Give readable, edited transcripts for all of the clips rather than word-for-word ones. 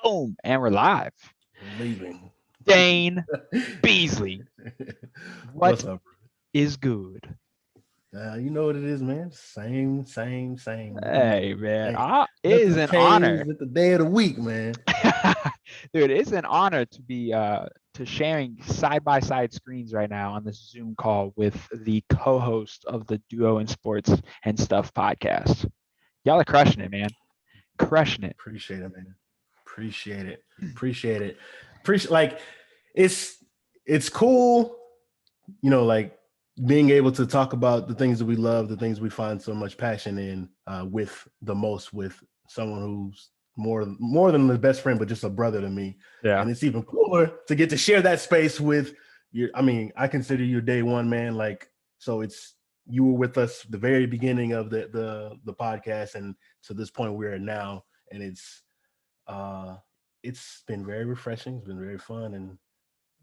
Boom, and we're live. Leaving. Dane Beasley, What's what up? is good? You know what it is, man. Same. Hey man, Ain't it is nothing an honor, changed at the day of the week, man. dude. It's an honor to be to sharing side by side screens right now on this Zoom call with the co-host of the Duo in Sports and Stuff podcast. Y'all are crushing it, man. Crushing it. Appreciate it, man. Appreciate it. Appreciate it. Appreciate like it's it's cool, like being able to talk about the things that we love, the things we find so much passion in, with someone who's more than the best friend, but just a brother to me. Yeah. And it's even cooler to get to share that space with your. I mean, I consider you day one, man. Like, so it's you were with us the very beginning of the podcast, and to this point we're at now, and uh it's been very refreshing. It's been very fun, and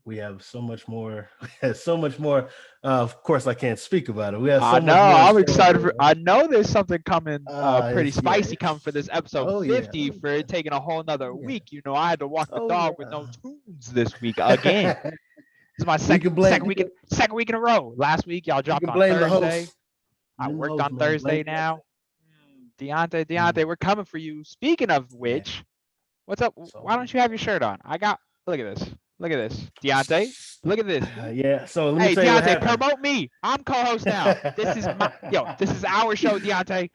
we have so much more. We have so much more. Of course, I can't speak about it. We have I so know. much more to I'm say excited about for. it. I know there's something coming, pretty It's yeah. spicy coming for It's this episode oh yeah. 50 Oh for it taking a whole nother yeah. week. I had to walk the Oh dog with no yeah. tunes this week again. This is my we second can blame. second week in, second week in a row. Last week y'all You dropped can on blame the Thursday. host. I Blame the worked host, on man. Blame Thursday Beyonce. now. Deontay, Mm, we're coming for you. Speaking of yeah. which, what's up? So Why don't you have your shirt on? Look at this. Look at this. Deontay, look at this. yeah. So let me Hey, tell you what Deontay, happened. promote me. I'm co-host now. This is our show, Deontay.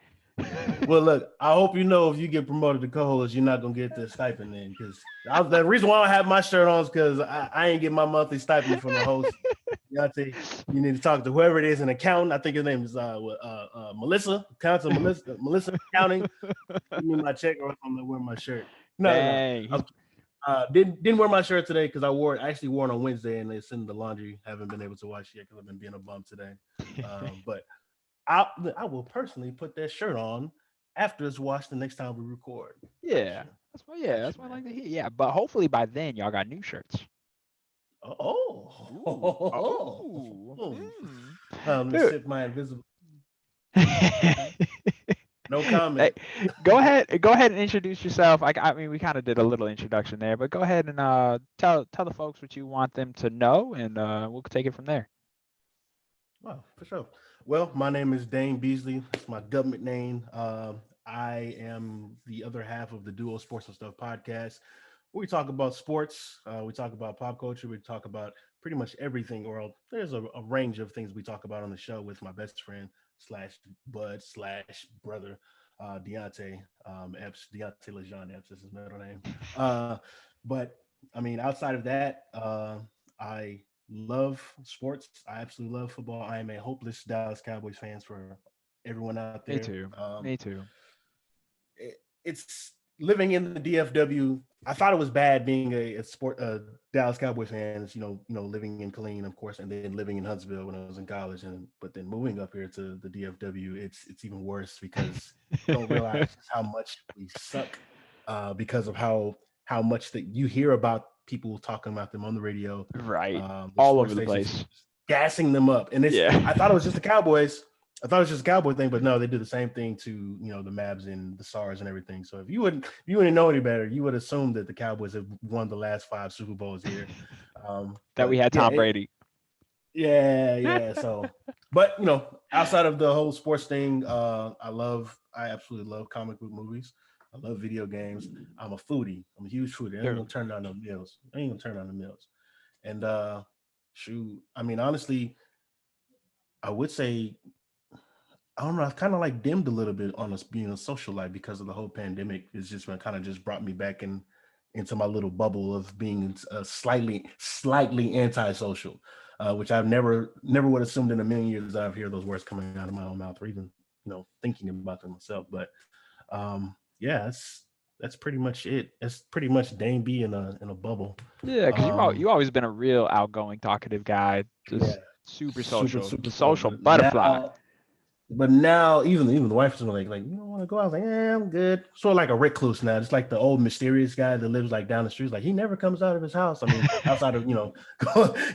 Well, look, I hope you know if you get promoted to co-host, you're not gonna get the stipend then. Because the reason why I have my shirt on is because I ain't get my monthly stipend from the host. Yante, you need to talk to whoever it is, an accountant. I think his name is Melissa, accountant Melissa accounting. Give me my check, or I'm gonna wear my shirt. No. Dang, he's Didn't wear my shirt today because I actually wore it on Wednesday and it's in the laundry. Haven't been able to wash it yet because I've been being a bum today. But I will personally put that shirt on after it's washed the next time we record. Got yeah. you. Got That's you, what I man. like to hear. Yeah, but hopefully by then y'all got new shirts. Ooh, oh, Let me dude. sip my invisible. Hey, No comment. go ahead and introduce yourself. I mean, we kind of did a little introduction there, but go ahead and tell the folks what you want them to know, and we'll take it from there. Wow, for sure. Well, my name is Dane Beasley. That's my government name. I am the other half of the Duo Sports and Stuff podcast. We talk about sports. We talk about pop culture. We talk about pretty much everything. Or there's a range of things we talk about on the show with my best friend slash bud slash brother, Deontay Epps. Deontay Lejean Epps is his middle name. Uh, but I mean, outside of that, I love sports. I absolutely love football. I am a hopeless Dallas Cowboys fans for everyone out Me there. too. Me too. It's living in the DFW. I thought it was bad being a Dallas Cowboys fans. Living in Killeen, of course, and then living in Huntsville when I was in college, but then moving up here to the DFW, it's even worse because you don't realize just how much we suck because of how much that you hear about people talking about them on the radio, Right. the All sports over the stations place. gassing them up. And Yeah. I thought it was just the Cowboys. I thought it was just a Cowboy thing, but no, they do the same thing to the Mavs and the Stars and everything. So if you wouldn't know any better, you would assume that the Cowboys have won the last 5 Super Bowls here. That we But had yeah, Tom Brady. yeah. So, but outside of the whole sports thing, I absolutely love comic book movies. I love video games. I'm a foodie. I'm a huge foodie. I ain't gonna Dude. turn down no meals. I ain't gonna turn down the meals. And shoot, I mean, honestly, I would say I don't know. I've kind of like dimmed a little bit on us being a social life because of the whole pandemic. It's just been kind of just brought me back into my little bubble of being slightly antisocial, which I've never would assumed in a million years that I've heard those words coming out of my own mouth or even thinking about them myself. But yeah, that's pretty much it. That's pretty much Dane B in a bubble. Yeah, because Um, you always been a real outgoing, talkative guy, yeah, just super super social, super so. social butterfly. But now, even the wife is like, you don't want to go. I was like, I'm good. Sort of like a recluse now. It's like the old mysterious guy that lives like down the street. Like he never comes out of his house. I mean, outside of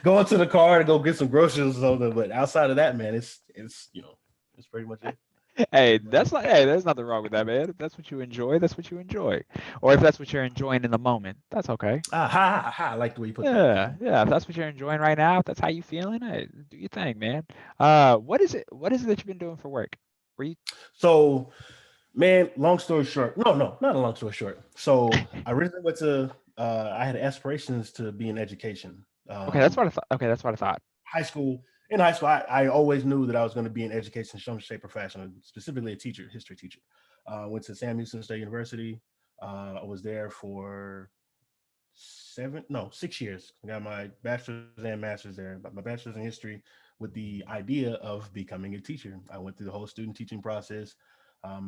going to the car to go get some groceries or something. But outside of that, man, it's it's pretty much it. Hey, there's nothing wrong with that, man. If that's what you enjoy, that's what you enjoy. Or if that's what you're enjoying in the moment, that's okay. I like the way you put that. Yeah, yeah. If that's what you're enjoying right now, if that's how you feeling, hey, do your thing, man. What is it that you've been doing for work? Were you So, man, long story short, no, not a long story short. So I originally went to, I had aspirations to be in education. okay? That's what I thought. Okay, that's what I thought. High school, in high school, I always knew that I was going to be in education, some shape or fashion, specifically a teacher, history teacher. Went to Sam Houston State University. I was there for 6 years. I got my bachelor's and master's there. My bachelor's in history with the idea of becoming a teacher. I went through the whole student teaching process.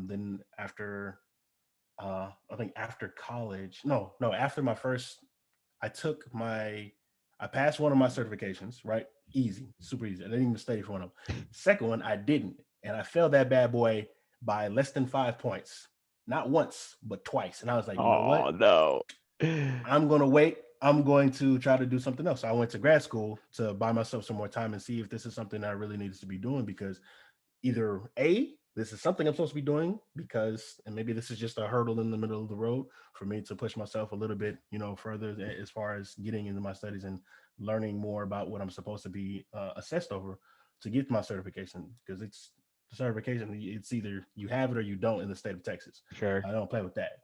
Then after, I think after college, after my first, I took my, I passed one of my certifications, right? Easy, super easy. I didn't even study for one of them. Second one, I didn't. And I failed that bad boy by less than 5 points. Not once, but twice. And I was like, you know Oh what? no. I'm going to wait. I'm going to try to do something else. So I went to grad school to buy myself some more time and see if this is something I really needed to be doing, because either A, this is something I'm supposed to be doing, because, and maybe this is just a hurdle in the middle of the road for me to push myself a little bit, further as far as getting into my studies and learning more about what I'm supposed to be assessed over to get my certification, because it's the certification. It's either you have it or you don't in the state of Texas. Sure. I don't play with that.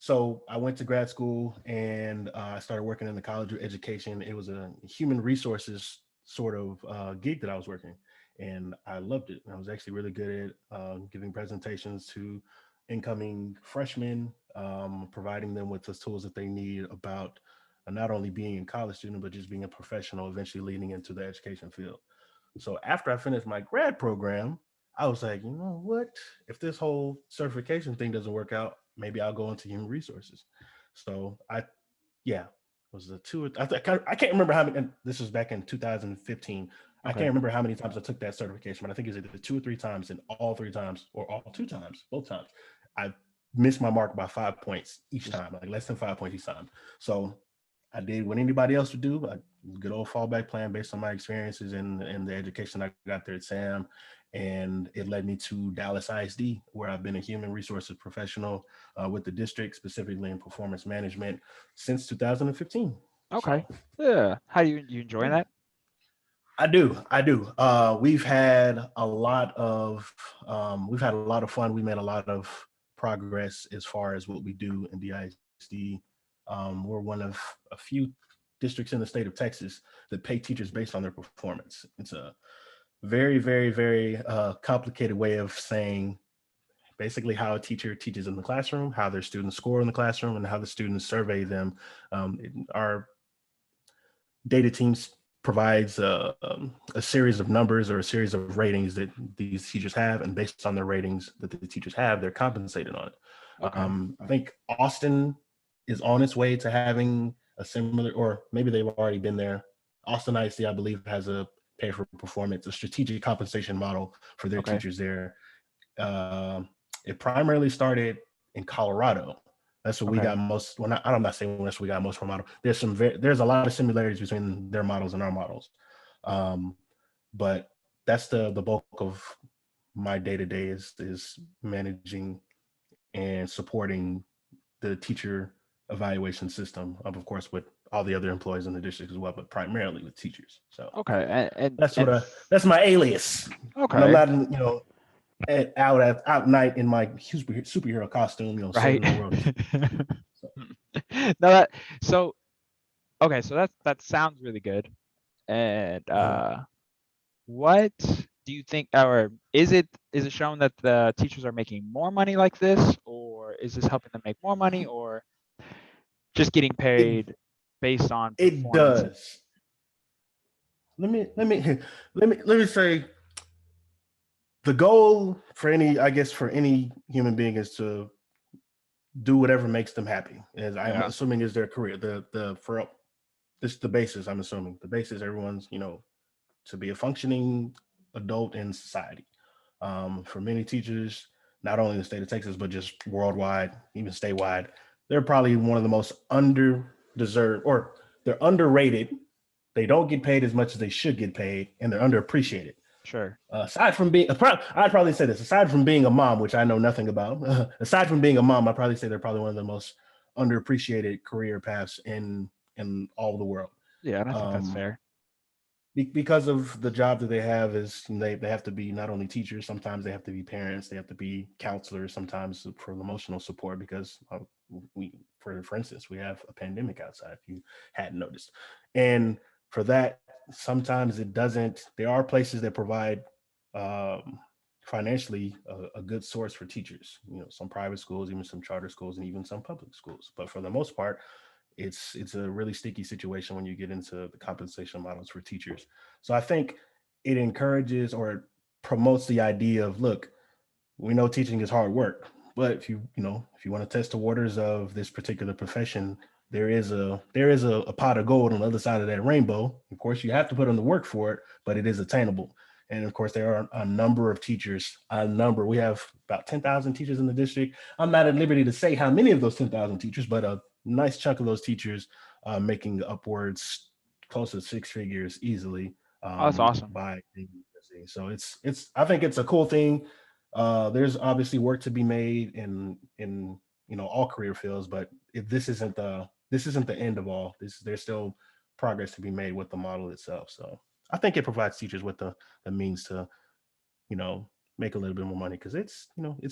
So I went to grad school and I started working in the College of Education. It was a human resources sort of gig that I was working, and I loved it. And I was actually really good at giving presentations to incoming freshmen, providing them with the tools that they need about not only being a college student, but just being a professional, eventually leading into the education field. So after I finished my grad program, I was like, you know what? If this whole certification thing doesn't work out, maybe I'll go into human resources. So yeah, was the two. I can't remember how many. And this was back in 2015. I can't Okay. remember how many times I took that certification, but I think it's either 2 or 3 times, and all 3 times, or all 2 times, both times, I missed my mark by 5 points each Just time, like less than 5 points each time. So I did what anybody else would do. A good old fallback plan based on my experiences and the education I got there at Sam, and it led me to Dallas ISD, where I've been a human resources professional with the district, specifically in performance management, since 2015. okay. So Yeah. How do you enjoying yeah, that? I do. We've had a lot of fun. We made a lot of progress as far as what we do in DISD. We're one of a few districts in the state of Texas that pay teachers based on their performance. It's a very, very, very complicated way of saying basically how a teacher teaches in the classroom, how their students score in the classroom, and how the students survey them. Our data teams provides a series of numbers or a series of ratings that these teachers have, and based on the ratings that the teachers have, they're compensated on it. Okay. I think Austin is on its way to having a similar, or maybe they've already been there. Austin IC, I believe, has a pay for performance, a strategic compensation model for their Okay. teachers there. Uh, it primarily started in Colorado. That's what we Okay. got most. Well, I'm not saying that's what we got most from model. There's a lot of similarities between their models and our models, um, but that's the bulk of my day to day is managing and supporting the teacher evaluation system of course, with all the other employees in the district as well, but primarily with teachers. So Okay. that's my alias when I'm Okay. not out night in my superhero costume, Right. saving the world. So, No, that so okay, so that sounds really good. And uh, what do you think, or is it shown that the teachers are making more money like this, or is this helping them make more money, or just getting it paid based on it performance? does. Let me say the goal for any human being is to do whatever makes them happy. As I'm Yeah. assuming is their career. The for this is the basis. I'm assuming the basis everyone's to be a functioning adult in society. For many teachers, not only in the state of Texas, but just worldwide, even statewide, they're probably one of the most under deserved, or they're underrated. They don't get paid as much as they should get paid, and they're underappreciated. Sure. Aside from being, I'd probably say this. Aside from being a mom, which I know nothing about, aside from being a mom, I'd probably say they're probably one of the most underappreciated career paths in all the world. Yeah, and I think that's Um, fair. because of the job that they have is they have to be not only teachers, sometimes they have to be parents, they have to be counselors, sometimes for emotional support because we for instance we have a pandemic outside if you hadn't noticed. And for that, sometimes it doesn't, there are places that provide um, financially a good source for teachers, some private schools, even some charter schools, and even some public schools, but for the most part it's a really sticky situation when you get into the compensation models for teachers. So I think it encourages or promotes the idea of, look, we know teaching is hard work, but if you want to test the waters of this particular profession, there is a pot of gold on the other side of that rainbow. Of course, you have to put in the work for it, but it is attainable. And of course, there are a number of teachers. We have about 10,000 teachers in the district. I'm not at liberty to say how many of those 10,000 teachers, but a nice chunk of those teachers making upwards close to six figures easily Oh, that's awesome. by the university. So it's I think it's a cool thing. There's obviously work to be made in all career fields, but if this isn't the end of all. There's still progress to be made with the model itself. So I think it provides teachers with the means to you know make a little bit more money because it's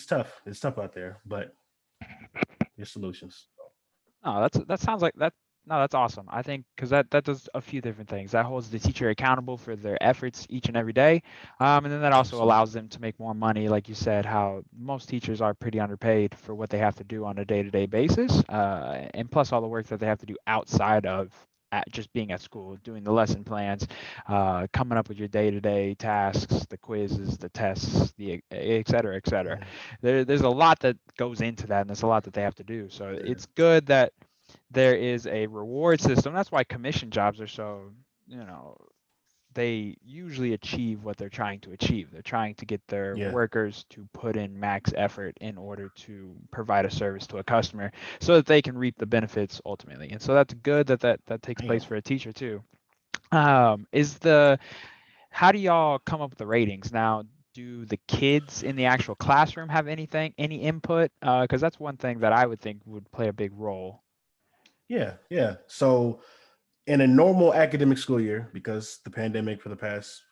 tough. It's tough out there, but there's solutions. Oh, that sounds like that. No, that's awesome. I think because that does a few different things. That holds the teacher accountable for their efforts each and every day, and then that also Absolutely. allows them to make more money. Like you said, how most teachers are pretty underpaid for what they have to do on a day-to-day basis, and plus all the work that they have to do outside of just being at school, doing the lesson plans, coming up with your day-to-day tasks, the quizzes, the tests, the et cetera, et cetera. Mhm. There's a lot that goes into that, and there's a lot that they have to do. So Yeah. it's good that there is a reward system. That's why commission jobs are so, you know, they usually achieve what they're trying to achieve. They're trying to get their Yeah. workers to put in max effort in order to provide a service to a customer so that they can reap the benefits ultimately. And so that's good that takes place Damn. for a teacher too. Is the How do y'all come up with the ratings now? Do the kids in the actual classroom have any input? Because that's one thing that I would think would play a big role. Yeah. Yeah. So in a normal academic school year, because the pandemic for the past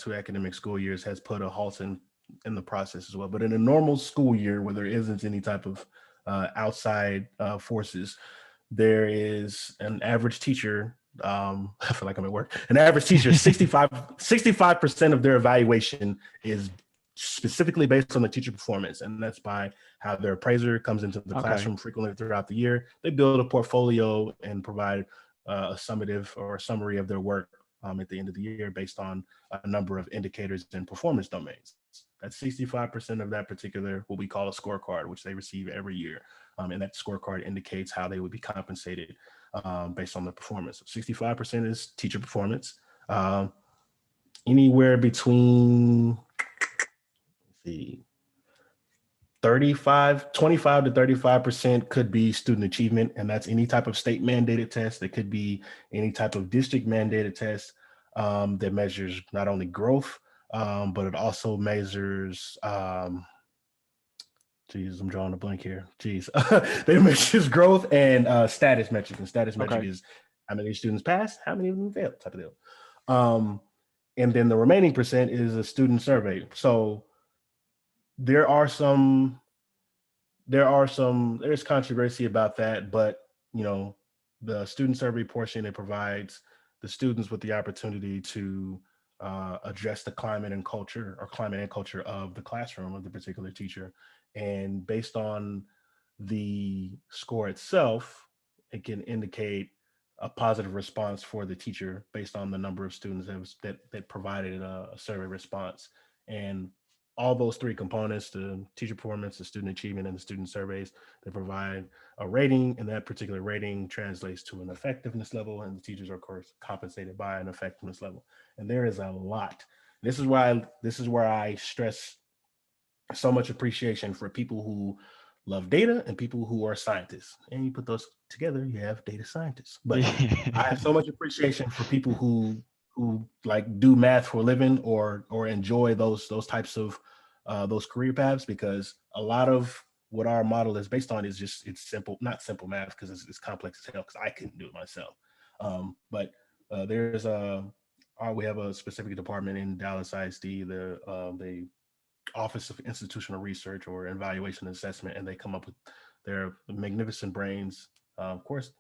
two academic school years has put a halt in the process as well. But in a normal school year where there isn't any type of outside forces, there is an average teacher. I feel like I'm at work. An average teacher, 65% of their evaluation is specifically based on the teacher performance. And that's by how their appraiser comes into the Okay. classroom frequently throughout the year. They build a portfolio and provide a summative or a summary of their work at the end of the year based on a number of indicators and performance domains. That's 65% of that particular, what we call a scorecard, which they receive every year. And that scorecard indicates how they would be compensated based on the performance. 65% is teacher performance. Um, Anywhere between, let's see, 25 to 35% could be student achievement, and that's any type of state mandated test. It could be any type of district mandated test that measures not only growth, but it also measures geez, I'm drawing a blank here. Geez. They measures growth and status metric. And status metric Okay. is how many students pass, how many of them fail, type of deal. Um, and then the remaining percent is a student survey. So there are some there's controversy about that, but you know, the student survey portion, it provides the students with the opportunity to address the climate and culture of the classroom of the particular teacher. And based on the score itself, it can indicate a positive response for the teacher based on the number of students that provided a survey response. And all those three components, the teacher performance, the student achievement, and the student surveys, they provide a rating, and that particular rating translates to an effectiveness level, and the teachers are of course compensated by an effectiveness level. And there is a lot. This is where I stress so much appreciation for people who love data and people who are scientists. And you put those together, you have data scientists. But I have so much appreciation for people who who like do math for a living or enjoy those types of those career paths, because a lot of what our model is based on is just it's simple, not simple math because it's complex as hell because I couldn't do it myself. But there's we have a specific department in Dallas ISD, the Office of Institutional Research or Evaluation and Assessment, and they come up with their magnificent brains. Of course,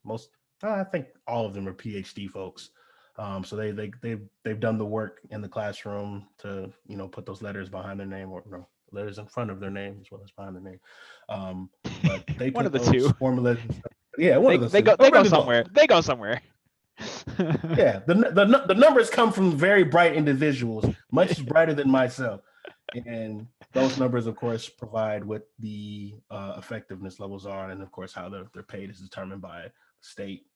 I think all of them are PhD folks. So they've done the work in the classroom to put those letters behind their name, or letters in front of their name as well as behind their name. But they One of put the two. those formulas. Yeah, one They of those they two. go Or they go maybe both. somewhere. They go somewhere. Yeah, the numbers come from very bright individuals, much brighter than myself, and those numbers, of course, provide what the effectiveness levels are, and of course, how they're paid is determined by the state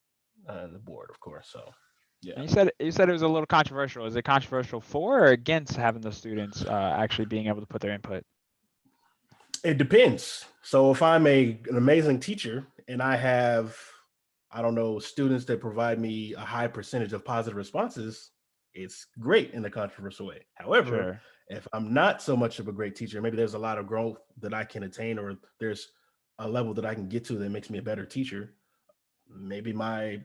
and the board, of course. So, yeah, And you said it was a little controversial. Is it controversial for or against having the students actually being able to put their input? it depends. So, if I'm an amazing teacher and I have, I don't know, students that provide me a high percentage of positive responses, it's great in a controversial way. However, Sure. if I'm not so much of a great teacher, maybe there's a lot of growth that I can attain, or there's a level that I can get to that makes me a better teacher. Maybe my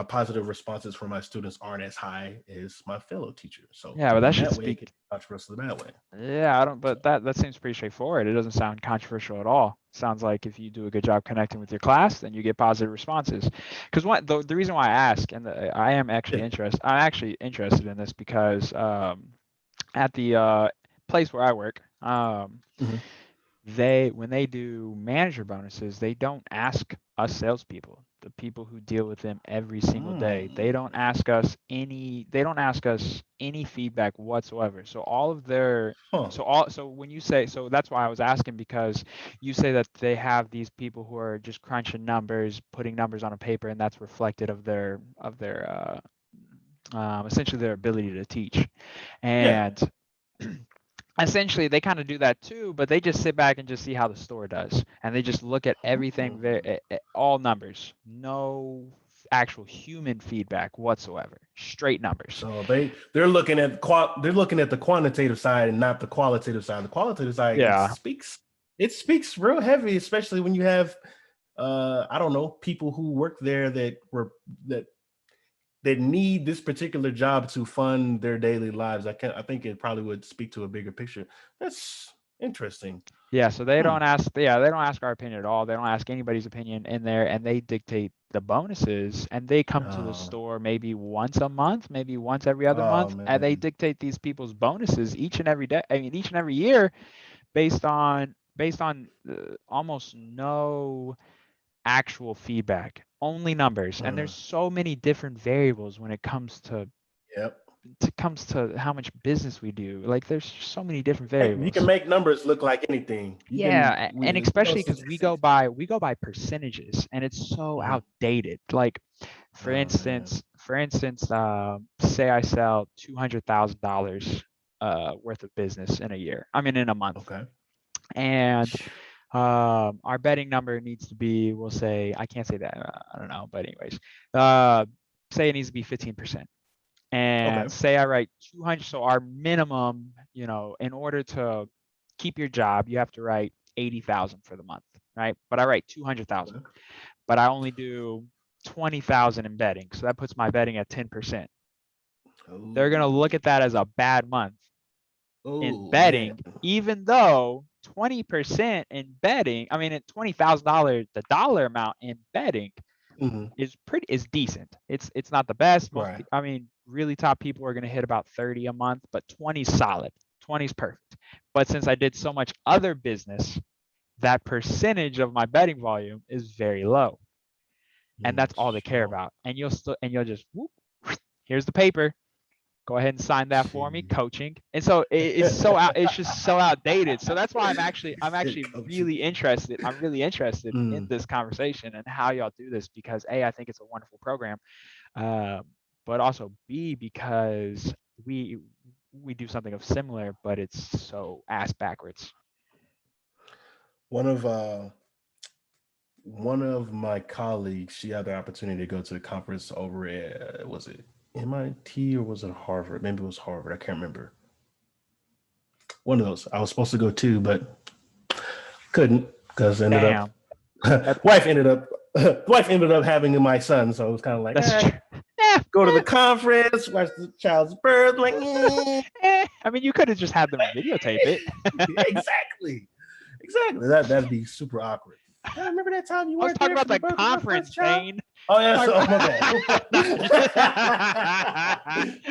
positive responses from my students aren't as high as my fellow teacher. So Yeah, but that in should that way, it can speak. be controversial that way. Yeah, I don't. But that seems pretty straightforward. It doesn't sound controversial at all. Sounds like if you do a good job connecting with your class, then you get positive responses. Because the reason why I ask, and Yeah. I'm actually interested in this because at the place where I work, Mhm. when they do manager bonuses, they don't ask us salespeople, the people who deal with them every single day. Mm. They don't ask us any feedback whatsoever. So all of their Huh. so when you say, so that's why I was asking, because you say that they have these people who are just crunching numbers, putting numbers on a paper, and that's reflected of their essentially their ability to teach. Yeah. And essentially they kind of do that too, but they just sit back and just see how the store does, and they just look at everything, Mm. all numbers, no actual human feedback whatsoever, straight numbers. So they're looking at they're looking at the quantitative side and not the qualitative side. The qualitative side Yeah. it speaks real heavy, especially when you have I don't know, people who work there that that need this particular job to fund their daily lives. I think it probably would speak to a bigger picture. That's interesting. Yeah, so they Hmm. don't ask, yeah, they don't ask our opinion at all. They don't ask anybody's opinion in there, and they dictate the bonuses, and they come to the Oh, store maybe once a month, maybe once every other oh month, and they man. dictate these people's bonuses each and every day. I mean, each and every year, based on almost no actual feedback, only numbers. And there's Mm. so many different variables when it Yep. comes to how much business we do. Like there's so many different You can variables. make numbers look like anything. Yeah, and especially because we go Statistics. by percentages, and it's so Mhm. outdated. Like for Oh man. instance, say I sell $200,000 worth of business in a year. I mean in a month, Okay. and our betting number needs to be, we'll say, I can't say that, I don't know, but anyways, uh, say it needs to be 15%. And Okay. say I write 200, so our minimum, in order to keep your job, you have to write 80,000 for the month, right? But I write 200,000, Okay. but I only do 20,000 in betting. So that puts my betting at 10%. They're going to look Oh. at that as a bad month in Oh man. betting, even though 20% in betting, I mean, at $20,000, the dollar amount in betting Hmm. is decent. It's not the best. Right. I mean, really top people are going to hit about 30 a month, but 20 is solid. 20 is perfect. But since I did so much other business, that percentage of my betting volume is very low, and that's all they care Sure. about. And you'll just whoop, here's the paper, go ahead and sign that for me, Gee. coaching. And so it's just so outdated. So that's why I'm Said actually coaching. really interested. I'm really interested in Mm. this conversation and how y'all do this, because A, I think it's a wonderful program, uh, but also B, because we we do something of similar, but it's so ass backwards. One of uh one of my colleagues, she had the opportunity to go to the conference over at was it MIT or was it Harvard? Maybe it was Harvard. I can't remember. One of those. I was supposed to go to, but couldn't because ended up Damn. That, wife ended up having my son. So it was kind of like, that's true. go to the conference, watch the child's birth. Like, I mean, you could have just had them videotape it. exactly. Exactly. That'd be super awkward. I remember that time you I was weren't talking there for about the the birth of my conference, first child. Dane. Oh yeah, so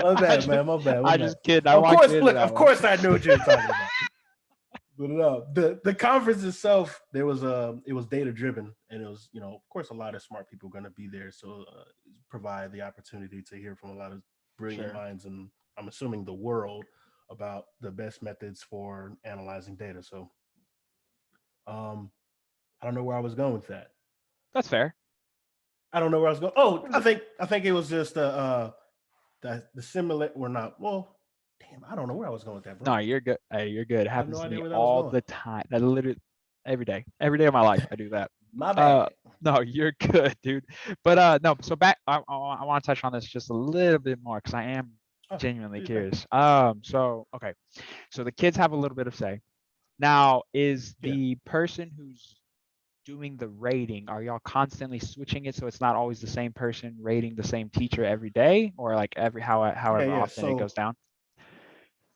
my bad, just, man. My bad. I just kidding. I walked into that Of one. course, I knew what you were talking about. But no, the conference itself, it was data driven, and it was, of course, a lot of smart people going to be there, so provide the opportunity to hear from a lot of brilliant Sure. minds, and I'm assuming the world about the best methods for analyzing data. So, um, I don't know where I was going with that. That's fair. I don't know where I was going. Oh, I think it was just the similar or not. Well, damn, I don't know where I was going with that, bro. No, you're good. Hey, you're good. It I have happens no to idea me where that was all going. the time. That literally every day of my life, I do that. My Uh, bad. no, you're good, dude. But no, so back, I want to touch on this just a little bit more because I am Oh, genuinely do you think? curious. So okay, so the kids have a little bit of say. Now, is Yeah. the person who's doing the rating, are y'all constantly switching it so it's not always the same person rating the same teacher every day, or like Yeah, however yeah. often it goes So down?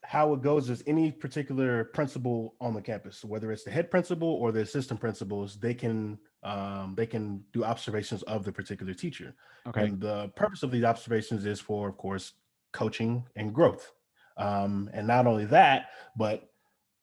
how it goes is any particular principal on the campus, whether it's the head principal or the assistant principals, they can do observations of the particular teacher, Okay. and the purpose of these observations is for, of course, coaching and growth. And not only that, but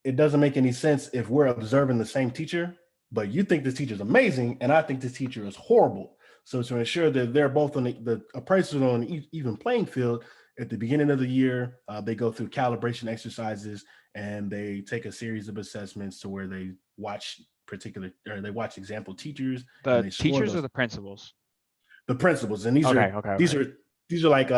it doesn't make any sense if we're observing the same teacher, but you think this teacher is amazing and I think this teacher is horrible. So to ensure that they're both on the appraisals on an even playing field, at the beginning of the year, they go through calibration exercises and they take a series of assessments to where they watch example teachers and The they score teachers or those, the principals? the principles. And these Okay, are okay, these okay. are these are like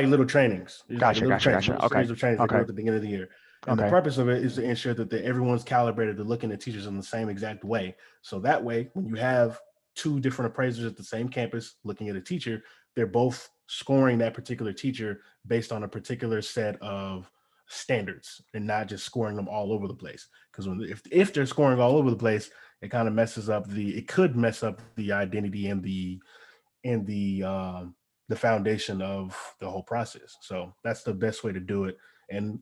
little trainings. These are like Gotcha, little gotcha, trainings, gotcha. little Okay, series of trainings they do okay, at the beginning of the year. And the okay. purpose of it is to ensure that everyone's calibrated to looking at teachers in the same exact way. So that way, when you have two different appraisers at the same campus looking at a teacher, they're both scoring that particular teacher based on a particular set of standards and not just scoring them all over the place. Because if they're scoring all over the place, it kind of it could mess up the identity and the foundation of the whole process. So that's the best way to do it. And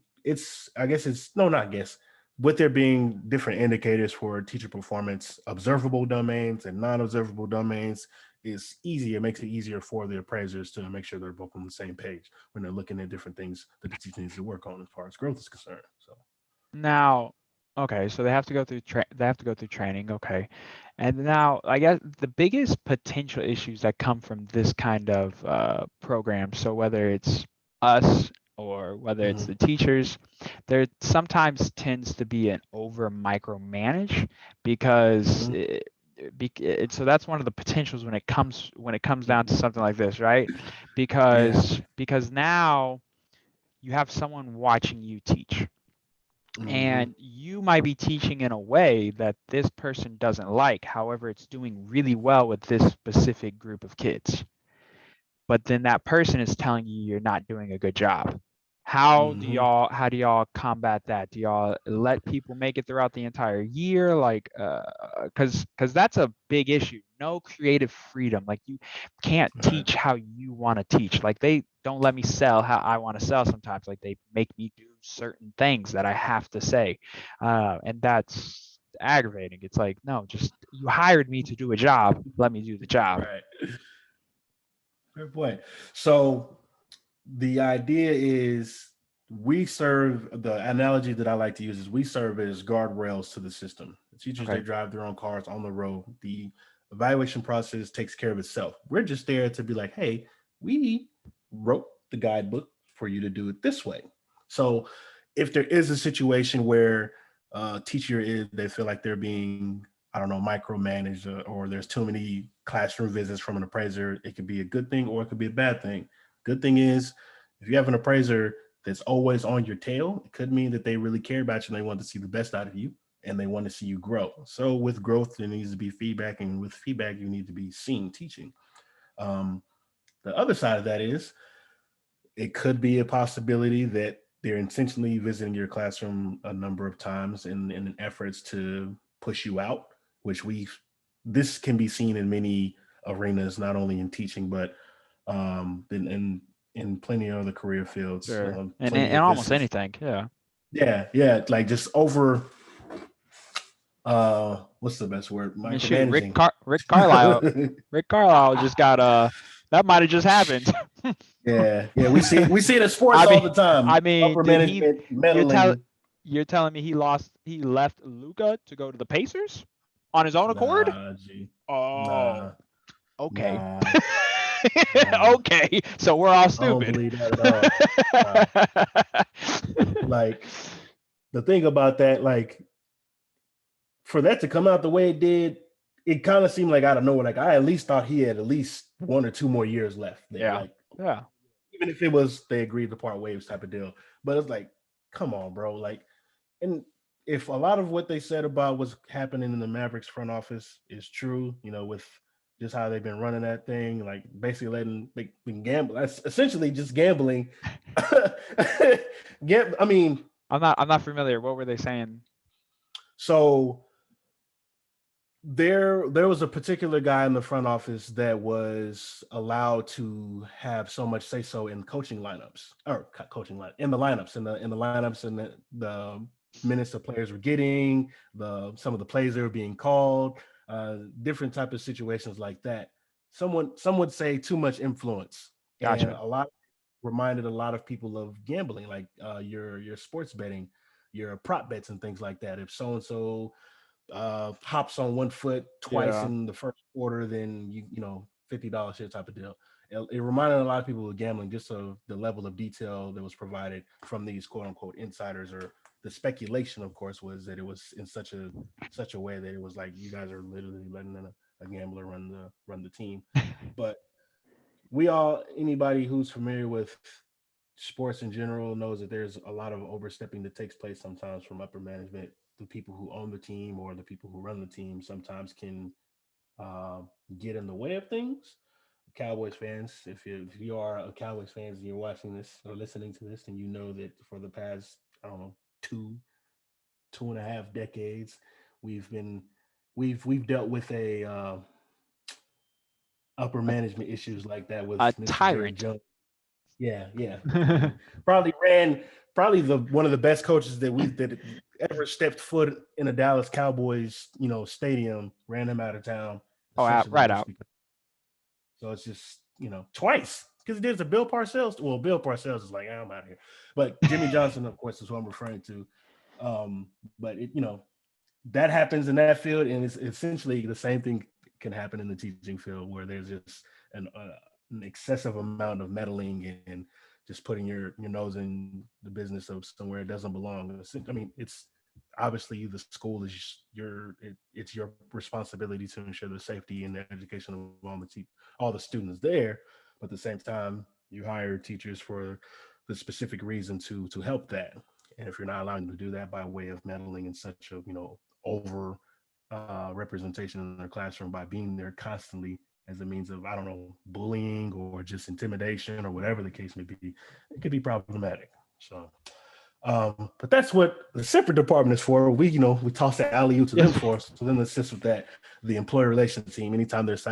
I guess it's no, not guess, with there being different indicators for teacher performance, observable domains and non-observable domains is easy. It makes it easier for the appraisers to make sure they're both on the same page when they're looking at different things that the teacher needs to work on as far as growth is concerned. So Now, okay, so they have to go through training, okay. And now, I guess the biggest potential issues that come from this kind of program, so whether it's us or whether it's mm-hmm. the teachers, there sometimes tends to be an over micromanage because Mm-hmm. so that's one of the potentials when it comes down to something like this, right? Yeah. Because now you have someone watching you teach, Mm-hmm. and you might be teaching in a way that this person doesn't like. However, it's doing really well with this specific group of kids. But then that person is telling you you're not doing a good job. Mm-hmm. How do y'all combat that? Do y'all let people make it throughout the entire year? Like cuz that's a big issue. No creative freedom. Like you can't Right. teach how you want to teach. Like they don't let me sell how I want to sell sometimes. Like they make me do certain things that I have to say. And that's aggravating. It's like, no, just you hired me to do a job. Let me do the job. Right. Fair point. So the idea is the analogy that I like to use is we serve as guardrails to the system. The teachers, they Okay. drive their own cars on the road. The evaluation process takes care of itself. We're just there to be like, hey, we wrote the guidebook for you to do it this way. So if there is a situation where teacher they feel like they're being, I don't know, micromanaged, or there's too many classroom visits from an appraiser, it could be a good thing or it could be a bad thing. Good thing is, if you have an appraiser that's always on your tail, it could mean that they really care about you and they want to see the best out of you and they want to see you grow. So with growth, there needs to be feedback, and with feedback, you need to be seen teaching. Um, The other side of that is it could be a possibility that they're intentionally visiting your classroom a number of times in efforts to push you out, which this can be seen in many arenas, not only in teaching, but in plenty of other career fields, Sure. And plenty and of almost visits. anything. Yeah. Yeah, like just over what's the best word? I mean, shoot, Micromanaging. Rick Carlisle just got that might have just happened. Yeah, we see it in sports I all mean, the time. dude, Upper management you're tell meddling. you're telling me he left Luca to go to the Pacers on his own accord? Nah, G. Oh, Nah, okay. nah, nah. Okay, so we're all I don't stupid. believe that at all. Nah. Like the thing about that, like for that to come out the way it did, it kind of seemed like out of nowhere. Like I at least thought he had at least 1 or 2 more years left there. Yeah. Like Yeah. even if it was they agreed to part ways type of deal. But it's like, come on, bro. Like, and if a lot of what they said about what's happening in the Mavericks front office is true, with just how they've been running that thing, like basically letting they been gamble. That's essentially just gambling. I mean, I'm not familiar. What were they saying? so there was a particular guy in the front office that was allowed to have so much say so in coaching lineups or coaching line in the lineups and the minutes the players were getting, some of the plays they were being called, different type of situations like that. Some would say too much influence, and Gotcha. a lot reminded a lot of people of gambling, like your sports betting, your prop bets and things like that. If so and so hops on one foot twice Yeah. in the first quarter, then $50 here type of deal. It reminded a lot of people of gambling, just of the level of detail that was provided from these quote unquote insiders. Or the speculation, of course, was that it was in such a way that it was like you guys are literally letting a gambler run the team. But anybody who's familiar with sports in general knows that there's a lot of overstepping that takes place sometimes from upper management. The people who own the team or the people who run the team sometimes can uh, get in the way of things. Cowboys fans, if you are a Cowboys fans and you're watching this or listening to this, and you know that for the past, I don't know, two and a half decades, we've been we've dealt with a upper A, management issues like that with a Mr. Jerry tyrant. Jones. Yeah. Probably ran the one of the best coaches that ever stepped foot in a Dallas Cowboys, stadium, ran him out of town, Oh, out, essentially right just out. because. So it's just, twice. Because he did it to Bill Parcells. Well, Bill Parcells is like, I'm out of here. But Jimmy Johnson, of course, is who I'm referring to. But that happens in that field, and it's essentially the same thing can happen in the teaching field, where there's just an excessive amount of meddling and just putting your nose in the business of somewhere it doesn't belong. I mean, it's obviously the school is it's your responsibility to ensure the safety and the education of all the students there, but at the same time, you hire teachers for the specific reason to help that. And if you're not allowing them to do that by way of meddling in such a over representation in their classroom by being there constantly as a means of, I don't know, bullying or just intimidation or whatever the case may be, it could be problematic. So, but that's what the separate department is for. We toss the alley to them for, so then assist with that. The employee relations team, anytime there's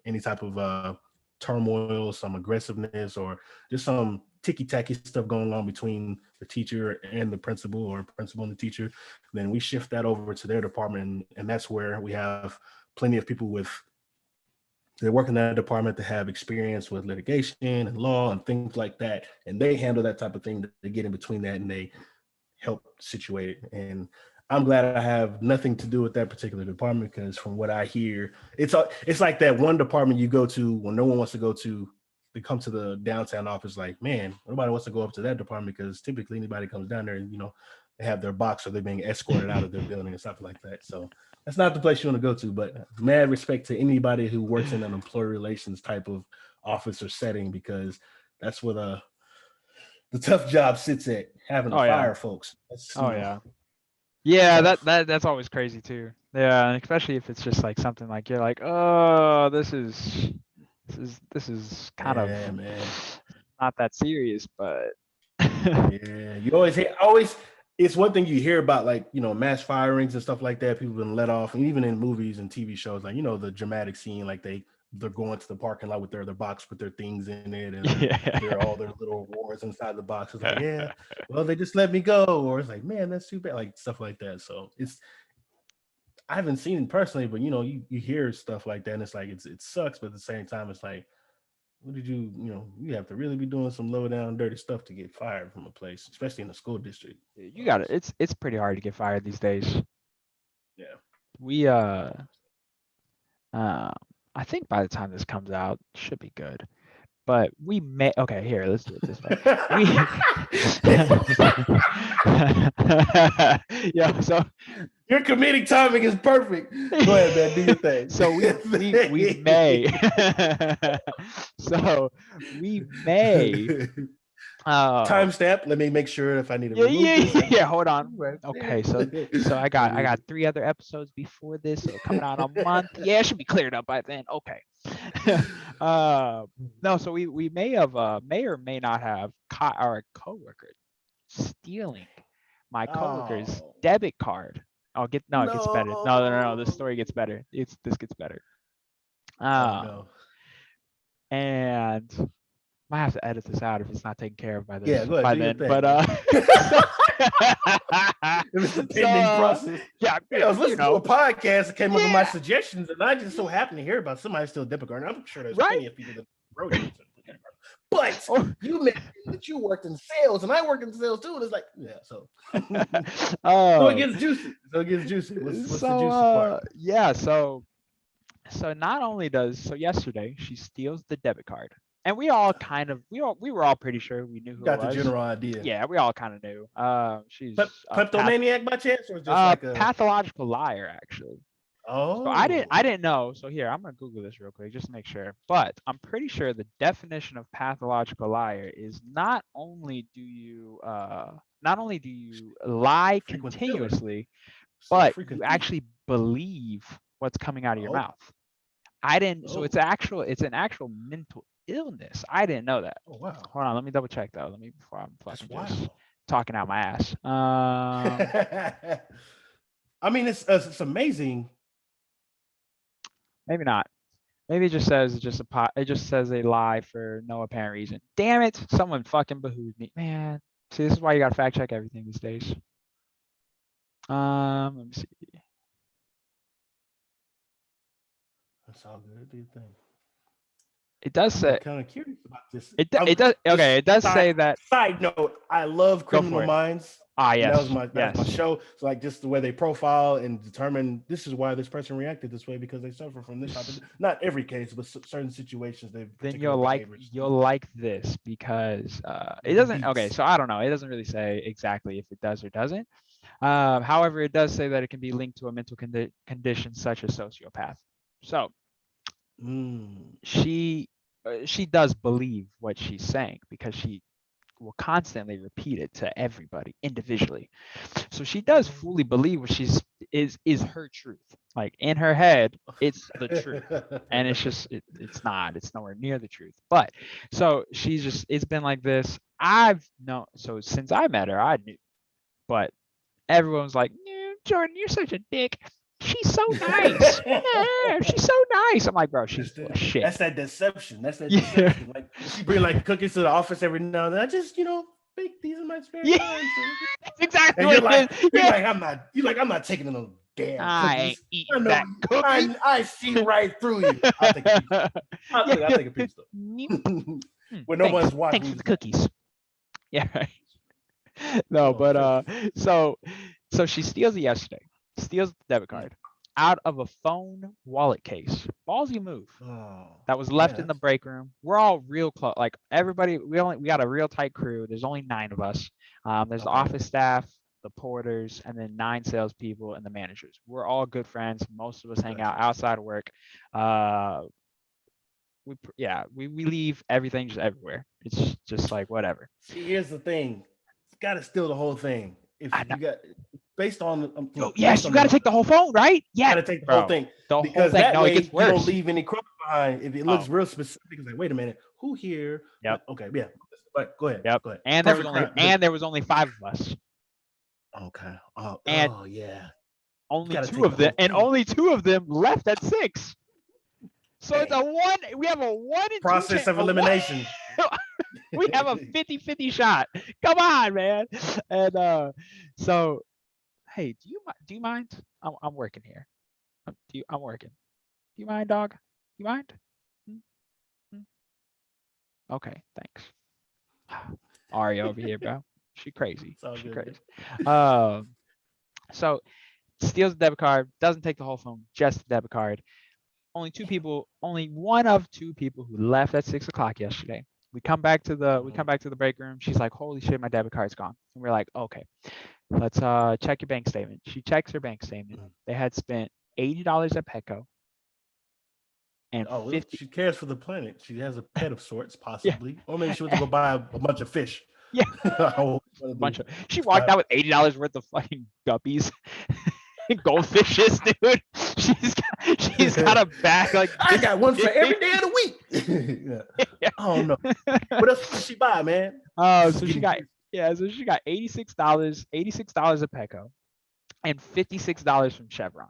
any type of turmoil, some aggressiveness, or just some ticky-tacky stuff going on between the teacher and the principal, or principal and the teacher, then we shift that over to their department, and that's where we have plenty of people they work in that department to have experience with litigation and law and things like that, and they handle that type of thing. They get in between that and they help situate it. And I'm glad I have nothing to do with that particular department, because from what I hear, it's like that one department you go to when no one wants to go to. They come to the downtown office like, man, nobody wants to go up to that department, because typically anybody comes down there and they have their box or they're being escorted out of their building and stuff like that. So that's not the place you want to go to. But mad respect to anybody who works in an employee relations type of office or setting, because that's where the tough job sits at, having to fire folks. Yeah, that's always crazy too. Yeah, and especially if it's just like something like you're like, oh, this is This is kind of man. not that serious, but Yeah, you always. It's one thing you hear about, like, mass firings and stuff like that. People been let off, and even in movies and TV shows, like, the dramatic scene, like they're going to the parking lot with their box with their things in it, and they're all their little awards inside the box. It's like, yeah, well, they just let me go, or it's like, man, that's too bad, like stuff like that. So I haven't seen it personally, but you hear stuff like that, and it's like it sucks, but at the same time, it's like, what did you have to really be doing some low down dirty stuff to get fired from a place, especially in a school district. you got it. It's pretty hard to get fired these days. Yeah. We I think by the time this comes out, it should be good. But we may here, let's do it this way. Yeah, so your comedic timing is perfect. Go ahead, man, do your thing. So we may so we may timestamp. Let me make sure if I need to yeah, hold on. Okay, so I got 3 other episodes before this, so coming out a month. Yeah, it should be cleared up by then. Okay. No, so we may or may not have caught our coworker stealing my coworker's debit card. It gets better. No. This story gets better. This gets better. And I might have to edit this out if it's not taken care of by this. Yeah, go ahead. By then, but it was a pending process. Yeah, I was listening to a podcast that came up with my suggestions, and I just so happened to hear about somebody still debit card. I'm sure there's plenty of people that wrote it. But you mentioned that you worked in sales, and I worked in sales too. And it's like, yeah, so so it gets juicy. What's the juicy part? Yeah, so not only yesterday she steals the debit card. And we all kind of we were all pretty sure we knew who got it was. The general idea. Yeah, we all kind of knew. She's kleptomaniac by chance, or just like a pathological liar, actually. Oh, so I didn't know. So here, I'm gonna Google this real quick just to make sure. But I'm pretty sure the definition of pathological liar is not only do you lie continuously, but you actually believe what's coming out of your mouth. I didn't. So it's an actual mental illness. I didn't know that. Oh wow. Hold on, let me double check though. Before I'm fucking just talking out my ass. I mean, it's amazing. Maybe not. Maybe it just says it just says a lie for no apparent reason. Damn it! Someone fucking behooved me, man. See, this is why you gotta fact check everything these days. Let me see. That's all good. Do you think? It does say. I'm kind of curious about this. It does. Okay, it does say that. Side note: I love Criminal Minds. Yes. That was my show. So like just the way they profile and determine this is why this person reacted this way because they suffer from this type of, not every case, but certain situations. Then you'll like this because it doesn't. Okay, so I don't know. It doesn't really say exactly if it does or doesn't. However, it does say that it can be linked to a mental condition such as sociopath. So she does believe what she's saying because she will constantly repeat it to everybody individually. So she does fully believe what is her truth. Like in her head, it's the truth. And it's just it's nowhere near the truth. But so it's been like this. So since I met her, I knew. But everyone's like, Jordan, you're such a dick. She's so nice. She's so nice. I'm like, bro, she's full of shit. That's that deception. Deception. Like she bring like cookies to the office every now and then. I just, bake these in my spare time. That's exactly what it is. You're like, I'm not taking no damn cookies. I ain't eating that cookie. I see right through you. I'll take a piece though. When no one's watching. Thanks for the cookies. Yeah, right. No, but so she steals it yesterday. Steals the debit card out of a phone wallet case. Ballsy move. That was left in the break room. We're all real close. Like everybody, we got a real tight crew. There's only 9 of us. There's the office staff, the porters, and then 9 salespeople and the managers. We're all good friends. Most of us hang out outside of work. We leave everything just everywhere. It's just like whatever. See, here's the thing. You got to steal the whole thing. If you got based on yes, you got to take the whole phone, right? Yeah, got to take the whole thing because that way it gets worse. You don't leave any behind. If it looks real specific, it's like, wait a minute, who here? Yep. Okay, yeah. But go ahead. Yep. Go ahead. And there was only 5 of us. Okay. And yeah. only 2 of them, and only 2 of them left at 6. So it's we have a 1 in 2 process of elimination. We have a 50-50 shot. Come on, man. And so, hey, do you mind? I'm working here. I'm working. Do you mind, dog? You mind? Okay, thanks. Ari over here, bro. She crazy. She crazy. So steals the debit card, doesn't take the whole phone, just the debit card. Only 1 of 2 people who left at 6 o'clock yesterday. We come back to the break room. She's like, holy shit, my debit card's gone. And we're like, okay, let's check your bank statement. She checks her bank statement. They had spent $80 at Petco. And she cares for the planet. She has a pet of sorts, possibly. Or maybe she went to go buy a bunch of fish. Yeah. She walked out with $80 worth of fucking guppies. Goldfishes, dude. She's got a bag like I got one for every day of the week. Yeah. Oh no. What else did she buy, man? So she got $86 at Petco and $56 from Chevron.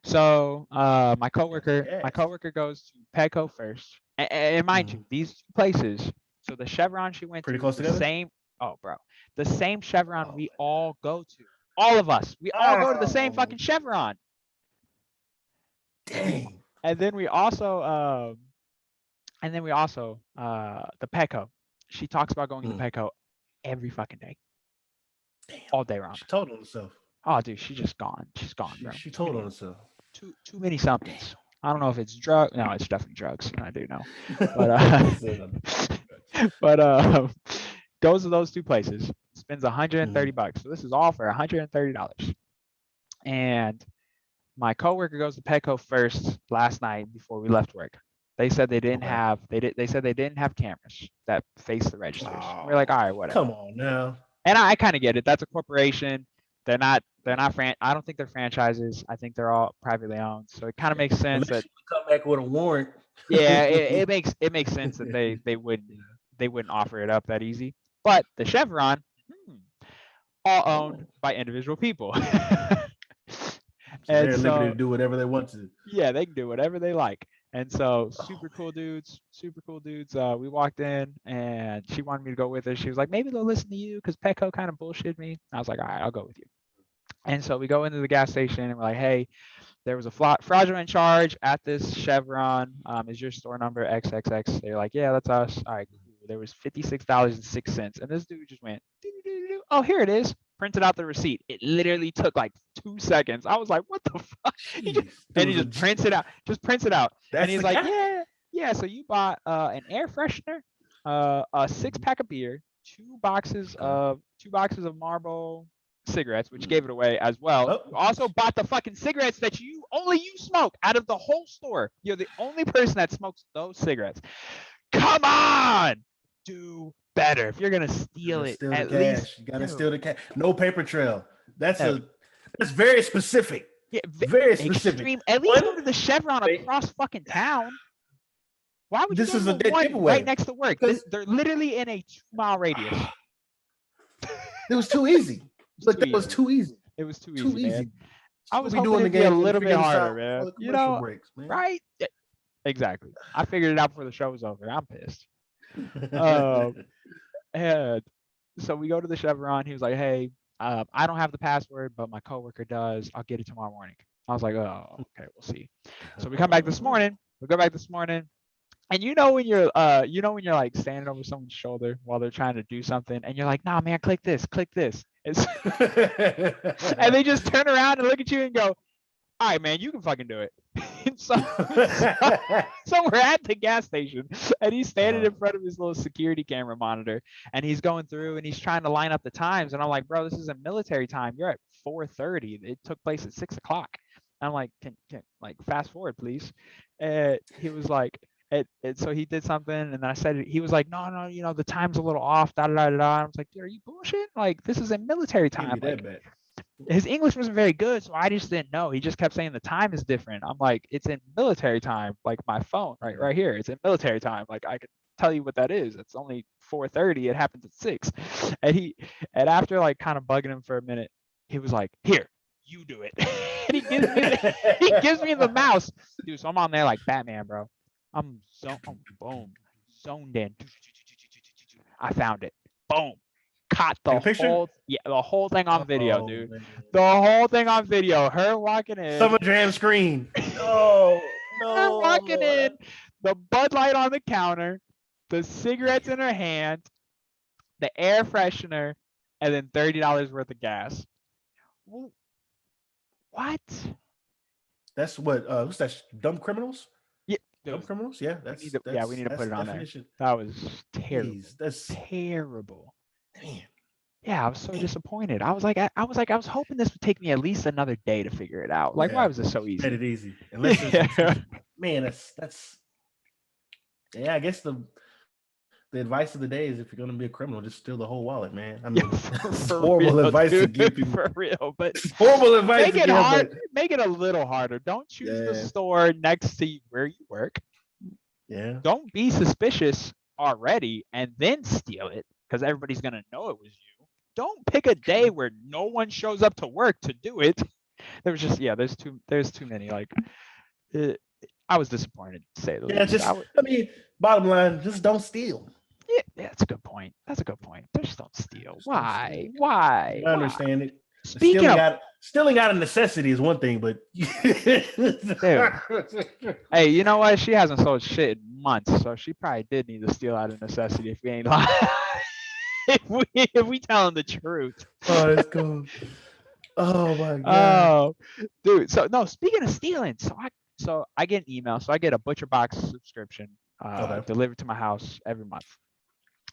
So my coworker goes to Petco first. And mind you, these 2 places, so the Chevron she went pretty to close together? The same Chevron we all go to. All of us. We all go to the same fucking Chevron. Dang. And then we also the Petco. She talks about going to Petco every fucking day. Damn. All day round. She told on herself. Oh, dude, she's just gone. She's gone, bro. She told on herself. Too many somethings. Damn. I don't know if it's drugs. No, it's definitely drugs. I do know. But goes to those 2 places, spends $130. So this is all for $130. And my coworker goes to Petco first last night before we left work. They said they didn't have cameras that face the registers. We're like, all right, whatever. Come on now. And I kind of get it. That's a corporation. They're not I don't think they're franchises. I think they're all privately owned. So it kind of makes sense that come back with a warrant. Yeah, it makes sense that they wouldn't offer it up that easy. But the Chevron, all owned by individual people. They're at liberty to do whatever they want to. Yeah, they can do whatever they like. And so super cool dudes. We walked in and she wanted me to go with her. She was like, maybe they'll listen to you because Petco kind of bullshit me. I was like, all right, I'll go with you. And so we go into the gas station and we're like, hey, there was a fraudulent charge at this Chevron. Is your store number XXX? They're like, yeah, that's us. All right, cool. There was $56.06. And this dude just went, oh, here it is. Printed out the receipt. It literally took like 2 seconds. I was like, what the fuck? He just prints it out. And he's like, yeah. So you bought an air freshener, a 6-pack of beer, 2 boxes of Marlboro cigarettes, which gave it away as well. You also bought the fucking cigarettes that only you smoke out of the whole store. You're the only person that smokes those cigarettes. Come on, do better. If you're gonna steal it, at least you gotta steal the cash. No paper trail. That's very specific. Yeah, very specific. Extreme. At least go to the Chevron across fucking town. Why would you go to the one right next to work? They're literally in a 2-mile radius. It was too easy. It was too easy. It was too easy. Man. I was hoping it'd be a little bit harder, man. You know, breaks, man. Right? Exactly. I figured it out before the show was over. I'm pissed. And so we go to the Chevron. He was like, hey, I don't have the password, but my coworker does. I'll get it tomorrow morning. I was like, oh, okay, we'll see. So we come back this morning. And you know when you're like standing over someone's shoulder while they're trying to do something, and you're like, nah, man, click this. And they just turn around and look at you and go, all right, man, you can fucking do it. so we're at the gas station, and he's standing in front of his little security camera monitor, and he's going through and he's trying to line up the times. And I'm like, bro, this is a military time. You're at 4:30. It took place at 6 o'clock. I'm like, can like fast forward, please? And he was like, and so he did something, and then I said, he was like, no, you know, the time's a little off. Da da da da. I was like, dude, are you bullshit? Like, this is a military time. his English wasn't very good, so I just didn't know. He just kept saying the time is different. I'm like, it's in military time, like my phone right here. It's in military time. Like I can tell you what that is. It's only 4:30. It happens at 6. And after like kind of bugging him for a minute, he was like, "Here, you do it." And he gives me the mouse, dude. So I'm on there like Batman, bro. I'm boom, zoned in. I found it. Boom. Caught the whole thing on video, dude. Man. The whole thing on video. Her walking in. Summer Jam screen. No. Her walking in. The Bud Light on the counter. The cigarettes in her hand. The air freshener. And then $30 worth of gas. What? That's what? What's that? Dumb Criminals? Yeah. Dumb Criminals? Yeah. We need to put it on there. That was terrible. Jeez, that's terrible. Man. Yeah, I was so disappointed. I was hoping this would take me at least another day to figure it out. Like, why was it so easy? Made it easy. Unless man, that's I guess the advice of the day is if you're gonna be a criminal, just steal the whole wallet, man. I mean, horrible advice to give people. For real, but horrible advice. Make it hard. Make it a little harder. Don't choose the store next to where you work. Yeah. Don't be suspicious already and then steal it because everybody's gonna know it was you. Don't pick a day where no one shows up to work to do it. There was just there's too many. Like, I was disappointed to say the least. I mean, bottom line, just don't steal. Yeah, that's a good point. Just don't steal. Why? Why? I understand it. Stealing out of necessity is one thing, but hey, you know what? She hasn't sold shit in months, so she probably did need to steal out of necessity. If we ain't lying. if we telling the truth. Oh, that's cool. Oh my god. Oh, dude. So no. Speaking of stealing, so I get an email. So I get a Butcher Box subscription delivered to my house every month,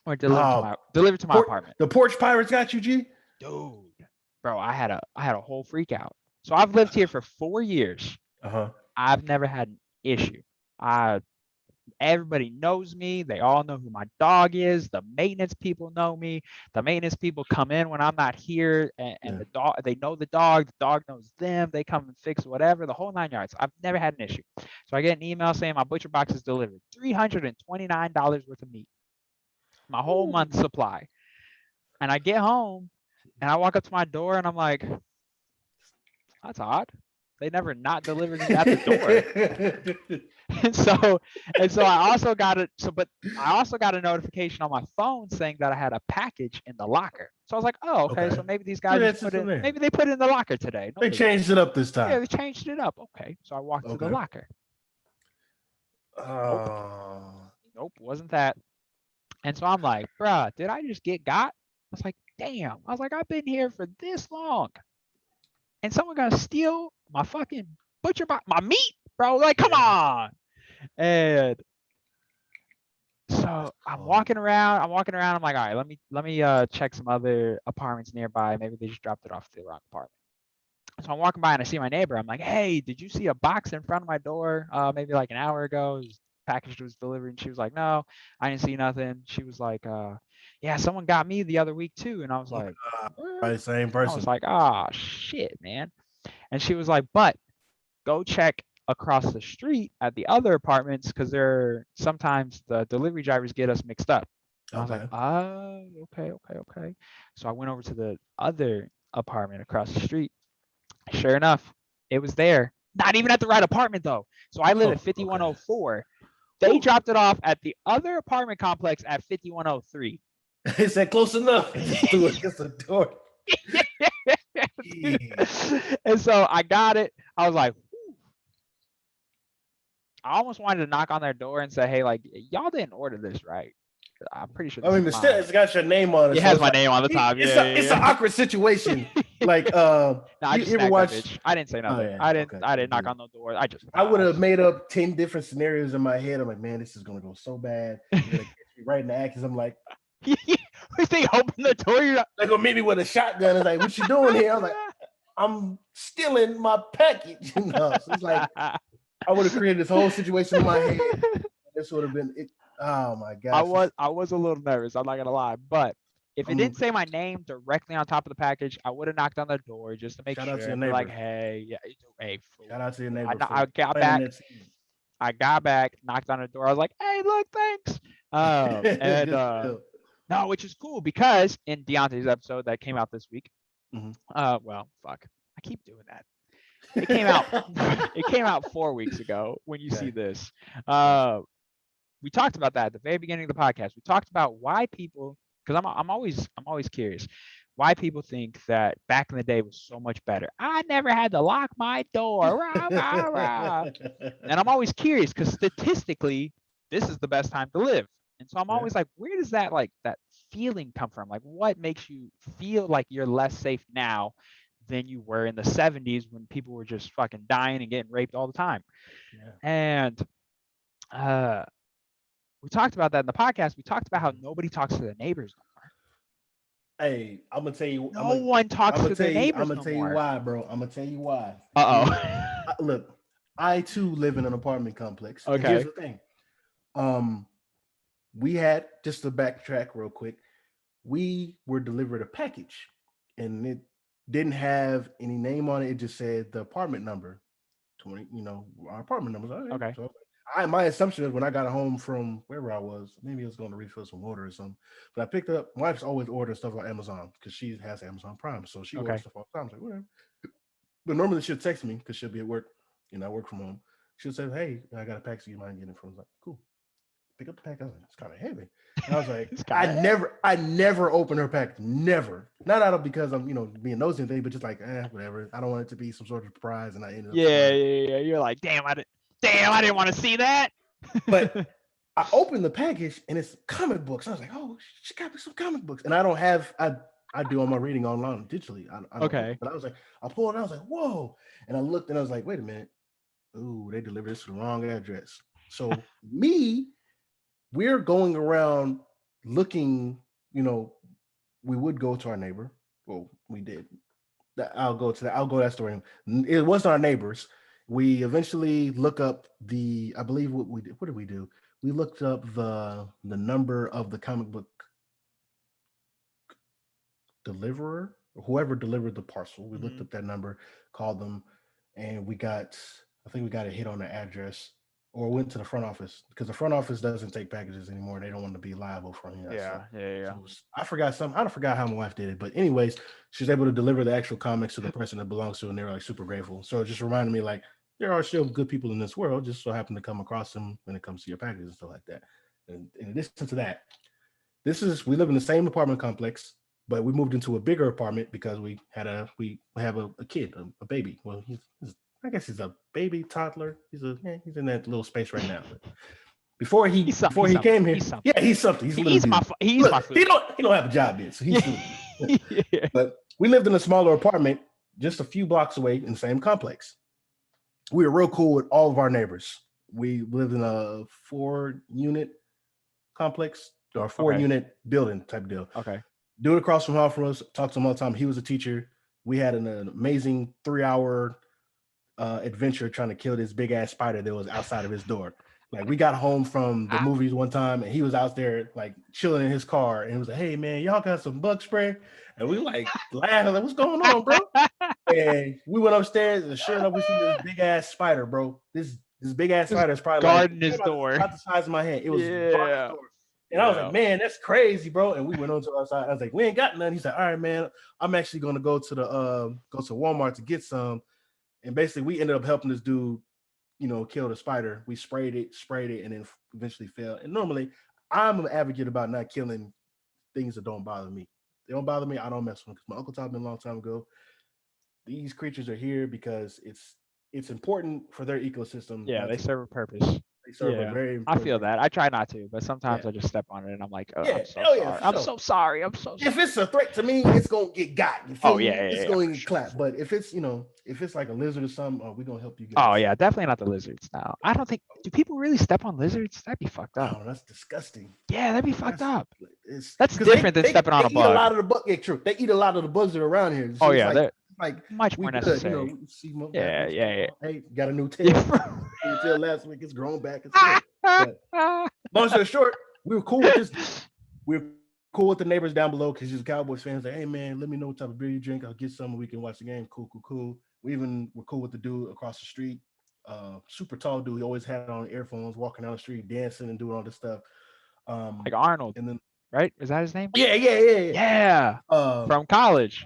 or delivered to my apartment. The Porch Pirates got you, G. Dude, bro, I had a whole freak out. So I've lived here for 4 years. I've never had an issue. Everybody knows me. They all know who my dog is. The maintenance people know me. The maintenance people come in when I'm not here, and the dog, they know the dog. The dog knows them. They come and fix whatever, the whole 9 yards. I've never had an issue. So I get an email saying my Butcher Box is delivered. $329 worth of meat. My whole month's supply. And I get home, and I walk up to my door, and I'm like, that's odd. They never not delivered it at the door. And so I also got a notification on my phone saying that I had a package in the locker. So I was like, oh, okay. So maybe these guys put it in the locker today. They changed it up this time. Yeah, they changed it up. Okay. So I walked to the locker. Nope, wasn't that. And so I'm like, bruh, did I just get got? I was like, damn. I was like, I've been here for this long. And someone gonna steal my fucking Butcher Box, my meat, bro. Like, come on. And so I'm walking around. I'm like, all right, let me check some other apartments nearby. Maybe they just dropped it off to the wrong apartment. So I'm walking by and I see my neighbor. I'm like, hey, did you see a box in front of my door? Maybe like an hour ago. His package was delivered. And she was like, no, I didn't see nothing. She was like, yeah, someone got me the other week too. And I was like, by the same person. I was like, oh shit, man. And she was like, but go check across the street at the other apartments because sometimes the delivery drivers get us mixed up. And I was like, oh, okay. So I went over to the other apartment across the street. Sure enough, it was there. Not even at the right apartment though. So I live at 5104. They dropped it off at the other apartment complex at 5103. Is that close enough? Just do it against the door. And so I got it. I was like, whew. I almost wanted to knock on their door and say, hey, like, y'all didn't order this, right? I'm pretty sure. I mean, it's got your name on it. It has my name on the top. It's an awkward situation. Like, I you ever watch? I didn't say nothing. I didn't knock on the door. I would have made up 10 different scenarios in my head. I'm like, man, this is gonna go so bad. You're gonna catch me right in the act. I'm like, if they open the door, you're like, gonna meet me with a shotgun. It's like, what you doing here? I'm like, I'm stealing my package. You know, so it's like I would have created this whole situation in my head. This would have been it. Oh my god! I was a little nervous. I'm not gonna lie, but If it didn't say my name directly on top of the package, I would have knocked on the door just to make Shout out to sure your and be like, neighbor. hey, yeah, hey, Shout out to your I, neighbor I for got planting back. that seed. I got back, knocked on the door. I was like, hey, look, thanks. And Good deal. no, which is cool because in Deontay's episode that came out this week, Mhm. well, fuck, I keep doing that. It came out. It came out 4 weeks ago. When you Okay. see this, Gotcha. we talked about that at the very beginning of the podcast. We talked about why people, because I'm always curious, why people think that back in the day was so much better. I never had to lock my door, rah, rah, rah. And I'm always curious because statistically, this is the best time to live. And so I'm Yeah. always like, where does that feeling come from? Like, what makes you feel like you're less safe now than you were in the 70s when people were just fucking dying and getting raped all the time? Yeah. And we talked about that in the podcast. We talked about how nobody talks to the neighbors no more. Hey, I'm gonna tell you. No one talks to the neighbors I'm gonna no tell you more. why, bro. I'm gonna tell you why. Look, I too live in an apartment complex. Okay. And here's the thing. We had, just to backtrack real quick, we were delivered a package, and it didn't have any name on it. It just said the apartment number. 20, our apartment numbers. All right. Okay. So my assumption is when I got home from wherever I was, maybe I was going to refill some water or something. But I picked up. My wife's always ordering stuff on Amazon because she has Amazon Prime, so she orders stuff all the time. I was like, whatever. But normally she'll text me because she'll be at work. I work from home. She'll say, "Hey, I got a package. You mind getting it from?" I was like, "Cool." Pick up the pack. I was like, "It's kind of heavy." And I was like, I never open her pack. Never. Not out of because I'm, being nosy and thing, but just like, whatever. I don't want it to be some sort of surprise. And I ended up. Yeah. You're like, damn, I didn't want to see that. But I opened the package and it's comic books. I was like, oh, she got me some comic books. And I don't have, I do all my reading online digitally. I don't Okay. But I was like, I pulled it. I was like, whoa. And I looked and I was like, wait a minute. Ooh, they delivered this to the wrong address. So we're going around looking, we would go to our neighbor. Well, we did. I'll go that story. It wasn't our neighbors. We eventually look up I believe what did we do? We looked up the number of the comic book deliverer, whoever delivered the parcel. We looked up that number, called them, and I think we got a hit on the address, or went to the front office because the front office doesn't take packages anymore. They don't want to be liable for any of that. Yeah. So I forgot how my wife did it, but anyways, she was able to deliver the actual comics to the person that belongs to, and they were like super grateful. So it just reminded me like there are still good people in this world. Just so happen to come across them when it comes to your packages and stuff like that. And in addition to that, we live in the same apartment complex, but we moved into a bigger apartment because we have a kid, a baby. Well, I guess he's a baby toddler. He's in that little space right now. But before he came here, he's something. He's my food. He don't have a job yet, so he's yeah. But we lived in a smaller apartment just a few blocks away in the same complex. We were real cool with all of our neighbors. We lived in a 4-unit complex or 4-unit building type deal. Okay. Dude across from home from us, talked to him all the time. He was a teacher. We had an amazing 3-hour adventure trying to kill this big ass spider that was outside of his door. Like we got home from the movies one time and he was out there like chilling in his car and he was like, "Hey man, y'all got some bug spray?" And we like laughing like, "What's going on, bro?" And we went upstairs and sure enough we see this big ass spider, bro. This big ass spider is probably guarding his door about the size of my hand. It was guarding his door. And I was like, "Man, that's crazy, bro." And we went on to our side. I was like, "We ain't got none." He's like, "All right, man, I'm actually gonna go to Walmart to get some." And basically, we ended up helping this dude, kill the spider. We sprayed it, and then eventually fell. And normally, I'm an advocate about not killing things that don't bother me. They don't bother me. I don't mess with them because my uncle taught me a long time ago. These creatures are here because it's important for their ecosystem. Yeah, they serve a purpose. They serve a very important. I feel that. I try not to, but sometimes I just step on it and I'm like, "Oh, I'm so sorry. I'm so sorry. I'm so sorry." If it's a threat to me, it's gonna get got. You feel me? It's going to get clapped. But if it's like a lizard or something, we're gonna help you get yeah, definitely not the lizards now. I don't think do people really step on lizards? That'd be fucked up. Oh, that's disgusting. Yeah, that'd be fucked up. That's different than stepping on a bug. They eat a lot of the bug. Yeah, true. They eat a lot of the bugs that are around here. So they're much more necessary. Yeah. Hey, got a new tail. Tail last week. It's grown back. It's good. But long story short, we were cool with this. We were cool with the neighbors down below because he's a Cowboys fan. He's like, hey man, let me know what type of beer you drink. I'll get some and we can watch the game. Cool, cool, cool. We even were cool with the dude across the street. Super tall dude. He always had on earphones, walking down the street, dancing and doing all this stuff. Like Arnold, And then right? Is that his name? yeah. Yeah, from college.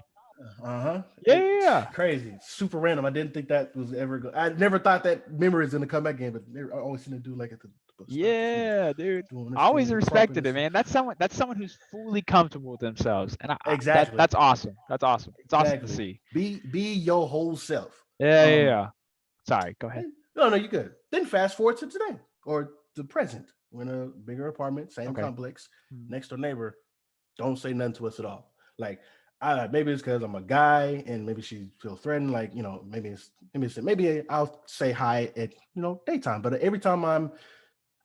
Uh-huh. Yeah, Crazy. Super random. I didn't think that was ever good. I never thought that memory was in the comeback game, but I always seem to do like at the yeah, dude. doing I this always thing, respected this it, man. That's someone who's fully comfortable with themselves, and exactly. that's awesome. That's awesome. It's awesome to Exactly. see. Be your whole self. Yeah. Sorry, go ahead. No, you good. Then fast forward to today or the present. We're in a bigger apartment, same Okay. complex, next door neighbor. Don't say nothing to us at all. Like, maybe it's because I'm a guy and maybe she feels threatened. Like, maybe I'll say hi at daytime. But every time I'm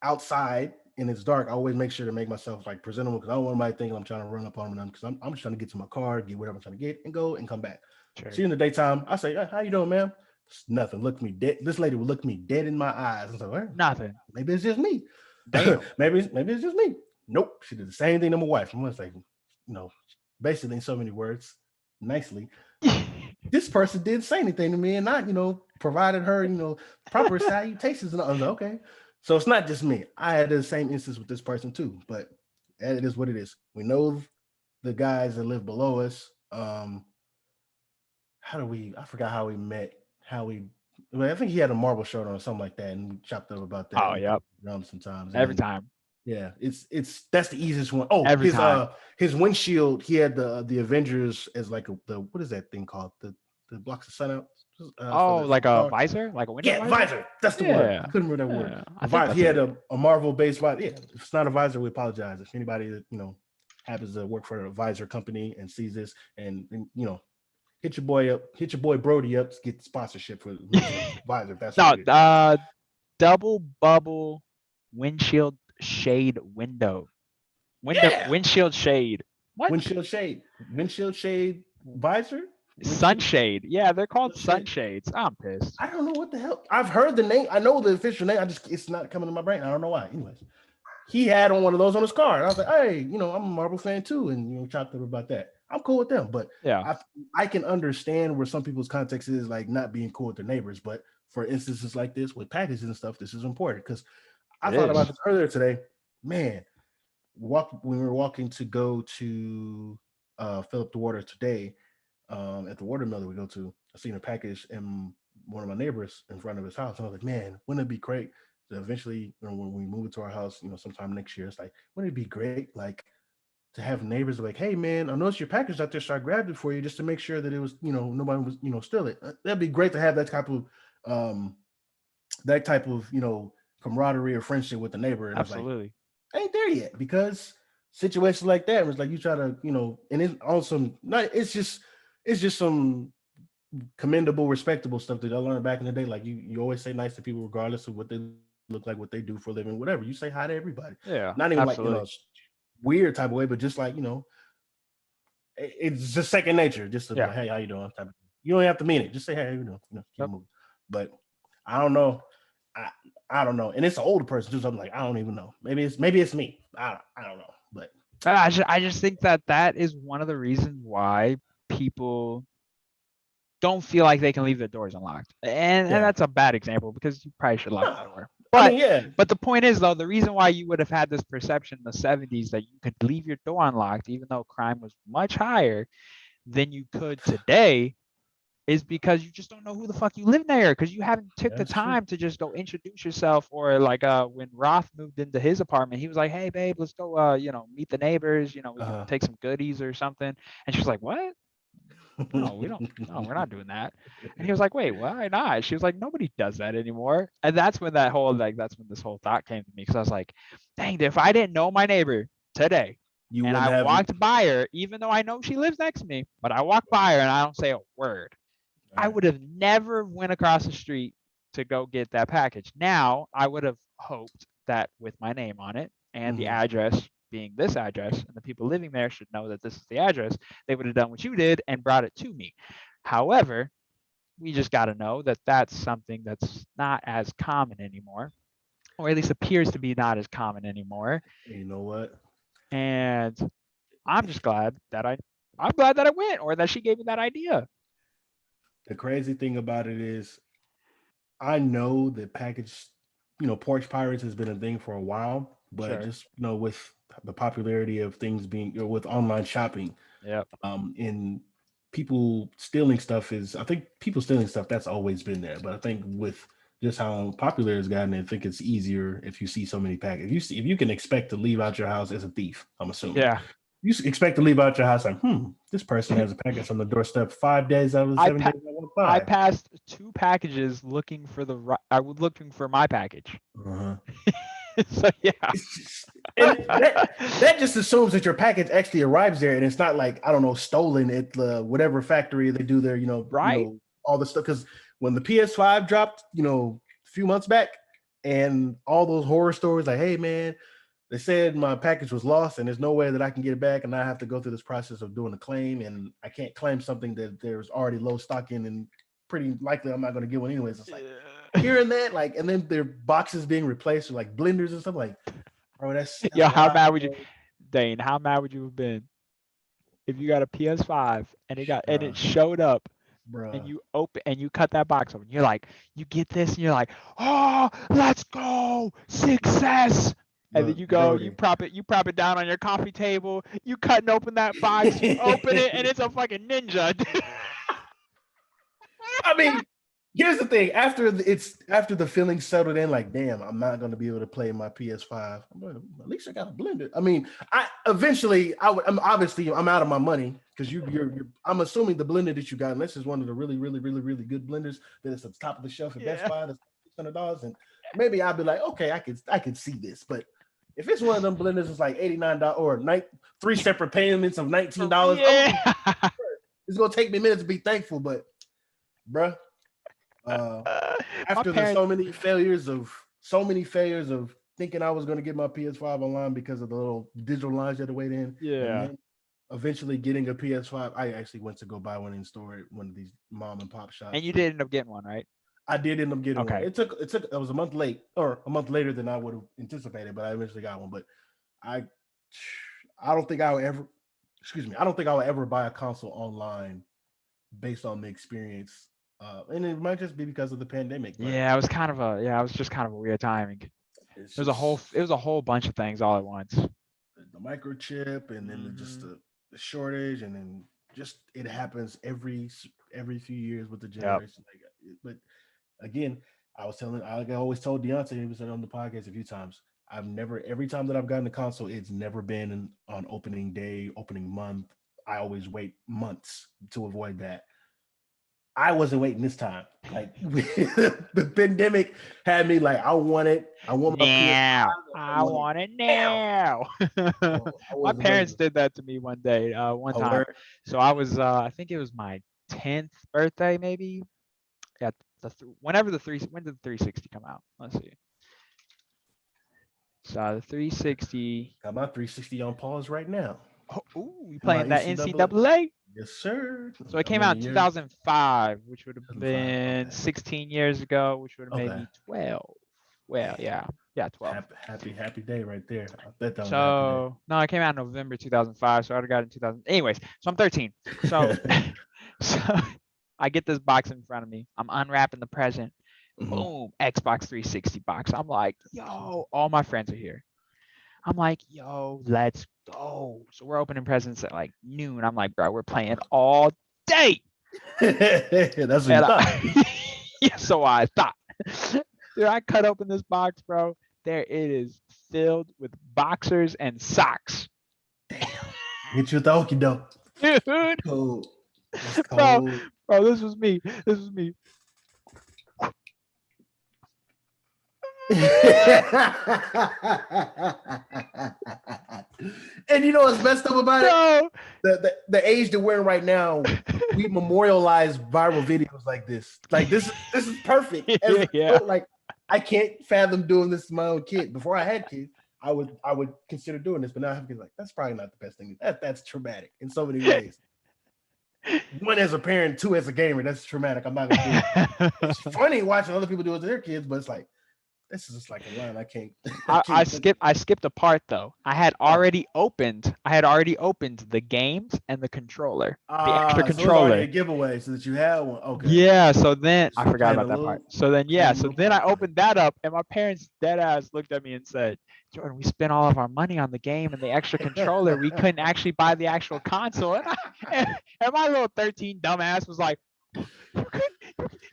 outside and it's dark, I always make sure to make myself like presentable because I don't want anybody thinking I'm trying to run up on them because I'm just trying to get to my car, get whatever I'm trying to get, and go and come back. Sure. See you in the daytime. I say, how you doing, ma'am? It's nothing. Look me dead. This lady will look me dead in my eyes. I was like, well, Nothing. maybe it's just me. Damn. maybe it's just me. Nope. She did the same thing to my wife. I'm like, basically in so many words, nicely. This person didn't say anything to me and not, provided her, proper salutations. And I was like, okay. So it's not just me. I had the same instance with this person too, but it is what it is. We know the guys that live below us. I forgot how we met, I think he had a marble shirt on or something like that, and we chopped up about that. Oh, yep. Sometimes. Every time. Yeah, that's the easiest one. Oh, Every time. His windshield, he had the Avengers as like what is that thing called? The blocks the sun out. Like a visor, like a window visor. Visor. That's the word. I couldn't remember that word. Visor. He had a Marvel based visor. Yeah, if it's not a visor, we apologize. If anybody that happens to work for a visor company and sees this, and hit your boy Brodey up to get sponsorship for visor. If that's no, double bubble windshield shade window. Windshield shade. What? Windshield shade visor. Sunshade. Yeah, they're called sunshades. I'm pissed. I don't know what the hell. I've heard the name. I know the official name. It's not coming to my brain. I don't know why. Anyways, he had on one of those on his car. And I was like, hey, I'm a Marvel fan too, and chopped up about that. I'm cool with them, but yeah, I can understand where some people's context is like not being cool with their neighbors. But for instances like this with packages and stuff, this is important because I thought about this earlier today. Man, when we were walking to go to fill up the water today. At the watermill we go to, I seen a package in one of my neighbors in front of his house. And I was like, man, wouldn't it be great to eventually, when we move into our house, sometime next year, it's like, wouldn't it be great, like, to have neighbors like, hey, man, I noticed your package out there, so I grabbed it for you just to make sure that it was, nobody was, steal it. That'd be great to have that type of, camaraderie or friendship with the neighbor. And absolutely. It's like, ain't there yet because situations like that was like you try to, and it's also not. It's just some commendable, respectable stuff that I learned back in the day. Like you always say nice to people regardless of what they look like, what they do for a living, whatever. You say hi to everybody. Yeah, not even absolutely. like weird type of way, but just like it's just second nature. Just to be like, hey, how you doing? You don't have to mean it. Just say, hey, how you doing? Keep moving. But I don't know. I don't know. And it's an older person. Just I'm like, I don't even know. Maybe it's me. I don't know. But I just think that is one of the reasons why people don't feel like they can leave their doors unlocked. And that's a bad example because you probably should lock the door. But but the point is though, the reason why you would have had this perception in the 70s that you could leave your door unlocked, even though crime was much higher than you could today, is because you just don't know who the fuck you live near because you haven't took the time to just go introduce yourself. Or like when Roth moved into his apartment, he was like, hey babe, let's go meet the neighbors, we can take some goodies or something. And she was like, what? No, we're not doing that. And he was like, wait, why not? She was like, nobody does that anymore. And that's when this whole thought came to me, because I was like, dang, if I didn't know my neighbor today and I walked by her, even though I know she lives next to me, but I walk by her and I don't say a word, I would have never went across the street to go get that package. Now, I would have hoped that with my name on it and the address being this address, and the people living there should know that this is the address, they would have done what you did and brought it to me. However, we just got to know that that's something that's not as common anymore, or at least appears to be not as common anymore. You know what? And I'm just glad that I'm glad that I went, or that she gave me that idea. The crazy thing about it is, I know that porch pirates has been a thing for a while, but Sure. just with the popularity of things with online shopping, Yep. and people stealing stuff I think people stealing stuff that's always been there, but I think with just how popular it's gotten, I think it's easier if you see so many packages. If you can expect to leave out your house as a thief, I'm assuming. Yeah. You expect to leave out your house like, this person has a package on the doorstep 5 days out of the I 7 pa- days I walk I by. passed 2 packages looking for I was looking for my package. Uh-huh. So yeah. And that just assumes that your package actually arrives there, and it's not like, I don't know, stolen at the whatever factory they do there. Right. All the stuff. Because when the PS5 dropped, a few months back, and all those horror stories like, hey man, they said my package was lost, and there's no way that I can get it back, and I have to go through this process of doing a claim, and I can't claim something that there's already low stock in, and pretty likely I'm not going to get one anyways. It's like hearing that, like, and then their boxes being replaced with like blenders and stuff, like, bro, that's Yo, how wild, mad would you, bro. Dane? How mad would you have been if you got a PS5 and Bruh, it showed up and bruh. you cut that box open? You're like, you get this, and you're like, oh, let's go, success. And then Look, you go, Brodey. you prop it down on your coffee table. You cutting open that box, you open it, and it's a fucking ninja. I mean, here's the thing. After the feeling settled in, like, damn, I'm not going to be able to play my PS5. At least I got a blender. I mean, I'm out of my money, because I'm assuming the blender that you got, unless it's one of the really, really, really, really good blenders that is at the top of the shelf at Best Buy, that's $600, and maybe I'll be like, okay, I could see this. But if it's one of them blenders, it's like $89 or 3 separate payments of $19. Yeah. It's gonna take me minutes to be thankful, but bruh, after so many failures of thinking I was going to get my PS5 online because of the little digital lines you had to wait in, and then eventually getting a PS5, I actually went to go buy one in store at one of these mom and pop shops. And you did end up getting one, right? I did end up getting one. It was a month late, or a month later than I would have anticipated, but I eventually got one. But I don't think I will ever buy a console online based on the experience. And it might just be because of the pandemic. Yeah, it was just kind of a weird timing. It was a whole bunch of things all at once. The microchip, and then just the shortage, and then just it happens every few years with the generation. Yep. But again, I always told Deontay, he was on the podcast a few times, every time that I've gotten a console, it's never been on opening day, opening month. I always wait months to avoid that. I wasn't waiting this time. Like, the pandemic had me like, I want it. I want my now. I want it now. My parents did that to me one day, one time. Word. So I was, I think it was my 10th birthday, maybe. Yeah, when did the 360 come out? Let's see. So the 360. Got my 360 on pause right now. Oh, you playing that NCAA? Yes, sir. So it came out in 2005, which would have been 16 years ago, which would have made me 12. Well, yeah, 12. Happy day right there. So no, it came out in November 2005, so I would have got it in 2000. Anyways, so I'm 13. So, so I get this box in front of me. I'm unwrapping the present. Mm-hmm. Boom, Xbox 360 box. I'm like, yo, all my friends are here. I'm like, yo, let's go. So we're opening presents at like noon. I'm like, bro, we're playing all day. That's what you thought. Yeah, so I thought. Dude, I cut open this box, bro. There it is, filled with boxers and socks. Damn. Get you the okie doke. Dude. Cold. Bro, this was me. And you know what's messed up about it? The age that we're in right now, we memorialize viral videos like this. Like, this is perfect. Yeah. Like, I can't fathom doing this to my own kid. Before I had kids, I would consider doing this, but now I have kids. Like, that's probably not the best thing. That's traumatic in so many ways. One, as a parent, two, as a gamer, that's traumatic. I'm not gonna do it. It's funny watching other people do it to their kids, but it's like, This is just like a line I can't. I skipped a part though. I had Oh. already opened the games and the controller, the extra So it was already a controller. giveaway, so that you had one. Okay. Yeah, so then I Just forgot playing a about that part. little, So then playing yeah, a so little then I part time. opened that up and my parents dead ass looked at me and said, Jordan, we spent all of our money on the game and the extra controller. We couldn't actually buy the actual console. And my little 13 dumbass was like, you couldn't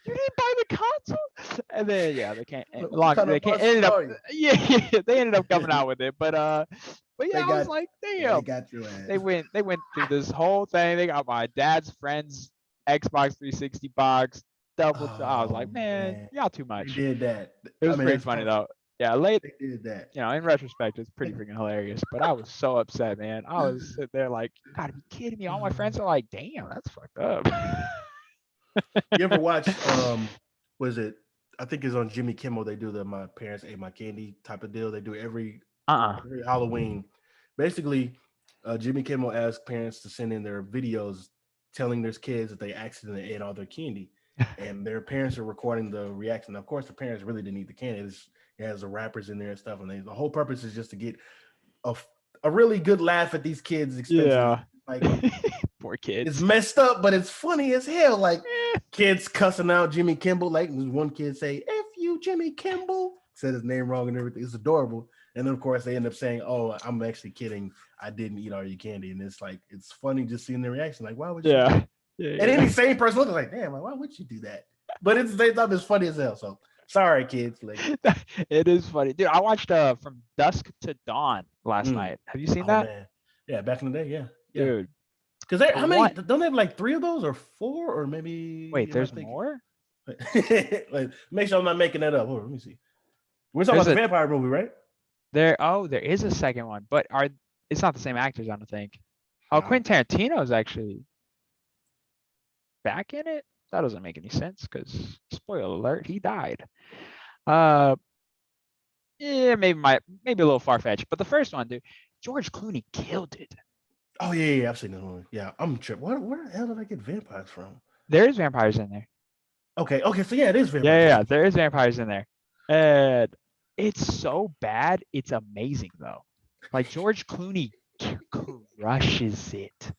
you didn't buy the console? And then yeah, What kind of ended busted up are you? they ended up coming out with it. But yeah, They I was got, like, yeah, they damn. got your ass. They went through this whole thing. They got my dad's friend's Xbox 360 box, double. I was like, Oh man, man, y'all too they much. did that. It I was mean, pretty that's funny how though. Yeah, late, they did that. in retrospect, it's pretty freaking hilarious. But I was so upset, man. I was sitting there like, you gotta be kidding me. All my friends are like, damn, that's fucked up. You ever watch was it, I think it's on Jimmy Kimmel, they do the my parents ate my candy type of deal. They do Uh-uh. every Halloween. Basically, Jimmy Kimmel asks parents to send in their videos telling their kids that they accidentally ate all their candy. And their parents are recording the reaction. Of course, the parents really didn't eat the candy. It has the wrappers in there and stuff. And the whole purpose is just to get a, a really good laugh at these kids' expenses. Yeah. Like, Poor it's kids. messed up, but it's funny as hell. Like, Eh. kids cussing out Jimmy Kimball. Like, one kid say, "F you, Jimmy Kimball," said his name wrong and everything. It's adorable. And then of course they end up saying, "Oh, I'm actually kidding. I didn't eat all your candy." And it's like, it's funny just seeing their reaction. Like, why would you? Yeah. And any Yeah. sane person looking like, "Damn, like, why would you do that?" But they thought it's funny as hell. So sorry, kids. Like, It is funny. Dude, I watched From Dusk to Dawn last night. Have you seen oh that? man, yeah, back in the day, yeah, yeah. Dude, Because the how many? one Don't they have like 3 of those or 4 or maybe? wait, Am I there's thinking? more? Like, make sure I'm not making that up. Hold on, let me see. We're talking There's about the a vampire movie, right? there is a second one, but it's not the same actors, I don't think. Oh, No. Quentin Tarantino is actually back in it? That doesn't make any sense because spoiler alert, he died. Uh yeah, maybe a little far fetched. But the first one, dude, George Clooney killed it. Oh yeah, I've seen that movie. Yeah, I'm tripping. Where the hell did I get vampires from? There is vampires in there. Okay, so yeah, it is Yeah, vampires. yeah, yeah, there is vampires in there. And it's so bad, it's amazing though. Like George Clooney crushes it,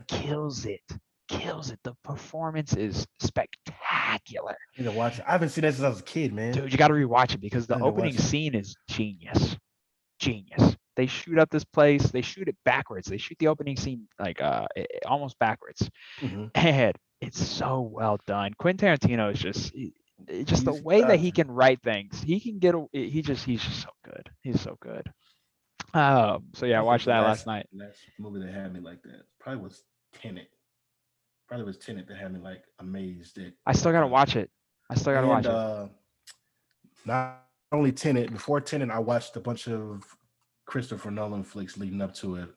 kills it, kills it. The performance is spectacular. I need to watch it. I haven't seen that since I was a kid, man. Dude, you got to rewatch it because I the need to opening watch it. scene is genius. Genius. They shoot up this place, they shoot it backwards. They shoot the opening scene like almost backwards. Mm-hmm. And it's so well done. Quentin Tarantino is just the He's way that got he to. can write things. He can get he's just so good. He's so good. So yeah, I I think watched the that last night. last movie that had me like that probably was Tenet. Probably was Tenet that had me like amazed at I still gotta watch it. I still gotta and watch it. not only Tenet. Before Tenet, I watched a bunch of Christopher Nolan flicks leading up to it.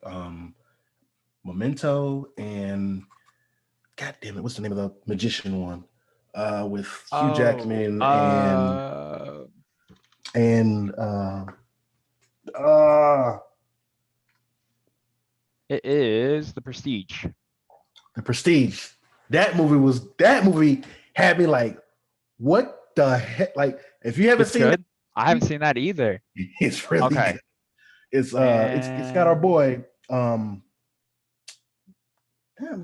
Memento and God damn it, what's the name of the magician one? With Hugh Oh, Jackman and it is The Prestige. The Prestige. That movie had me like, what the heck? Like, if you haven't It's seen good. I haven't seen that either. it's really Okay. good. It's got our boy damn,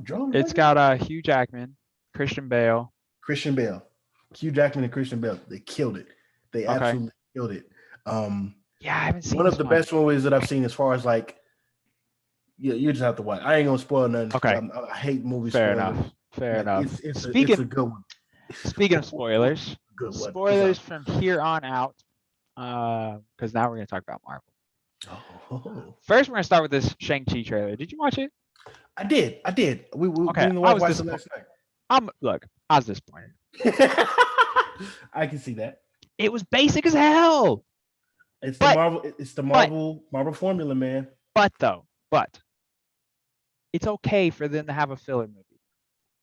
drawing It's got Hugh Jackman, Christian Bale. Christian Bale, Hugh Jackman and Christian Bale. They killed it. They Okay. absolutely killed it. Yeah, I haven't seen One of this the one. best movies that I've seen as far as like, yeah, you just have to watch. I ain't gonna spoil nothing. Okay. I hate movie Fair spoilers. enough. Fair Like, enough. it's Speaking a good one. speaking of spoilers, Good one. spoilers from here on out. Because now we're gonna talk about Marvel. Oh. First, we're gonna start with this Shang-Chi trailer. Did you watch it? I did. We Okay, and the I wife was watched it last night. I was disappointed. I can see that. It was basic as hell. It's But- the Marvel formula, man. But it's okay for them to have a filler movie.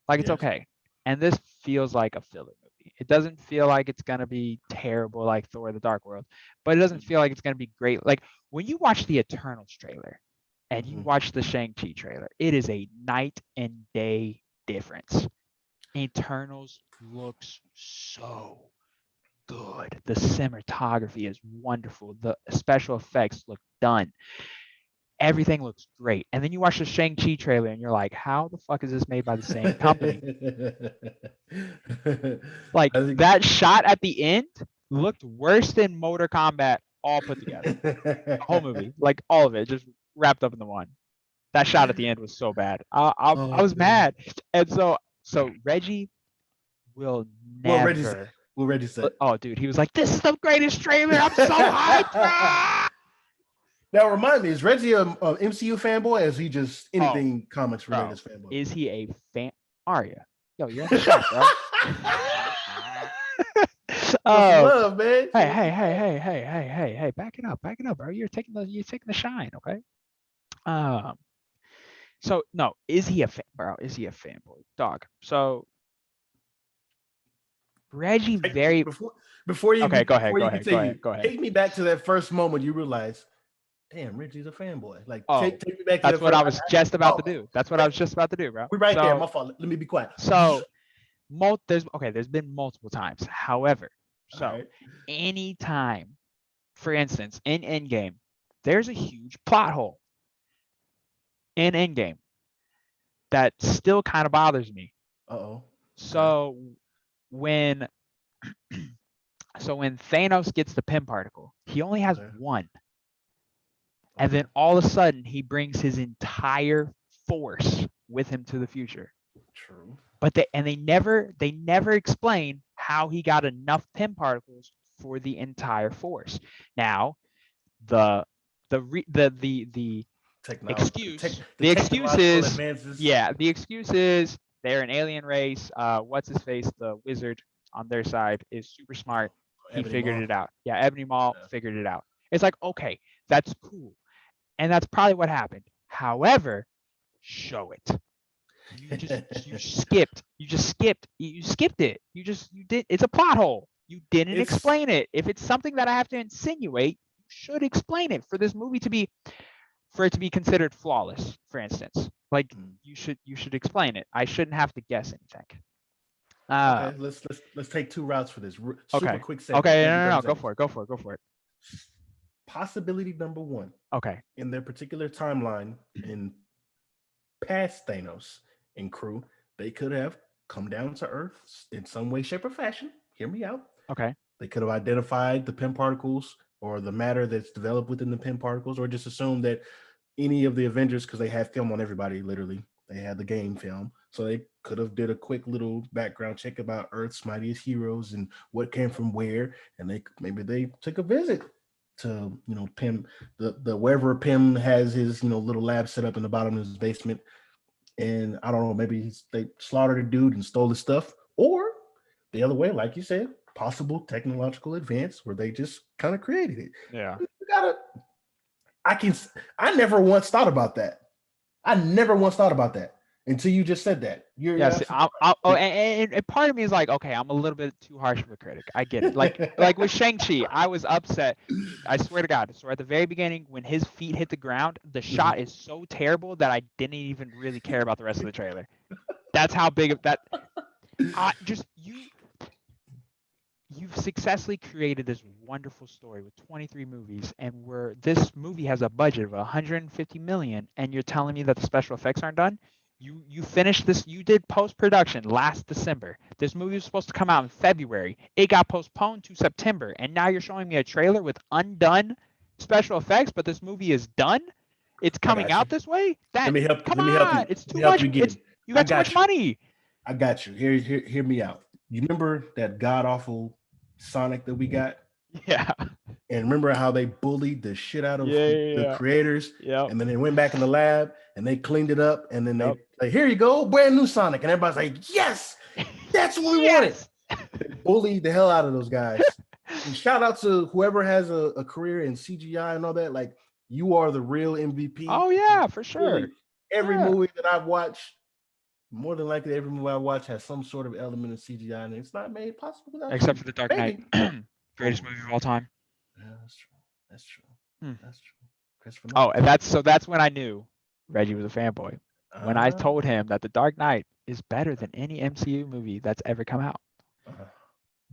Like it's Yes. okay. And this feels like a filler movie. It doesn't feel like it's gonna be terrible like Thor: The Dark World, but it doesn't feel like it's gonna be great. Like when you watch the Eternals trailer and you watch the Shang-Chi trailer, it is a night and day difference. Eternals looks so good. The cinematography is wonderful. The special effects look done. Everything looks great. And then you watch the Shang-Chi trailer and you're like, how the fuck is this made by the same company? Like that shot at the end looked worse than Mortal Kombat all put together. The whole movie, like all of it, just wrapped up in the one. That shot at the end was so bad. I was mad. And so Reggie will never. What Reggie said. Oh, dude, he was like, "This is the greatest trailer. I'm so hyped." Now, remind me, is Reggie a MCU fanboy, or is he just anything comics related fanboy? Is he a fan? Arya, yo, you're in the shot, bro. Love, man. Hey, back it up, bro. You're taking the shine, okay? So no, is he a fan, bro? Is he a fanboy, dog? So Reggie very before you okay. Go ahead. Take me back to that first moment you realize, damn, Reggie's a fanboy. Like, take me back to that's what I was just about to do. That's what I was just about to do, bro. We're right there. My fault. Let me be quiet. So, there's been multiple times. However, anytime, for instance, in Endgame, there's a huge plot hole in Endgame that still kind of bothers me. So when Thanos gets the Pym particle, he only has one. And then all of a sudden he brings his entire force with him to the future. True. But they never explain how he got enough Pym particles for the entire force. Now, the excuse is they're an alien race. What's his face? The wizard on their side is super smart. He figured it out. Yeah, Ebony Maw figured it out. It's like, okay, that's cool. And that's probably what happened. However, show it. You skipped it. You did. It's a plot hole. You didn't explain it. If it's something that I have to insinuate, you should explain it for this movie to be considered flawless, for instance. Like you should explain it. I shouldn't have to guess anything. Okay, let's take two routes for this. Super quick segment. Okay, no. Go for it. Possibility number one. Okay. In their particular timeline, in past Thanos and crew, they could have come down to Earth in some way, shape, or fashion. Hear me out. Okay. They could have identified the Pym particles or the matter that's developed within the Pym particles, or just assume that any of the Avengers, because they have film on everybody, literally. They had the game film. So they could have did a quick little background check about Earth's mightiest heroes and what came from where. And maybe they took a visit to, Pym, the wherever Pym has his, little lab set up in the bottom of his basement. And I don't know, maybe they slaughtered a dude and stole his stuff. Or the other way, like you said, possible technological advance where they just kind of created it. Yeah. I never once thought about that. Until you just said that. And part of me is like, okay, I'm a little bit too harsh of a critic. I get it. Like with Shang-Chi, I was upset. I swear to God. So at the very beginning, when his feet hit the ground, the shot is so terrible that I didn't even really care about the rest of the trailer. That's how big of that. You've successfully created this wonderful story with 23 movies, and this movie has a budget of 150 million, and you're telling me that the special effects aren't done? You finished this. You did post-production last December. This movie was supposed to come out in February. It got postponed to September, and now you're showing me a trailer with undone special effects, but this movie is done. It's coming out this way. Let me help you. It's too much. You got too much money. I got you. Hear me out. You remember that god awful Sonic that we got? Yeah. And remember how they bullied the shit out of the creators? Yeah. And then they went back in the lab and they cleaned it up. And then they like, here you go, brand new Sonic. And everybody's like, yes, that's what we wanted. They bullied the hell out of those guys. And shout out to whoever has a career in CGI and all that. Like, you are the real MVP. Oh yeah, for sure. Every movie that I've watched, more than likely every movie I watch has some sort of element of CGI, and it's not made possible without except for The Dark Knight. Greatest movie of all time. Yeah, that's true. Christopher Nolan. And that's when I knew Reggie was a fanboy. When I told him that The Dark Knight is better than any MCU movie that's ever come out.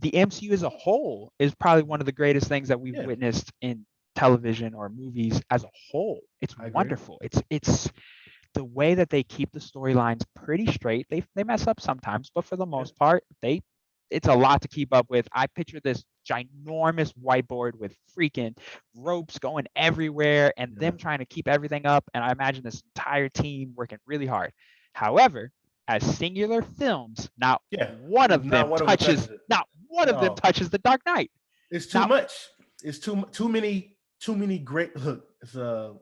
the MCU as a whole is probably one of the greatest things that we've Yeah, witnessed in television or movies as a whole. It's I agree. wonderful. It's the way that they keep the storylines pretty straight. They mess up sometimes, but for the Yeah, most part, it's a lot to keep up with. I picture this ginormous whiteboard with freaking ropes going everywhere and yeah, them trying to keep everything up. And I imagine this entire team working really hard. However, as singular films, yeah. Not one of them touches it. not one of them No, touches the Dark Knight. it's too Not much. It's too many great. Look, it's an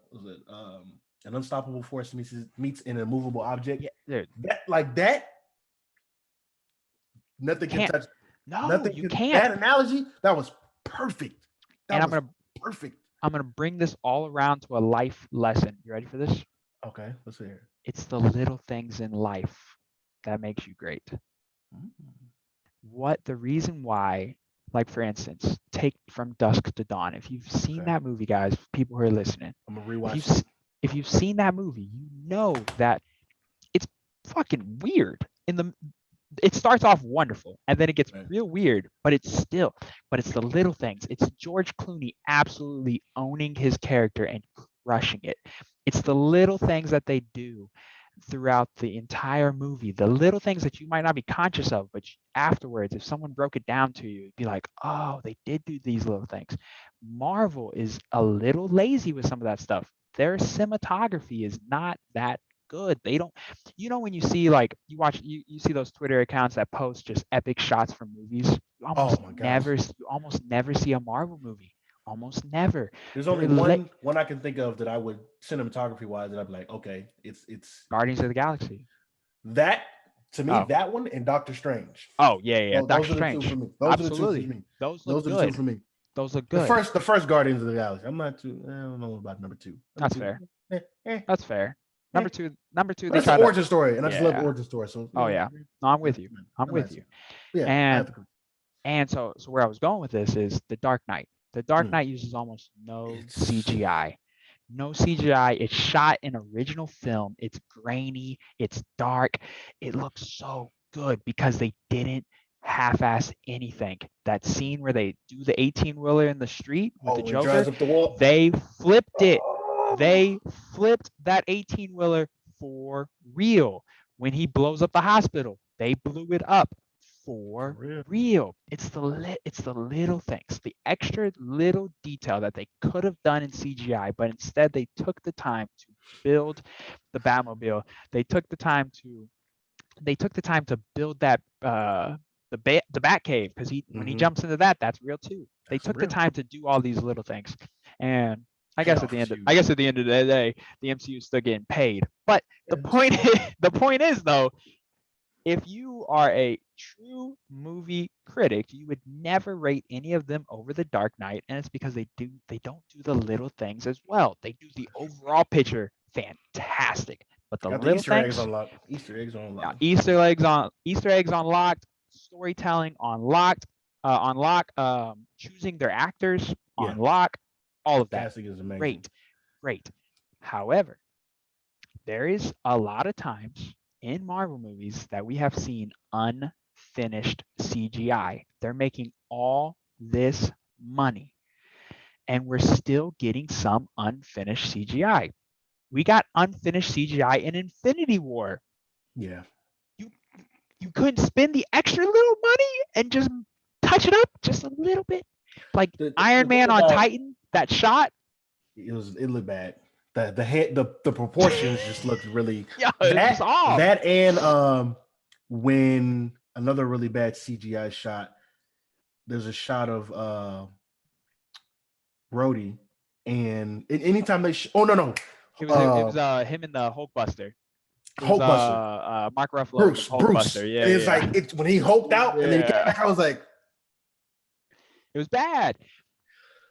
unstoppable force meets an immovable object. yeah, dude, That, nothing can can't. touch. No, you can't. That analogy, that was perfect. And That was perfect. I'm gonna bring this all around to a life lesson. You ready for this? Okay, let's hear It's the little things in life that makes you great. it. What the reason why, like for instance, take From Dusk to Dawn. If you've seen Okay, that movie, guys, people who are listening, I'm gonna if rewatch you've it. if you've seen that movie, you know that it's fucking weird. It starts off wonderful and then it gets Right. real weird, but it's the little things. It's George Clooney absolutely owning his character and crushing it. It's the little things that they do throughout the entire movie, the little things that you might not be conscious of, but afterwards, if someone broke it down to you, it'd be like, oh, they did do these little things. Marvel is a little lazy with some of that stuff. Their cinematography is not that good. They don't, when you see like you see those Twitter accounts that post just epic shots from movies, Oh my gosh. you almost never see a Marvel movie. Almost never. There's only They're one I can think of that I would cinematography wise that I'd be like, okay, it's Guardians of the Galaxy. that to me, Oh, that one and Doctor Strange. oh yeah. Those Doctor are the two for Strange. me. Those are the two for Absolutely. me. Those look Those are the two good. for me. Those look The good. first Guardians of the Galaxy. I don't know about number two. That's fair. That's fair. Eh. Number two, But they it's an try to. origin story, and I just love Yeah. origin story. So Oh yeah. No, I'm with you. I'm I'm with asking. you. Yeah, I have And to agree. so where I was going with this is the Dark Knight. The Dark Mm. Knight uses almost no It's CGI. No CGI. It's shot in original film. It's grainy. It's dark. It looks so good because they didn't half-ass anything. That scene where they do the 18-wheeler in the street with the when it drives Joker, up the wall. they flipped it. Oh, They flipped that 18-wheeler for real. When he blows up the hospital, they blew it up for for real. real. It's the little things, the extra little detail that they could have done in CGI, but instead they took the time to build the Batmobile. They took the time to build that the Bat Cave because when he Mm-hmm. jumps into that, that's real too. They That's took the real. time to do all these little things, and I guess Payoff is huge. at the end of the day, the MCU is still getting paid. But the Yes. point the point is though, if you are a true movie critic, you would never rate any of them over The Dark Knight, and it's because they don't do the little things as well. They do the overall picture fantastic, but the Got the little Easter eggs things, unlocked. Easter eggs on unlocked. Easter eggs unlocked, storytelling unlocked, choosing their actors Yeah, unlock, all of that. casting is amazing. Great. However, there is a lot of times in Marvel movies that we have seen unfinished CGI. They're making all this money, and we're still getting some unfinished CGI. We got unfinished CGI in Infinity War. Yeah, You you couldn't spend the extra little money and just touch it up just a little bit, like the Iron thing Man on about Titan. That shot, it looked bad. The head the proportions just looked really yeah, it's just off. that and when another really bad CGI shot. There's a shot of Brodey, and anytime they oh no It was him and the Hulkbuster. It was Hulkbuster Mark Ruffalo and the Bruce. Hulkbuster. And it's Yeah. like it's when he hulked out and then he came Yeah. back. I was like, It was bad.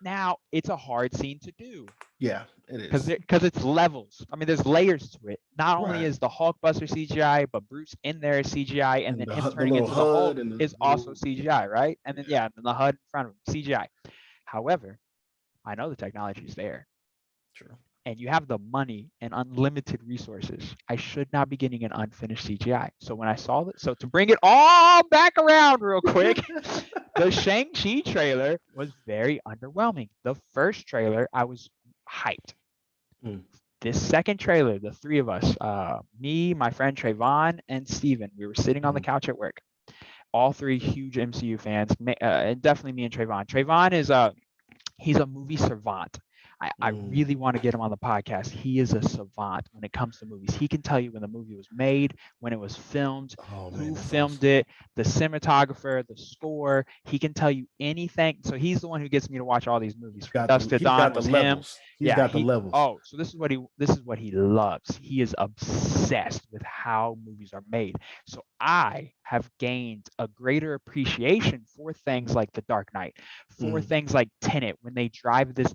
Now it's a hard scene to do yeah, it is because it's levels. I mean, there's layers to it. Not only right. is the Hulkbuster CGI, but Bruce in there is CGI, and then And him the turning little into the Hulk HUD and the is also CGI, right? And then yeah, and then the HUD in front of him, CGI. However, I know the technology is there, true. and you have the money and unlimited resources. I should not be getting an unfinished CGI. So when I saw that, so to bring it all back around real quick, The Shang-Chi trailer was very underwhelming. The first trailer, I was hyped. Mm, This second trailer, the three of us, me, my friend Trayvon, and Steven, we were sitting on the mm, couch at work. All three huge MCU fans, and definitely me and Trayvon. Trayvon is he's a movie savant. I mm. really want to get him on the podcast. He is a savant when it comes to movies. He can tell you when the movie was made, when it was filmed, Oh man, who that's filmed awesome. it, the cinematographer, the score. He can tell you anything. So he's the one who gets me to watch all these movies. From Dusk to He's Dawn got the was him. levels. He's Yeah, got the he levels. oh, so this is what he loves. He is obsessed with how movies are made. So I have gained a greater appreciation for things like The Dark Knight, for Mm. things like Tenet, when they drive this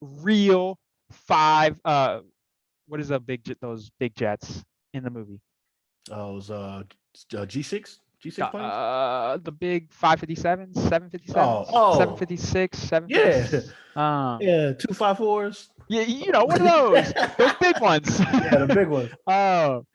real five what is those big jets in the movie? Oh, it was G6 planes. The big 557s, 757s, Oh, 756, yeah, 756. yeah, 254s. Yeah, one of those big ones. Yeah, the big ones. Oh,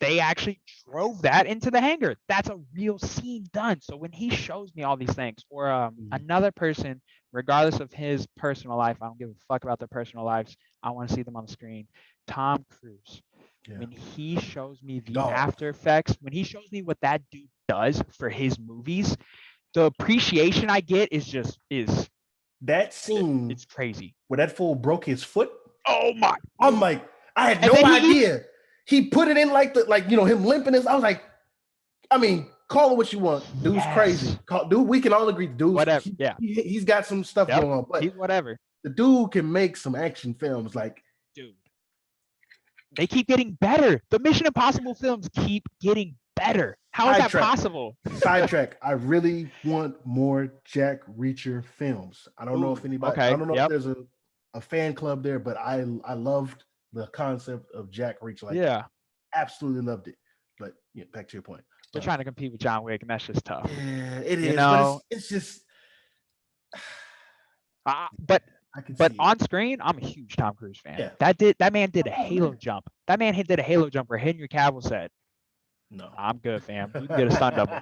they actually drove that into the hangar. That's a real scene done. So when he shows me all these things, or Mm, another person, regardless of his personal life, I don't give a fuck about their personal lives. I want to see them on the screen. Tom Cruise, yeah. when he shows me the Dog. after effects, when he shows me what that dude does for his movies, the appreciation I get is That scene it's crazy. where that fool broke his foot. Oh my! I'm like, I had And no then he eats. idea. He put it in like him limping. I was like, I mean, call it what you want. Dude's crazy. Yes. Dude, we can all agree. Dude's Whatever. Yeah. he's got some stuff Yep. going on, but He's whatever. the dude can make some action films. Like, Dude, they keep getting better. The Mission Impossible films keep getting better. How is that sidetrack, possible? sidetrack. I really want more Jack Reacher films. I don't know if Ooh, anybody. I okay. don't know if Yep. there's a fan club there, but I loved the concept of Jack Reacher. Like, Yeah. absolutely loved it. But yeah, back to your point. They're trying to compete with John Wick, and that's just tough. Yeah, it You is, but know, it's just uh, but I can but see it. on screen, I'm a huge Tom Cruise fan. Yeah. That man did a Oh Halo man. jump. That man did a Halo jump where Henry Cavill said, No. "I'm good, fam. You can get a stunt double.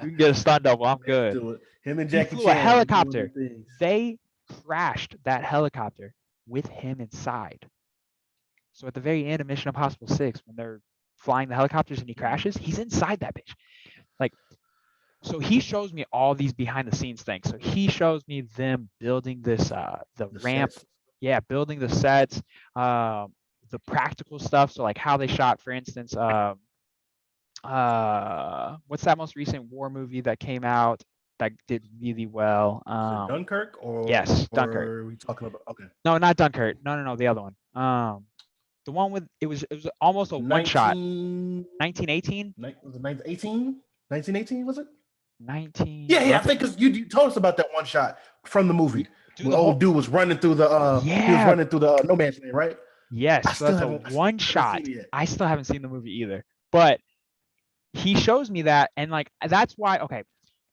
You can get a stunt double. I'm Let's good." do it. Him and He Jackie flew a Chan be doing helicopter. their things. They crashed that helicopter with him inside. So at the very end of Mission Impossible 6, when they're flying the helicopters and he crashes, he's inside that bitch. Like, so he shows me all these behind the scenes things. So he shows me them building this the The ramp, sets. yeah, building the sets, the practical stuff. So like how they shot, for instance, what's that most recent war movie that came out that did really well? Is it Dunkirk Yes, or Dunkirk. are we talking about okay. No, not Dunkirk. No, the other one. The one with it was almost a one shot. 19 1918. was it 1918? 1918 was it? 19. Yeah, I think because you told us about that one shot from the movie. Do When the whole old dude was running through the he was yeah. running through the no man's land, right? Yes, so that's a one shot. Seen it yet. I still haven't seen the movie either. But he shows me that, and like that's why okay.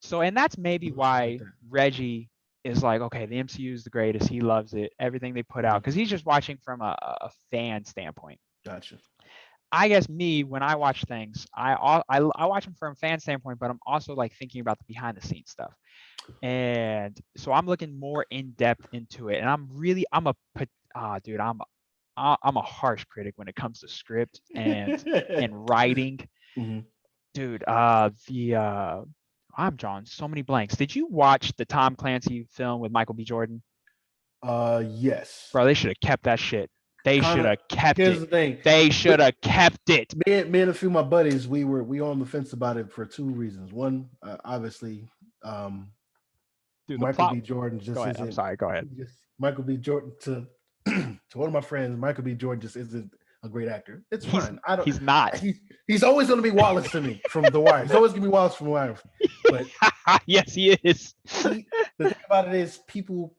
So and that's maybe why Reggie is like, okay, the MCU is the greatest. He loves it. Everything they put out. Because he's just watching from a fan standpoint. Gotcha. I guess me, when I watch things, I watch them from a fan standpoint, but I'm also like thinking about the behind the scenes stuff. And so I'm looking more in depth into it. And dude, I'm a harsh critic when it comes to script and writing. Mhm. Dude, I'm drawing so many blanks. Did you watch the Tom Clancy film with Michael B. Jordan? Yes. Bro, they should have kept that shit. They should have kept Here's the it. thing. They should have kept it. Me and a few of my buddies, we on the fence about it for two reasons. One, obviously, Dude, the Michael plot. B. Jordan just Go ahead. isn't. I'm sorry. Go ahead. Michael B. Jordan to to one of my friends, Michael B. Jordan just isn't a great actor. It's fine. I don't. He's not. He's always going to be Wallace to me from The Wire. He's always going to be Wallace from The Wire. But yes, he is. the thing about it is, people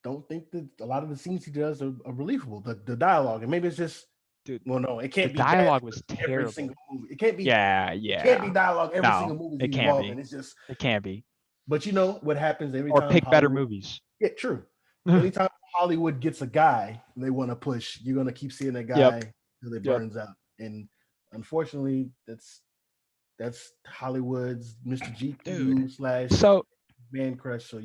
don't think that a lot of the scenes he does are believable. The dialogue, and maybe it's just. Dude, well, no, it can't the be. Dialogue was every terrible. single movie. It can't be. Yeah. It can't be dialogue every single movie it he's can't involved be. in. It's just. It can't be. But you know what happens every Or time. pick better movies. Yeah, true. Anytime Hollywood gets a guy they want to push, you're gonna keep seeing that guy till it burns out. And unfortunately, that's Hollywood's Mr. GQ / So man crush. So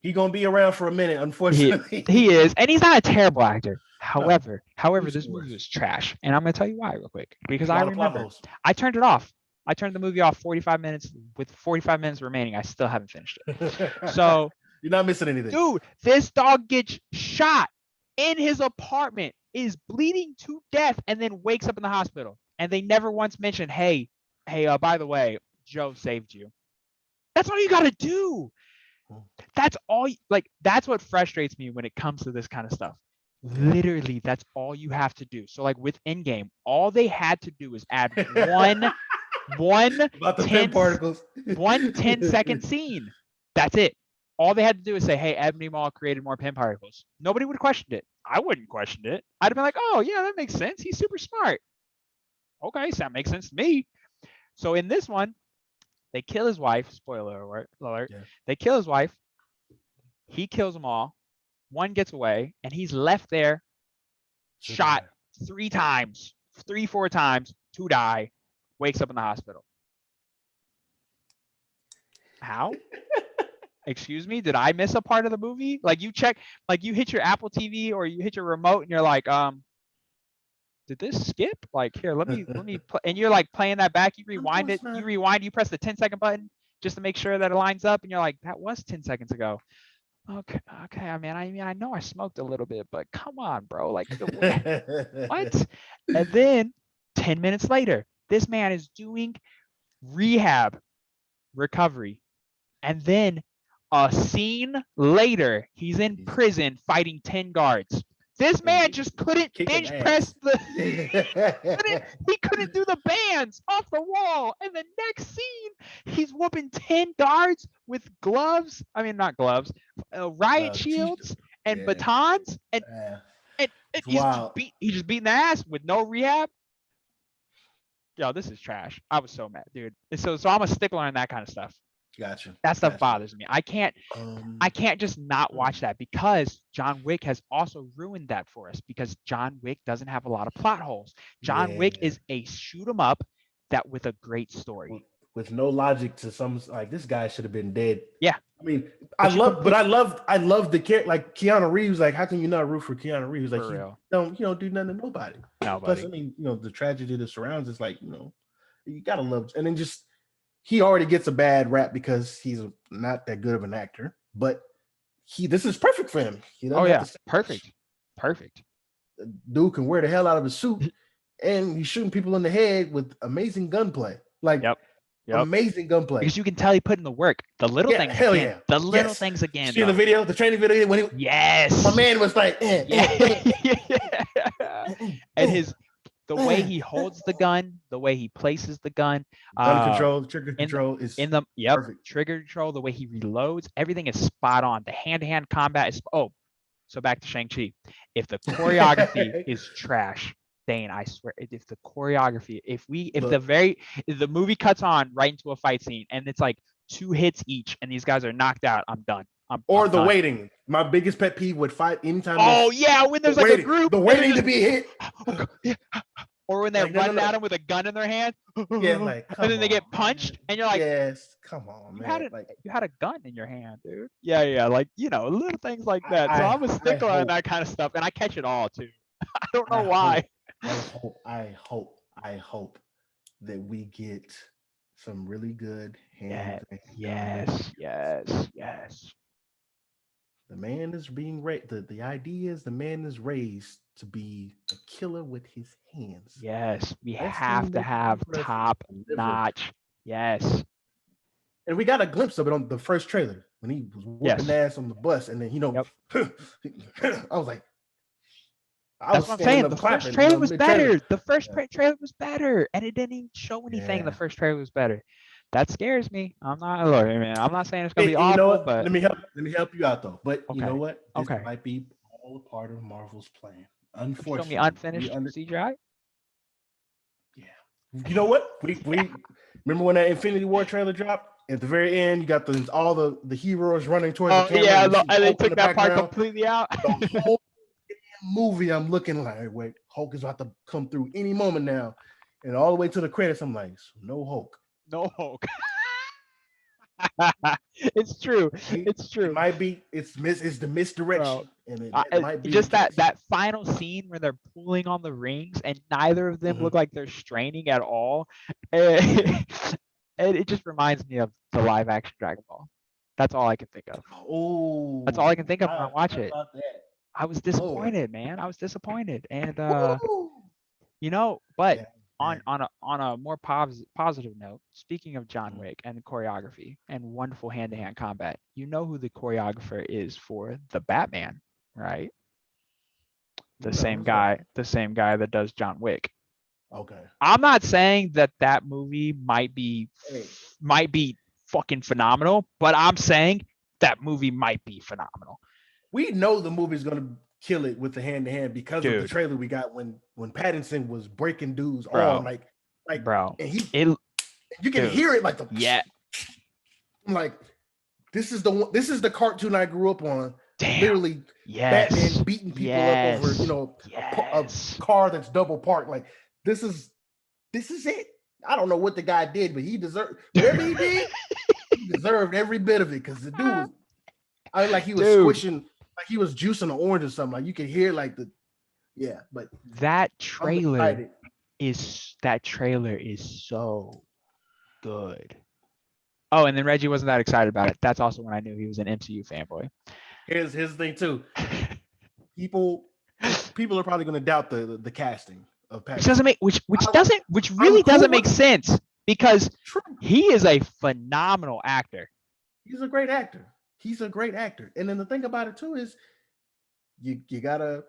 he gonna be around for a minute, unfortunately. He is, and he's not a terrible actor. No, However, he's this the movie worst. was trash, and I'm gonna tell you why real quick because A I lot of plot remember holes. I turned it off. I turned the movie off 45 minutes. With 45 minutes remaining, I still haven't finished it. So, You're not missing anything. dude, this dog gets shot in his apartment, is bleeding to death, and then wakes up in the hospital. And they never once mentioned, hey, by the way, Joe saved you. That's all you got to do. That's all. Like, that's what frustrates me when it comes to this kind of stuff. Literally, that's all you have to do. So, like with Endgame, all they had to do is add one about the 10 particles. 10-second scene. That's it. All they had to do is say, hey, Ebony Maw created more pin particles. Nobody would have questioned it. I wouldn't question it. I'd have been like, oh, yeah, that makes sense. He's super smart. Okay, so that makes sense to me. So in this one, they kill his wife. Spoiler alert. Yeah. They kill his wife. He kills them all. One gets away, and he's left there, shot 4 times to die, wakes up in the hospital. How? Excuse me, did I miss a part of the movie? Like you check, like you hit your Apple TV or you hit your remote and you're like, did this skip? Like here, let me play, and you're like playing that back, you rewind it, you press the 10-second button just to make sure that it lines up, and you're like, that was 10 seconds ago. Okay. I mean, I know I smoked a little bit, but come on, bro. Like, what? And then 10 minutes later, this man is doing rehab, recovery, and then a scene later, he's in prison fighting 10 guards. This man just couldn't bench press he couldn't do the bands off the wall. And the next scene, he's whooping 10 guards with gloves. I mean, not gloves, riot shields and batons. And he's just beating the ass with no rehab. Yo, this is trash. I was so mad, dude. So I'm a stickler on that kind of stuff. Gotcha. That stuff bothers me. I can't just not watch that because John Wick has also ruined that for us because John Wick doesn't have a lot of plot holes. John Wick is a shoot 'em up that with a great story. With no logic to some, like this guy should have been dead. Yeah. I mean, I love the character, like Keanu Reeves. Like, how can you not root for Keanu Reeves? Like, you don't do nothing to nobody. Plus, I mean, the tragedy that surrounds it's like, you gotta love, and then just he already gets a bad rap because he's not that good of an actor. But this is perfect for him. Perfect. The dude can wear the hell out of his suit, and he's shooting people in the head with amazing gunplay. Like, amazing gunplay. Because you can tell he put in the work. The little things again. The little things again. See the video, the training video when he my man was like, and the way he holds the gun, the way he places the gun, trigger control is in the perfect. Trigger control, the way he reloads, everything is spot on. The hand-to-hand combat is so back to Shang-Chi. If the choreography is trash, Dane, I swear, if the choreography, if the movie cuts on right into a fight scene and it's like 2 hits each and these guys are knocked out, I'm done. I'm done. Waiting. My biggest pet peeve would fight anytime. When there's like a group. The waiting to be hit. Or when they're running at him with a gun in their hand. And then they get punched and you're like, yes, come on, man. You had a gun in your hand, dude. Yeah. Like, little things like that. So I'm a stickler on that kind of stuff. And I catch it all too. I don't know why. I hope that we get some really good hands. Yes. The man is being raised. The idea is the man is raised to be a killer with his hands. Yes, we have to have top notch. Yes. And we got a glimpse of it on the first trailer when he was whooping ass on the bus, and then I was like, that's what I'm saying. The first trailer was better. The first trailer was better, and it didn't even show anything. The first trailer was better. That scares me. I'm not saying it's gonna be awful, but let me help you out though. But you know what? This might be all a part of Marvel's plan. Unfortunately, show me unfinished CGI. Yeah. You know what? We remember when that Infinity War trailer dropped? At the very end, you got all the heroes running towards the camera. And they took that part completely out. The whole movie, I'm looking like, wait, Hulk is about to come through any moment now, and all the way to the credits, I'm like, no Hulk. No Hulk. It's true. It's It true, might be it's the bro. misdirection, and it might be the Just case. that final scene where they're pulling on the rings and neither of them Mhm. look like they're straining at all. Yeah. And it just reminds me of the live action Dragon Ball. That's all I can think of. That's all I can Oh, think of when I watch how it. about that, I was Lord? disappointed, man. I was disappointed. And Woo! but Yeah, on man. a more positive note, speaking of John Mhm. Wick and choreography and wonderful hand-to-hand combat, you know who the choreographer is for the Batman, right? No, who's that? The same guy that does John Wick. Okay. I'm not saying that that movie Hey, might be fucking phenomenal, but I'm saying that movie might be phenomenal, we know the movie's gonna kill it with the hand to hand because of the dude, trailer we got when Pattinson was breaking dude's arm, bro, like, bro. and he It, you can dude, hear it like the yeah, I'm like, this is the one, this is the cartoon I grew up on. damn, Literally, Batman yes, beating people up over yes, a yes, car that's double parked. Like this is it. I don't know what the guy did, but he deserved whatever he did. He deserved every bit of it because the dude was, I like he was dude. squishing, like he was juicing an orange or something. Like you could hear like the yeah. But That I'm trailer excited. that trailer is so good. Oh, and then Reggie wasn't that excited about it. That's also when I knew he was an MCU fanboy. Here's his thing too. People people are probably going to doubt the casting of Which doesn't Pattinson. make which I'm really cool doesn't with make it. sense because True. he is a phenomenal actor. He's a great actor. He's a great actor. And then the thing about it too is you gotta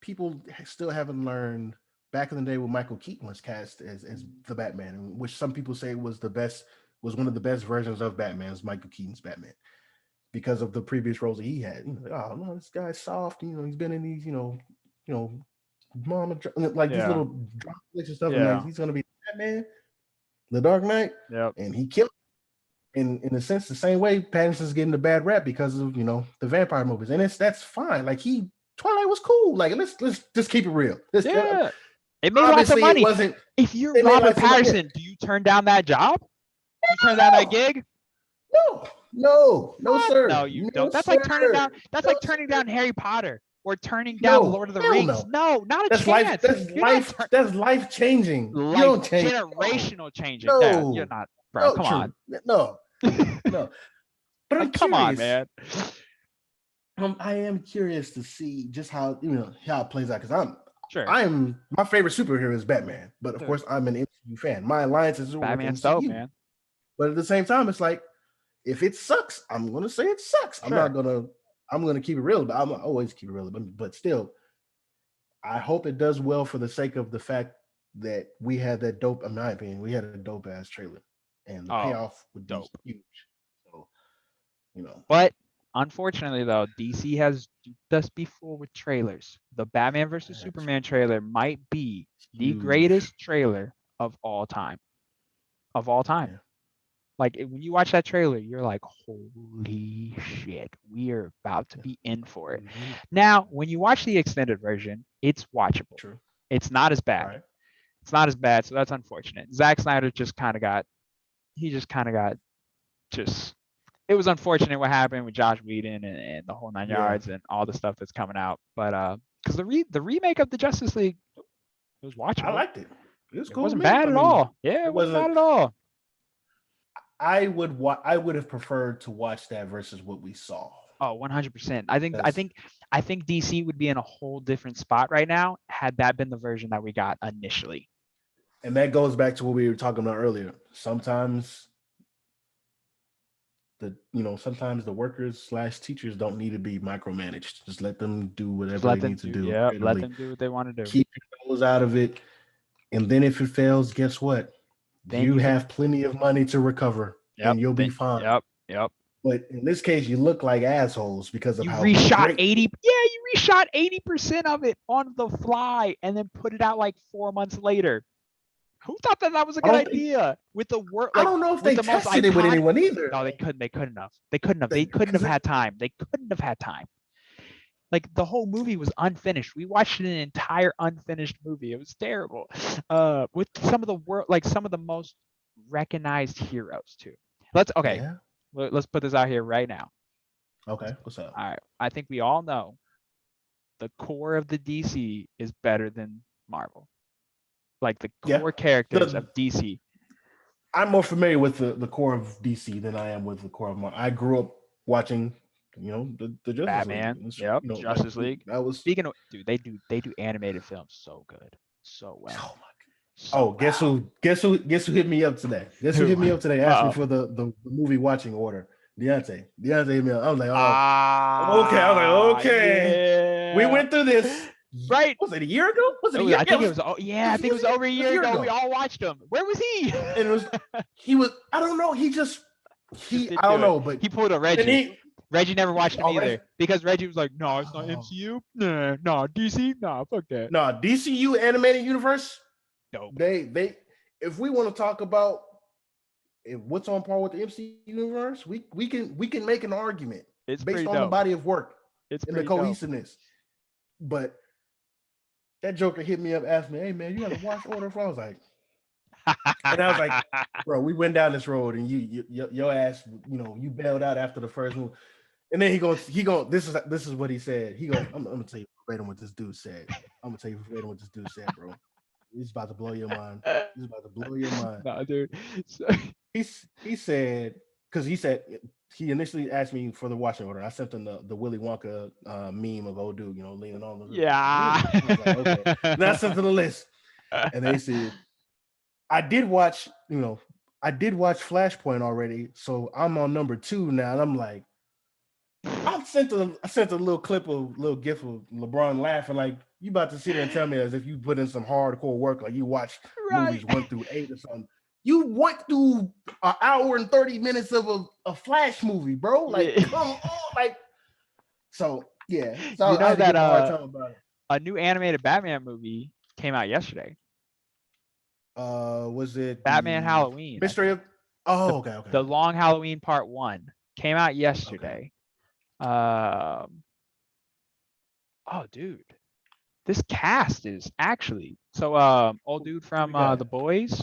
people still haven't learned back in the day when Michael Keaton was cast as the Batman, which some people say was one of the best versions of Batman, is Michael Keaton's Batman. Because of the previous roles that he had. You know, like, oh no, this guy's soft, he's been in these, you know, mama like these Yeah. little drama flicks and stuff, and like Yeah. he's gonna be Batman, the Dark Knight, Yep. and he killed in a sense the same way Pattinson's getting the bad rap because of the vampire movies, and that's fine. Like Twilight was cool. Like let's just keep it real. Yeah. It made lots of Obviously it money. wasn't. If you're They made Robert like so much. Yeah. Patterson, do you turn down that job? You turn down that gig? No, What? No, sir, you no don't. That's like sir, turning down. That's no like turning sir, down Harry Potter or turning down no, Lord of the hell Rings. no. No, not a That's life. chance. You're not That's life changing. You life don't change. generational changing. Yeah, you're No, not, bro. no, Come on. true. No, no. But I'm Like, come on, curious. man. I am curious to see just how how it plays out because Sure. I'm my favorite superhero is Batman, but of Dude, course I'm an MCU fan. My alliances are with Batman's dope, MCU, man. but at the same time, it's like if it sucks, I'm gonna say it sucks. Sure. I'm gonna keep it real, but I'm always keep it real. But still, I hope it does well for the sake of the fact that we had that dope. In my opinion, we had a dope ass trailer, and the Oh, payoff would be dope. huge. So you know, But unfortunately, though, DC has duped us before with trailers. The Batman versus that's Superman trailer might be the huge. greatest trailer of all time. Of all time. Yeah. Like when you watch that trailer, you're like, holy shit, we are about to Yeah. be in for it. Mm-hmm. Now, when you watch the extended version, it's watchable. True. It's not as bad. Right. It's not as bad, so that's unfortunate. Zack Snyder just kind of got, he just kind of got just. It was unfortunate what happened with Josh Whedon and the whole nine Yeah. yards and all the stuff that's coming out. But because the remake of the Justice League it was I watchable. liked it. It was It cool with wasn't me. bad I at mean, all. Yeah, it it wasn't wasn't. bad at all. I would have preferred to watch that versus what we saw. Oh, 100%. I think I That's think I think DC would be in a whole different spot right now had that been the version that we got initially. and that goes back to what we were talking about earlier. Sometimes sometimes the workers slash teachers don't need to be micromanaged. Just let them do Just whatever let they them need to do, do yeah, let creatively. them do what they want to do. Keep your nose out of it. And then if it fails, guess what? Then You you can, have plenty of money to recover yep, and you'll be then, fine. yep. But in this case, you look like assholes because of You how reshot great 80, yeah, you reshot 80% of it on the fly and then put it out like 4 months later. Who thought that that was a I good don't think idea? With the work, I like don't know if with they the most tested it with iconic. anyone either. No, they couldn't. They couldn't have. They couldn't have. They couldn't have Because had time. They couldn't have had time. Like the whole movie was unfinished. We watched an entire unfinished movie. It was terrible. With some of the most recognized heroes too. Let's okay. yeah. Let's put this out here right now. Okay, what's up? All right. I think we all know the core of the DC is better than Marvel. Like the Yeah, core characters the of DC. I'm more familiar with the core of DC than I am with the core of Marvel. I grew up watching, the Justice League. Batman. Yep. Like Justice League. that was. Speaking of, dude, they do animated films so good, so well, Oh my so guess well. who hit me up today? Guess who Who? hit me up today? Asked me for the movie watching order. Deontay hit me up. I was like, oh, okay. I was like, okay. Yeah. We went through this. Right. Was it a year ago? Was it a year? I think it was. Oh, yeah. I think it was over a year ago. We all watched him. Where was he? And it was. He was. I don't know. He just. I don't know. But he pulled a Reggie. Reggie never watched him either because Reggie was like, "No, it's not MCU. No, DC. No, fuck that. No, DCU animated universe. Dope. They. If we want to talk about what's on par with the MCU universe, we can make an argument. It's based on the body of work. It's and the cohesiveness. Dope. But that Joker hit me up, asked me, "Hey man, you got to watch Order?" I was like, and I was like, "Bro, we went down this road, and your ass, you bailed out after the first one." And then he goes, this is what he said. He goes, I'm gonna tell you verbatim what this dude said. Bro. He's about to blow your mind. Nah, dude. He said, because he initially asked me for the watching order. I sent him the Willy Wonka meme of old dude, leaning on the yeah. I was like, okay. Then I sent to the list, and they said, I did watch Flashpoint already, so I'm on number 2 now, and I'm like. I sent a little clip of little gif of LeBron laughing like you about to sit there and tell me as if you put in some hardcore work, like you watch movies 1 through 8 or something. You went through an hour and 30 minutes of a Flash movie, bro. Like, come on, like. So yeah, so you know that a hard time about it. A new animated Batman movie came out yesterday. Was it Batman Halloween? Mystery of? Oh, okay. The Long Halloween Part 1 came out yesterday. Okay. Oh, dude, this cast is actually so. Old dude from The Boys.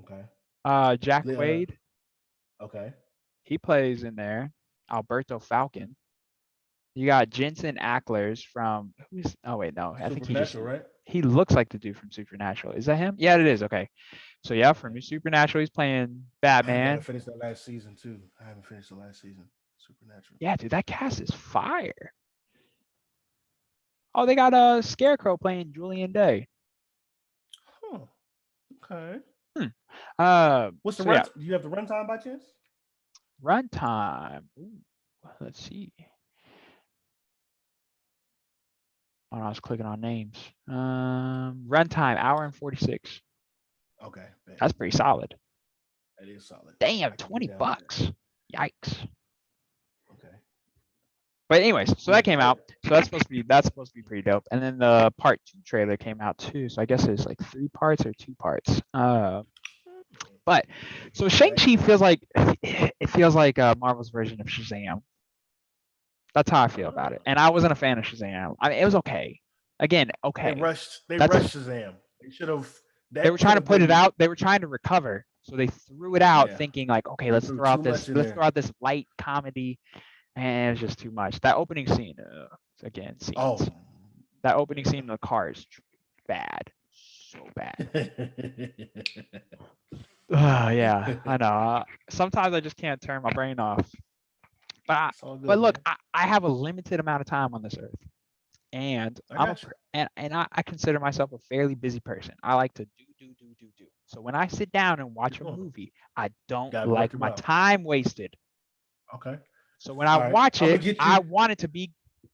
Okay. Jack Quaid. Okay. He plays in there. Alberto Falcon. You got Jensen Ackles from who's? Oh wait, no, I think he looks like the dude from Supernatural. Is that him? Yeah, it is. Okay. So yeah, from Supernatural, he's playing Batman. I haven't finished that last season too. Supernatural. Yeah, dude, that cast is fire. Oh, they got a Scarecrow playing Julian Day. Huh. Okay. What's the run? Do you have the runtime by chance? Runtime. Let's see. Oh, I was clicking on names. Runtime, hour and 46. Okay. That's pretty solid. That is solid. Damn, $20. Yikes. Okay. But anyways, so that came out. So that's supposed to be pretty dope. And then the part 2 trailer came out too. So I guess it's like 3 parts or 2 parts. But so Shang-Chi feels like Marvel's version of Shazam. That's how I feel about it. And I wasn't a fan of Shazam. I mean, it was okay. Again, okay. They rushed Shazam. They should have. They were trying to put it out. They were trying to recover. So they threw it out thinking like, okay, let's throw out this light comedy. And it's just too much. That opening scene, scenes. Oh. That opening scene in the car is bad. So bad. Yeah, I know. Sometimes I just can't turn my brain off. But look, I have a limited amount of time on this earth. And I consider myself a fairly busy person. I like to do. So when I sit down and watch a movie, I don't like my time wasted. Okay. So when I watch it, I want it to be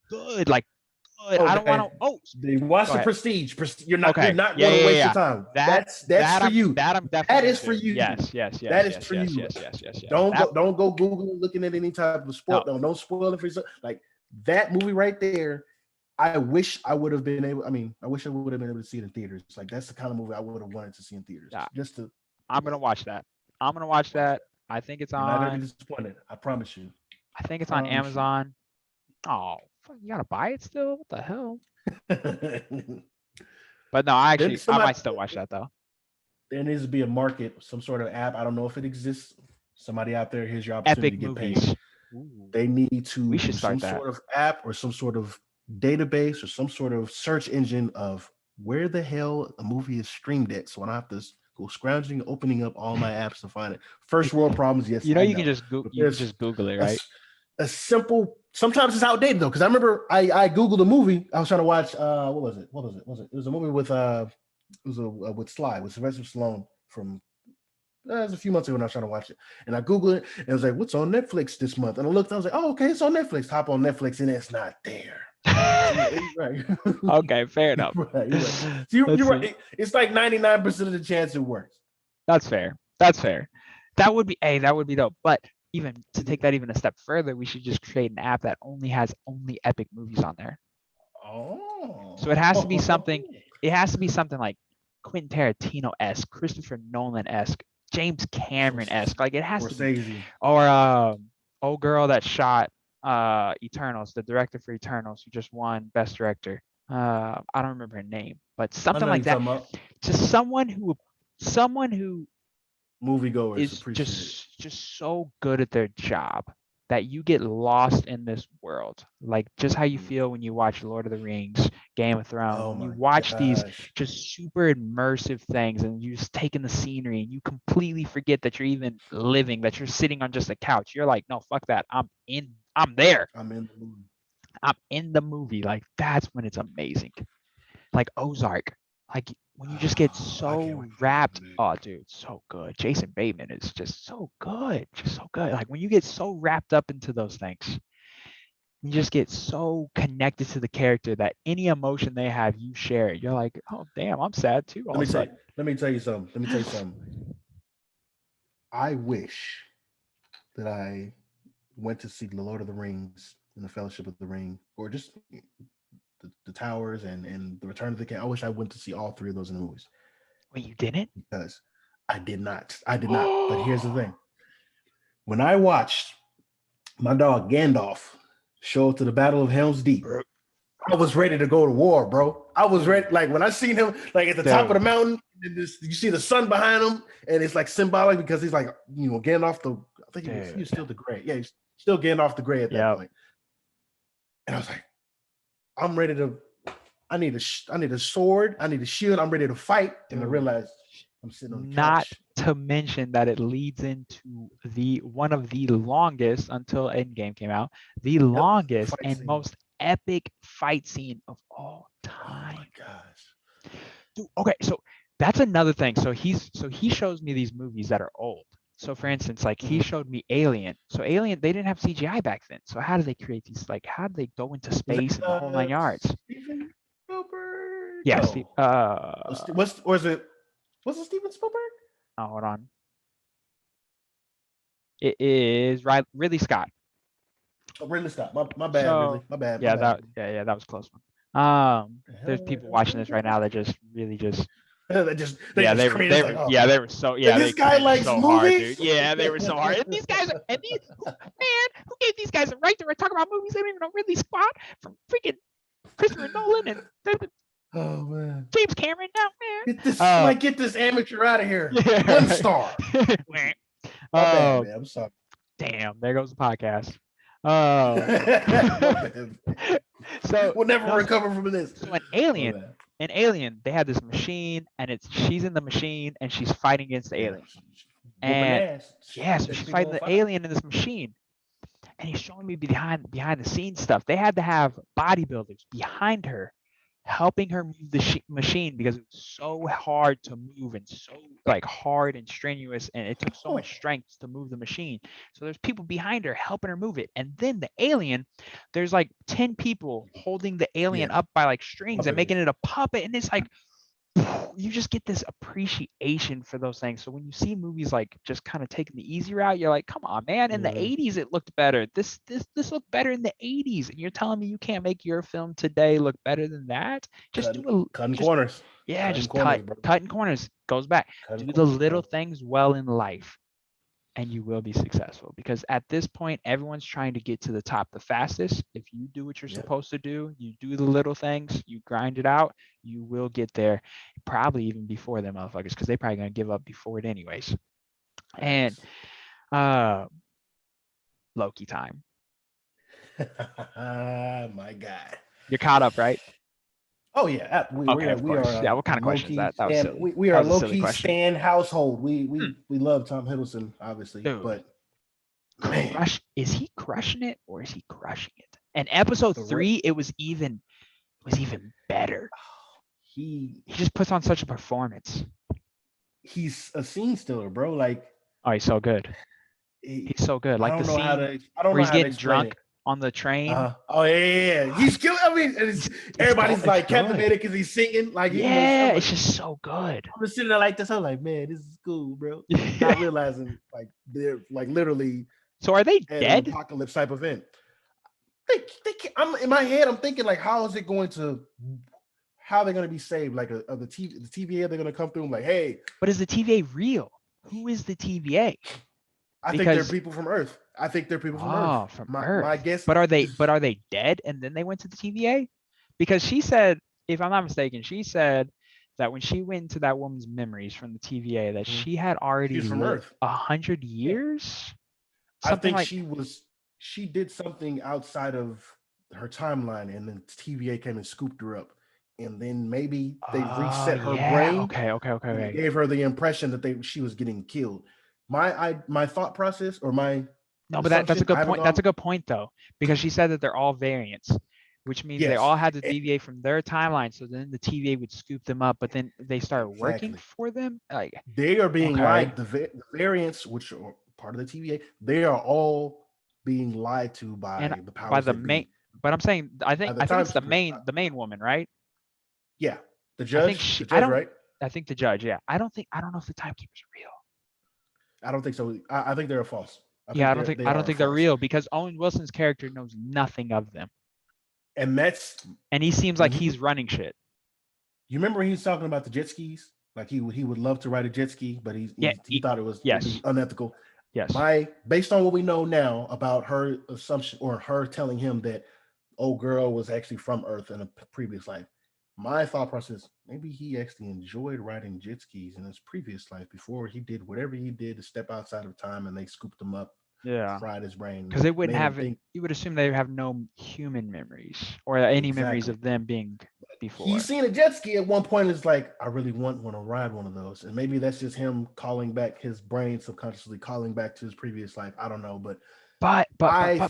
good, like good. I don't want to. Watch the Prestige. You're not going to waste your time. That's for you. That is for you. Yes. That is for you. Yes. Don't go Googling looking at any type of sport. No. Don't spoil it for yourself. Like that movie right there. I wish I would have been able. I wish I would have been able to see it in theaters. Like that's the kind of movie I would have wanted to see in theaters. Yeah. I'm gonna watch that. I think it's on. You're not gonna be disappointed. I promise you. I think it's on Amazon. Oh, you gotta buy it still? What the hell? But no, I might still watch that though. There needs to be a market, some sort of app. I don't know if it exists Somebody out there, here's your opportunity Epic to get paid. movies. Ooh, They need to we do should some start that. sort of app or some sort of database or some sort of search engine of where the hell a movie is streamed at. So I don't have to go scrounging, opening up all my apps to find it. First world problems, yes, You know, I you can know. just But you can there's just Google it, a, right? a simple, sometimes it's outdated though. Cause I remember I Googled a movie. I was trying to watch, what was it? It was a movie with, with Sly, with Sylvester Stallone from, it was a few months ago when I was trying to watch it. And I Googled it and I was like, what's on Netflix this month? And I looked, I was like, oh, okay, it's on Netflix. Hop on Netflix and it's not there. Right. Okay, fair enough. You're right. So you're right. It's like 99% of the chance it works. That's fair. That would be dope. But even to take that even a step further, we should just create an app that only has epic movies on there. Oh. So it has to be something. It has to be something like Quentin Tarantino-esque, Christopher Nolan-esque, James Cameron-esque. Like it has to be. Or old girl that shot Eternals, the director for Eternals, who just won Best Director. I don't remember her name, but something like that. Just someone who moviegoers is just so good at their job that you get lost in this world. Like just how you feel when you watch Lord of the Rings, Game of Thrones, when you watch these just super immersive things and you just take in the scenery and you completely forget that you're even living, that you're sitting on just a couch. You're like, no, fuck that. I'm there. I'm in the movie. I'm in the movie. Like that's when it's amazing. Like Ozark. Like when you just get so wrapped, oh dude, so good. Jason Bateman is just so good. Like when you get so wrapped up into those things, you just get so connected to the character that any emotion they have, you share it. You're like, oh damn, I'm sad too. Let me tell you something. I wish that I went to see the Lord of the Rings and the Fellowship of the Ring, or just the Towers and the Return of the King. I wish I went to see all three of those in the movies. Wait, you didn't? Because I did not. But here's the thing. When I watched my dog Gandalf show up to the Battle of Helm's Deep, I was ready to go to war, bro. I was ready. Like when I seen him, like at the top of the mountain, and you see the sun behind him, and it's like symbolic because he's like, Gandalf I think he was still the Gray. Yeah, he's still Gandalf the Gray at that point. And I was like, I'm ready to. I need a sword. I need a shield. I'm ready to fight. And I realized I'm sitting on the couch. Not to mention that it leads into one of the longest, until Endgame came out, the longest and most epic fight scene of all time. Oh my gosh. Dude, okay, so that's another thing. So he shows me these movies that are old. So for instance, like he showed me Alien. So Alien, they didn't have CGI back then. So how do they create these? Like how do they go into space and the whole 9 yards? Steven Spielberg? Yes. No. Was it Steven Spielberg? Oh, hold on. It is Ridley Scott. Oh, Ridley Scott. My bad, Ridley. My bad. Yeah, that was a close one. There's people watching this right now that just really just they were so this guy likes so movies? hard, dude. Yeah, they were so hard. And these guys who gave these guys the right to talk about movies? They don't even know Ridley Scott from freaking Christopher Nolan and oh man, James Cameron now, man. Get this amateur out of here. Yeah, 1 star. My bad, man. I'm sorry. Damn, there goes the podcast. So we'll never recover from this. So an alien, they had this machine, and she's in the machine, and she's fighting against the alien. And so she's fighting the alien in this machine, and he's showing me behind the scenes stuff. They had to have bodybuilders behind her, helping her move the machine because it was so hard to move and so like hard and strenuous, and it took so much strength to move the machine. So there's people behind her helping her move it, and then the alien, there's like 10 people holding the alien up by like strings and making it a puppet, and it's like you just get this appreciation for those things. So when you see movies like just kind of taking the easy route, you're like, come on, man. In the 80s, it looked better. This looked better in the 80s. And you're telling me you can't make your film today look better than that? Just cutting corners. Yeah, cutting corners. Goes back. Do the little things well in life, and you will be successful. Because at this point, everyone's trying to get to the top the fastest. If you do what you're supposed to do, you do the little things, you grind it out, you will get there, probably even before them motherfuckers, because they're probably going to give up before it anyways. And Uh, Loki time. My God. You're caught up, right? Oh yeah, Okay, of we are course. Yeah. What kind a of low question is key that? That was stand. silly. We That are was a low silly key question. stand household. Hmm. We love Tom Hiddleston, obviously, Dude, but man, is he crushing it or is he crushing it? And episode the re- 3, it was even better. he He just puts on such a performance. he's a scene stealer, bro. Like Oh, he's so good. he, He's so good. Like the scene I don't where know he's how to getting explain drunk it. on the train. Oh yeah. He's good. I mean, everybody's It's like good. captivated because he's singing. Like even though Yeah, it's just so good. I'm just sitting there like this. I'm like, man, this is cool, bro. Yeah. Not realizing like they're like literally So are they at an dead? apocalypse type event. They can't, I'm in my head. I'm thinking like, how is it going to? How are they going to be saved? Like, the TVA, they're going to come through and like, hey, But is the TVA real? Who is the TVA? I think they're Because people from Earth. I think they're people from Earth. from My Earth. guess But is are they dead and then they went to the TVA? Because she said, if I'm not mistaken, she said that when she went into that woman's memories from the TVA, that she had already she's from lived Earth. 100 years, I something think like. she did something outside of her timeline, and then TVA came and scooped her up, and then maybe they Oh reset her yeah. brain, and they Okay. gave her the impression that she was getting killed. My thought process or my No, but that's a assumption, I good haven't point. That's gone. a good point though, because she said that they're all variants, which means they Yes, all had to e- deviate from their timeline. So then the TVA would scoop them up, but then they started working exactly. for them. Like, They are being okay, lied. The variants, which are part of the TVA, they are all being lied to and by the by powers the that main, be, but I'm saying by the I think it's timekeepers. the main woman, right? Yeah, I think the I judge, don't right? I think the judge. Yeah, I don't know if the timekeepers are real. I don't think so. I think they're false. I Yeah, think they I don't are think they're false. real because Owen Wilson's character knows nothing of them, And that's and he seems when like he's running shit. you remember he was talking about the jet skis. Like he would love to ride a jet ski, but Yeah. he thought it'd be Yes. unethical. Yes. Based on what we know now about her assumption or her telling him that old girl was actually from Earth in a previous life. My thought process, maybe he actually enjoyed riding jet skis in his previous life before he did whatever he did to step outside of time, and they scooped him up, Yeah. fried his brain, Because they wouldn't made him have think you would assume they have no human memories or any memories exactly. of them being He's before. seen a jet ski at one point. It's like, I really want to ride one of those. And maybe that's just him calling back his brain subconsciously, calling back to his previous life. I don't know. But But I,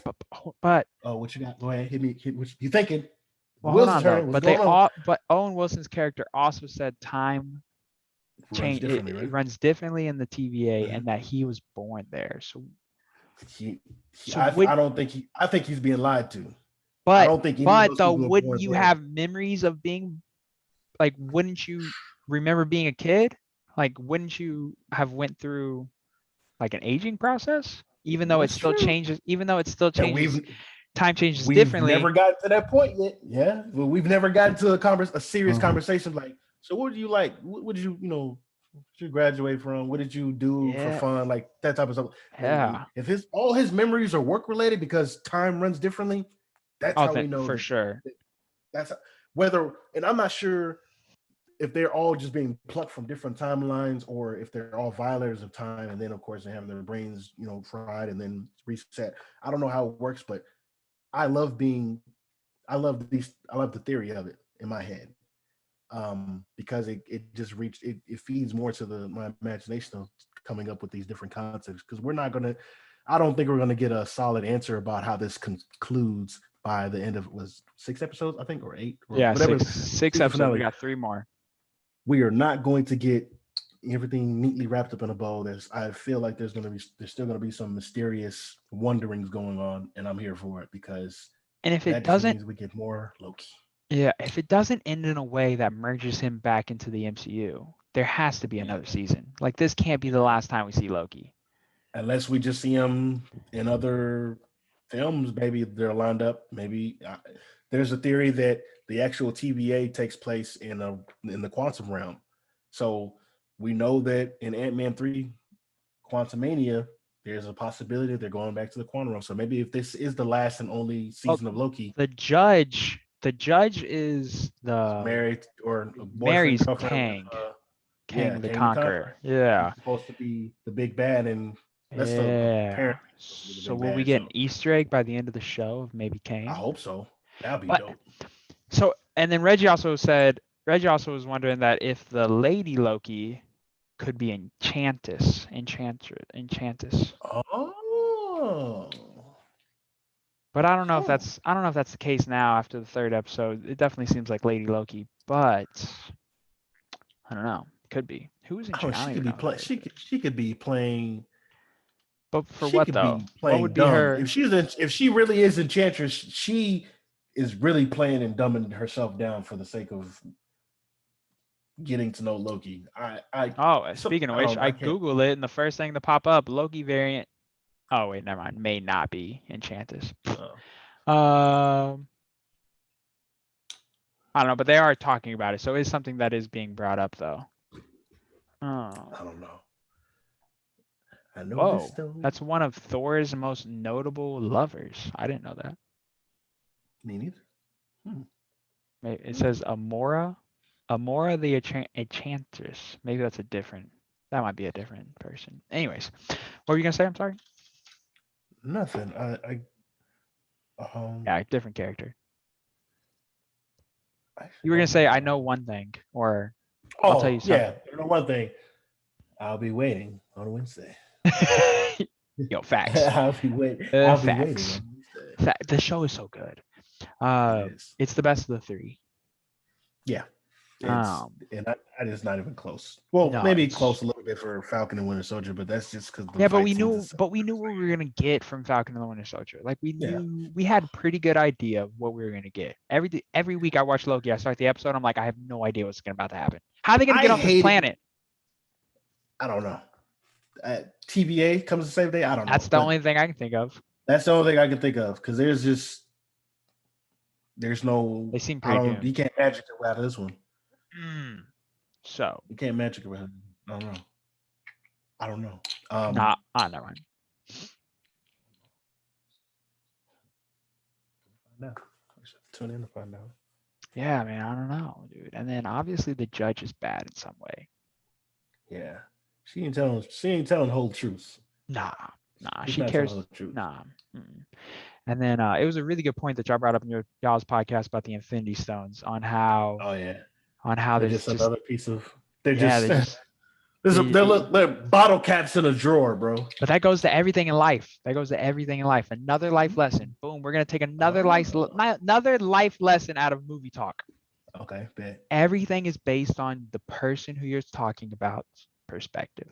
but oh, what you got? Go ahead. Hit me. Hit what you thinking? The well, hold wheels are on though. turning. What's going on? But Owen Wilson's character also said time Runs change differently, it right? runs differently in the TVA Mhm. and that he was born there. He, So would I don't think I think he's being lied to. I but don't think any of those though people are wouldn't born you there. have memories of being like wouldn't you remember being a kid? Like wouldn't you have went through like an aging process That's true. even though it still And changes time changes we've never differently. gotten to that point yet. Yeah, well, we've never gotten to a serious Uh, conversation like. So, what do you like? What did what did you graduate from? What did you do for yeah, fun? Like that type of stuff. yeah. If his all his memories are work related because time runs differently, that's Oh, how we then know for that. sure. That's whether, and I'm not sure if they're all just being plucked from different timelines or if they're all violators of time, and then of course they have their brains, fried and then reset. I don't know how it works, but I love being I love the theory of it in my head. Because it just it feeds more to my imagination of coming up with these different concepts, because I don't think we're gonna get a solid answer about how this concludes by the end of, was 6 episodes, I think, or 8, or Yeah, whatever six season episodes. We finale. got 3 more. We are not going to get everything neatly wrapped up in a bow. I feel like there's still gonna be some mysterious wonderings going on, and I'm here for it because And if it that just doesn't, means we get more Loki. yeah, if it doesn't end in a way that merges him back into the MCU, there has to be Yeah. another season. Like this can't be the last time we see Loki. Unless we just see him in other films, maybe they're lined up. Maybe there's a theory that the actual TVA takes place in the quantum realm. So we know that in Ant-Man 3, Quantumania, there's a possibility they're going back to the quantum realm. So maybe if this is the last and only Oh, season of Loki, the judge is the married or a boyfriend, Mary's girlfriend with Kang, yeah, Kang the Kang the Conqueror. Conqueror. Yeah. He's supposed to be the big bad, and That's the Yeah. apparent. So will we get an Easter egg by the end of the show of maybe I Kane? hope so. That'd be But dope. so, and then Reggie also was wondering that if the Lady Loki could be Enchantress. Oh. But I don't know if that's the case now after the third episode. It definitely seems like Lady Loki, but I don't know. Could be. Who's in? I don't She could even be know. playing. She could be playing. But for She what could though? be What playing would be dumb. her? If she really is Enchantress, she is really playing and dumbing herself down for the sake of getting to know Loki. Speaking of which, I Google it and the first thing to pop up, Loki variant. Oh wait, never mind. May not be Enchantress. I don't know, but they are talking about it, so it's something that is being brought up though. Oh. I don't know. I know. Whoa, that's one of Thor's most notable lovers. I didn't know that. Me neither. It says Amora the Enchantress. Maybe that might be a different person. Anyways, what were you gonna say? I'm sorry. Nothing. Yeah, different character. You were gonna say I know one thing, or I'll tell you something. Yeah, I know one thing. I'll be waiting on Wednesday. Yo, facts. I'll be waiting. Facts. The show is so good. It's the best of the three. Yeah. And that is not even close. Well, no, maybe close a little bit for Falcon and Winter Soldier, but that's just because but we knew what we were gonna get from Falcon and the Winter Soldier. Like we had a pretty good idea of what we were gonna get. Every week I watch Loki, I start the episode, I'm like, I have no idea what's about to happen. How are they gonna get off this planet? I don't know. TVA comes the same day. I don't know. That's the only thing I can think of. That's the only thing I can think of because there's no. They seem pretty doomed. You can't magic it out of this one. So you can't magic it around. I don't know. Never mind. No, tune in to find out. Yeah, man, I don't know, dude. And then obviously the judge is bad in some way. Yeah, she ain't telling whole truth. Nah, she cares. Nah. And then it was a really good point that y'all brought up in y'all's podcast about the Infinity Stones on how. Oh yeah. On how they're just another piece of. They're bottle caps in a drawer, bro. But that goes to everything in life. Another life lesson. Boom. We're gonna take another life lesson out of movie talk. Okay. Bet. Everything is based on the person who you're talking about perspective.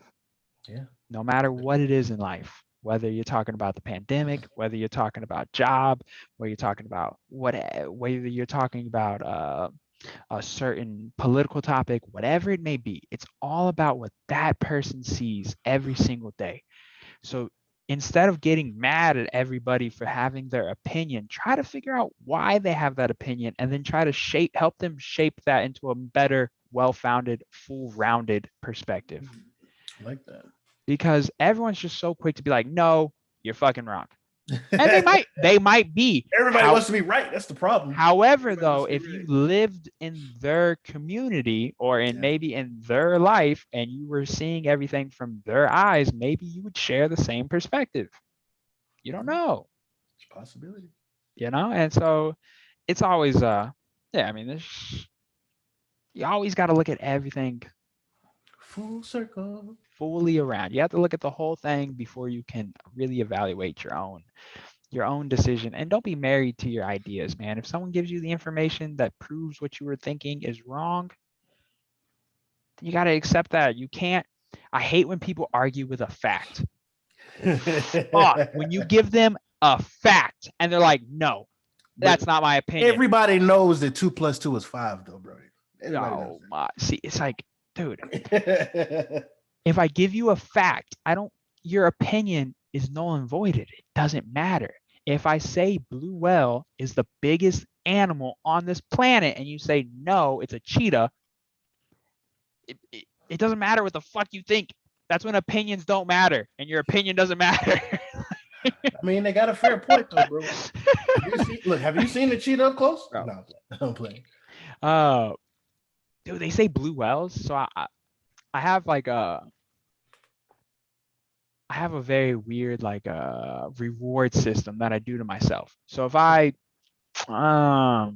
Yeah. No matter what it is in life, whether you're talking about the pandemic, whether you're talking about job, whether you're talking about whether you're talking about a certain political topic, whatever it may be, it's all about what that person sees every single day. So instead of getting mad at everybody for having their opinion, try to figure out why they have that opinion and then try to help them shape that into a better, well-founded, full-rounded perspective. I like that. Because everyone's just so quick to be like, no, you're fucking wrong. And they might be. Everybody wants to be right. That's the problem. However, though, if you lived in their community or maybe in their life and you were seeing everything from their eyes, maybe you would share the same perspective. You don't know. It's a possibility. And so it's always you always got to look at everything full circle, fully around. You have to look at the whole thing before you can really evaluate your own decision. And don't be married to your ideas, man. If someone gives you the information that proves what you were thinking is wrong, then you got to accept that. You can't. I hate when people argue with a fact. When you give them a fact and they're like, no, that's not my opinion. Everybody knows that 2 + 2 is 5, though, bro. Oh my. See, it's like, dude, if I give you a fact, your opinion is null and voided. It doesn't matter. If I say blue whale is the biggest animal on this planet and you say, no, it's a cheetah, it doesn't matter what the fuck you think. That's when opinions don't matter and your opinion doesn't matter. I mean, they got a fair point, though, bro. Have you seen the cheetah up close? Bro. No, I'm playing. Dude, they say blue whales. So I have like I have a very weird like reward system that I do to myself. So if I I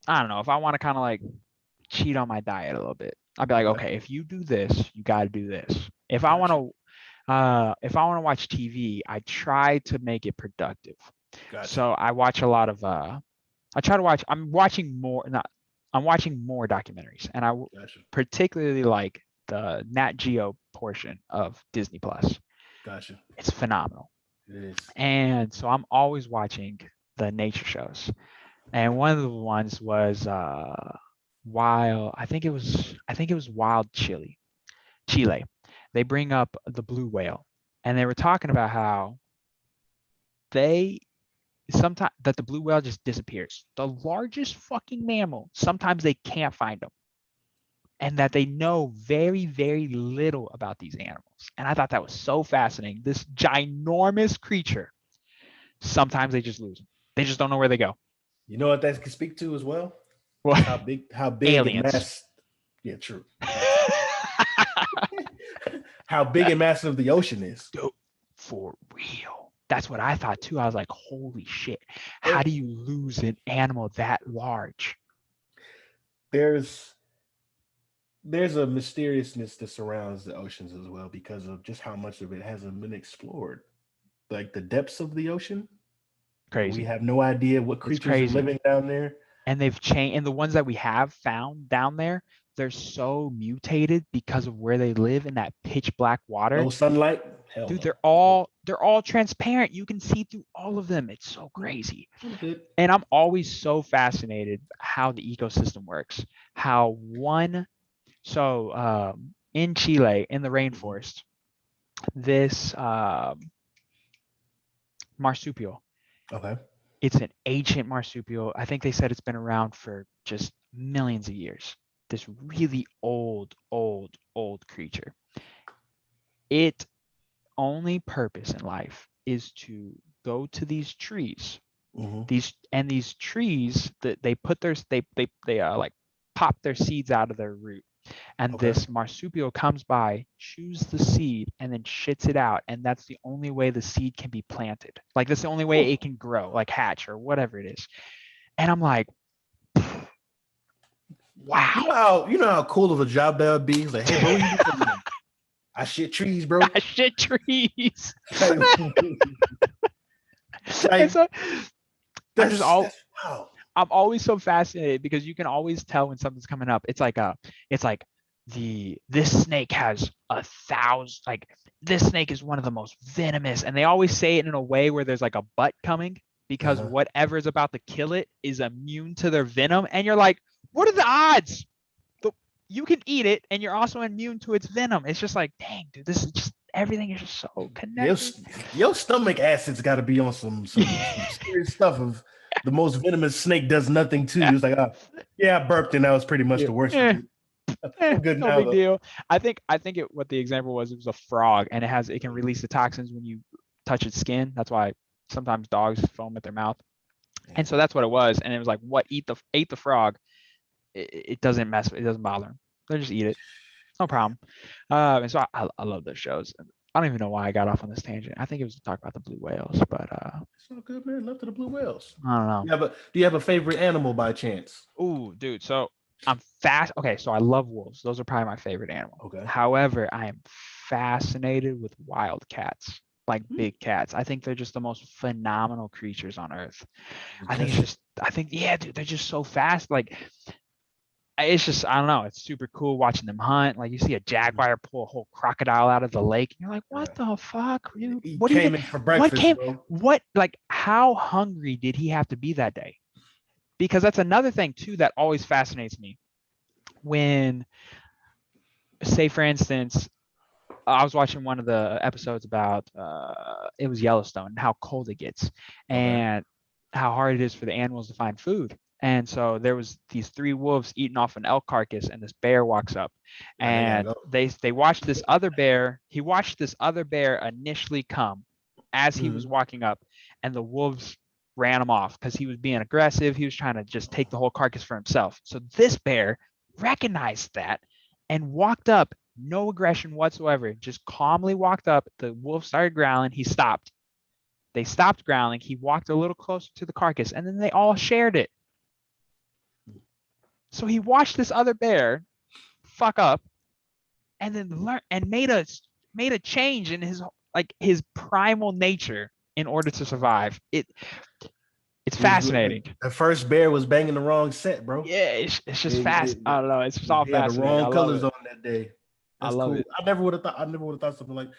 don't know, if I want to kind of like cheat on my diet a little bit, I'd be like, Okay. okay, if you do this, you got to do this. Gotcha. If I want to watch TV, I try to make it productive. Gotcha. So I watch a lot of I try to watch I'm watching more not I'm watching more documentaries, and Gotcha. particularly like the Nat Geo portion of Disney Plus. Gotcha. It's phenomenal. It is. And so I'm always watching the nature shows. And one of the ones was Wild Chile. They bring up the blue whale, and they were talking about how they sometimes that the blue whale just disappears. The largest fucking mammal, sometimes they can't find them, and that they know very, very little about these animals. And I thought that was so fascinating. This ginormous creature, sometimes they just lose them. They just don't know where they go. You know what that can speak to as well? Well, How big and aliens. mass. Yeah, true. How big and massive the ocean is. Dude, for real. That's what I thought too. I was like, holy shit. How do you lose an animal that large? There's a mysteriousness that surrounds the oceans as well because of just how much of it hasn't been explored. Like the depths of the ocean. Crazy. We have no idea what creatures are living down there. And they've changed, and the ones that we have found down there, they're so mutated because of where they live in that pitch black water. No sunlight. Hell Dude, no. they're all transparent. You can see through all of them. It's so crazy. And I'm always so fascinated how the ecosystem works. In Chile, in the rainforest, this marsupial. Okay. It's an ancient marsupial. I think they said it's been around for just millions of years. This really old creature. Its only purpose in life is to go to these trees. These trees that they put their they like pop their seeds out of their root. And this marsupial comes by, chews the seed, and then shits it out. And that's the only way the seed can be planted. Like, that's the only way it can grow, like hatch or whatever it is. And I'm like, wow. You know how cool of a job that would be? Like, hey, bro, you do something. I shit trees, bro. I shit trees. I'm always so fascinated because you can always tell when something's coming up. It's like this snake has 1,000, like this snake is one of the most venomous, and they always say it in a way where there's like a butt coming because whatever is about to kill it is immune to their venom, and you're like, what are the odds? You can eat it, and you're also immune to its venom. It's just like, dang, dude, this is just everything is just so connected. Your stomach acid's got to be on some serious stuff of. The most venomous snake does nothing to you. It's like, I burped, and that was pretty much the worst. Good, no big deal. I think what the example was, it was a frog, and it can release the toxins when you touch its skin. That's why sometimes dogs foam at their mouth, and so that's what it was. And it was like, what ate the frog? It doesn't bother them. They just eat it, no problem. And so I love those shows. I don't even know why I got off on this tangent. I think it was to talk about the blue whales, but it's all good, man. Love to the blue whales. I don't know. Do you have a favorite animal by chance? Ooh, dude. So I'm fast. Okay, so I love wolves. Those are probably my favorite animal. Okay. However, I am fascinated with wild cats, like big cats. I think they're just the most phenomenal creatures on earth. Yeah, dude, they're just so fast. Like, it's just, I don't know, it's super cool watching them hunt. Like, you see a jaguar pull a whole crocodile out of the lake, and you're like, what the fuck? What came in for breakfast, bro? How hungry did he have to be that day? Because that's another thing too that always fascinates me. When, say for instance, I was watching one of the episodes about it was Yellowstone and how cold it gets and how hard it is for the animals to find food. And so there was these 3 wolves eating off an elk carcass, and this bear walks up, and they watched this other bear. He watched this other bear initially come as he was walking up, and the wolves ran him off because he was being aggressive. He was trying to just take the whole carcass for himself. So this bear recognized that and walked up, no aggression whatsoever. Just calmly walked up. The wolf started growling. He stopped. They stopped growling. He walked a little closer to the carcass, and then they all shared it. So he watched this other bear fuck up, and then learned and made a change in his primal nature in order to survive. It's fascinating. The first bear was banging the wrong set, bro. Yeah, it's just fast. I don't know. It's all He had the fascinating. wrong colors on that day. That's I love cool. it. I never would have thought something like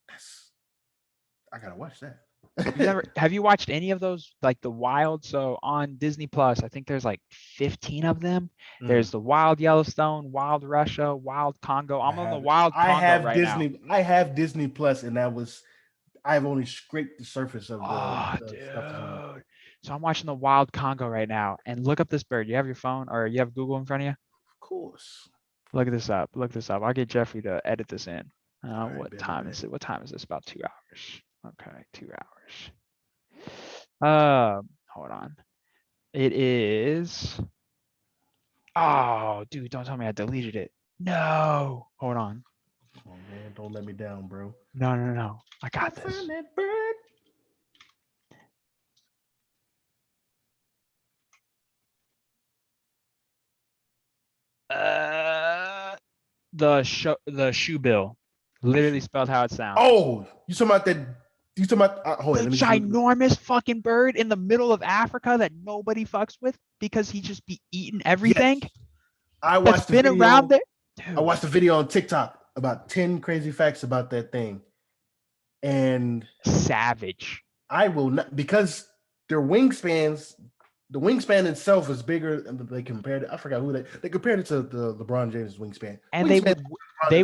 that's. I gotta watch that. Have you watched any of those, like the Wild? So on Disney Plus, I think there's like 15 of them. There's the Wild Yellowstone, Wild Russia, Wild Congo. I'm on the Wild Congo right now. I have Disney Plus, and I've only scraped the surface of Oh, the stuff. dude. So I'm watching the Wild Congo right now, and look up this bird. You have your phone or you have Google in front of you? Of course. Look this up. I'll get Jeffrey to edit this in. Right, what time is it? What time is this? About 2 hours. Okay, 2 hours. Hold on. It is. Oh, dude, don't tell me I deleted it. No. Hold on. Oh man, don't let me down, bro. No. I got this. Find that bird. The shoe bill, literally spelled how it sounds. Oh, you talking about that? You talking about the ginormous fucking bird in the middle of Africa that nobody fucks with because he just be eating everything? Yes. I watched the video. Around there. Dude. I watched a video on TikTok about 10 crazy facts about that thing, and savage. I will not, because their wingspans. The wingspan itself is bigger. They compared it. I forgot who they compared it to the LeBron James wingspan. And they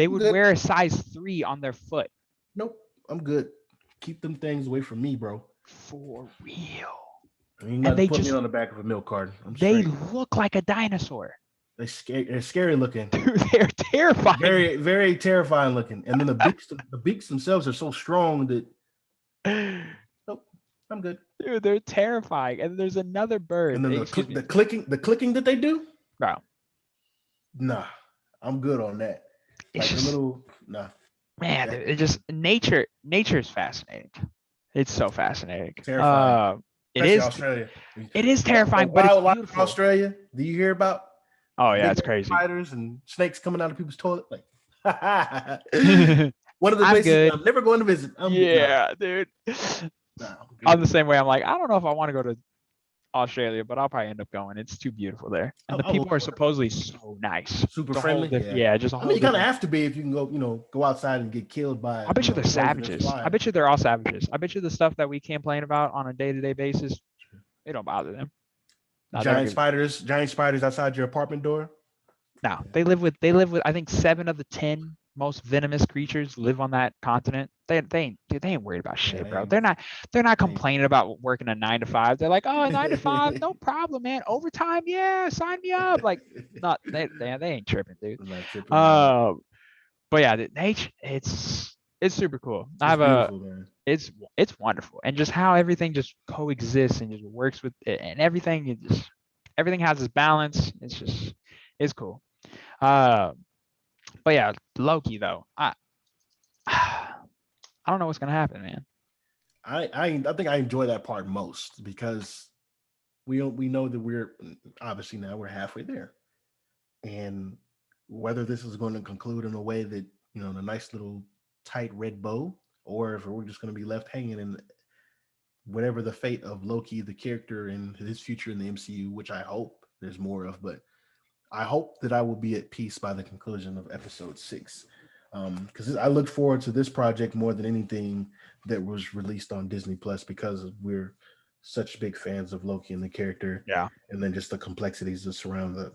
would wear a size 3 on their foot. Nope, I'm good. Keep them things away from me, bro. For real. And they put me on the back of a milk carton. They look like a dinosaur. They're scary looking. Dude, they're terrifying. Very, very terrifying looking. And then the beaks themselves are so strong that nope, I'm good. Dude, they're terrifying. And there's another bird. And then the clicking that they do, bro. Nah, I'm good on that. It's like just, a little nah. Man, it just nature is fascinating. It's so fascinating. Terrifying. Australia. It is terrifying, but it's beautiful. Australia. Do you hear about? Oh yeah, it's crazy. Spiders and snakes coming out of people's toilet. Like one of the places I'm never going to visit. Dude. I'm the same way. I'm like, I don't know if I want to go to Australia, but I'll probably end up going. It's too beautiful there, and the people are supposedly so nice, super friendly. Just. I mean, you kind of have to be if you can go outside and get killed by. I bet you they're savages. I bet you they're all savages. I bet you the stuff that we complain about on a day-to-day basis, it don't bother them. Giant spiders outside your apartment door. No, they live with. I think 7 of the 10 most venomous creatures live on that continent. They ain't worried about shit, bro. They're not complaining about working a 9 to 5. They're like, oh, 9 to 5, no problem, man. Overtime, yeah, sign me up. Like, not they ain't tripping, dude. But yeah, the nature, it's super cool. It's wonderful, and just how everything just coexists and just works with it, and everything has its balance. It's cool. But yeah, Loki though, I don't know what's gonna happen, man. I think I enjoy that part most because we know that we're obviously now we're halfway there, and whether this is going to conclude in a way that in a nice little tight red bow, or if we're just going to be left hanging in whatever the fate of Loki, the character, and his future in the MCU, which I hope there's more of, but I hope that I will be at peace by the conclusion of episode 6. Because I look forward to this project more than anything that was released on Disney Plus, because we're such big fans of Loki and the character. Yeah. And then just the complexities that surround the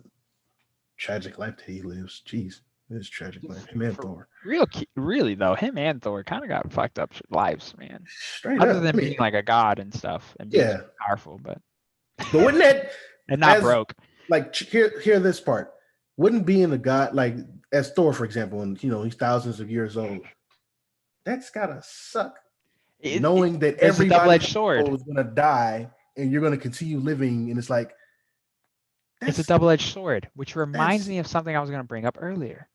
tragic life that he lives. Jeez, it's tragic life. Him and Thor. Really though, him and Thor kind of got fucked up lives, man. Straight Other up. than being like a god and stuff and being powerful, but wouldn't that and not broke. Like hear this part. Wouldn't being a god, like as Thor, for example, and he's thousands of years old, that's gotta suck. Knowing that everybody double-edged sword is gonna die and you're gonna continue living, and it's like It's a That's double-edged sword, which reminds that's me of something I was going to bring up earlier.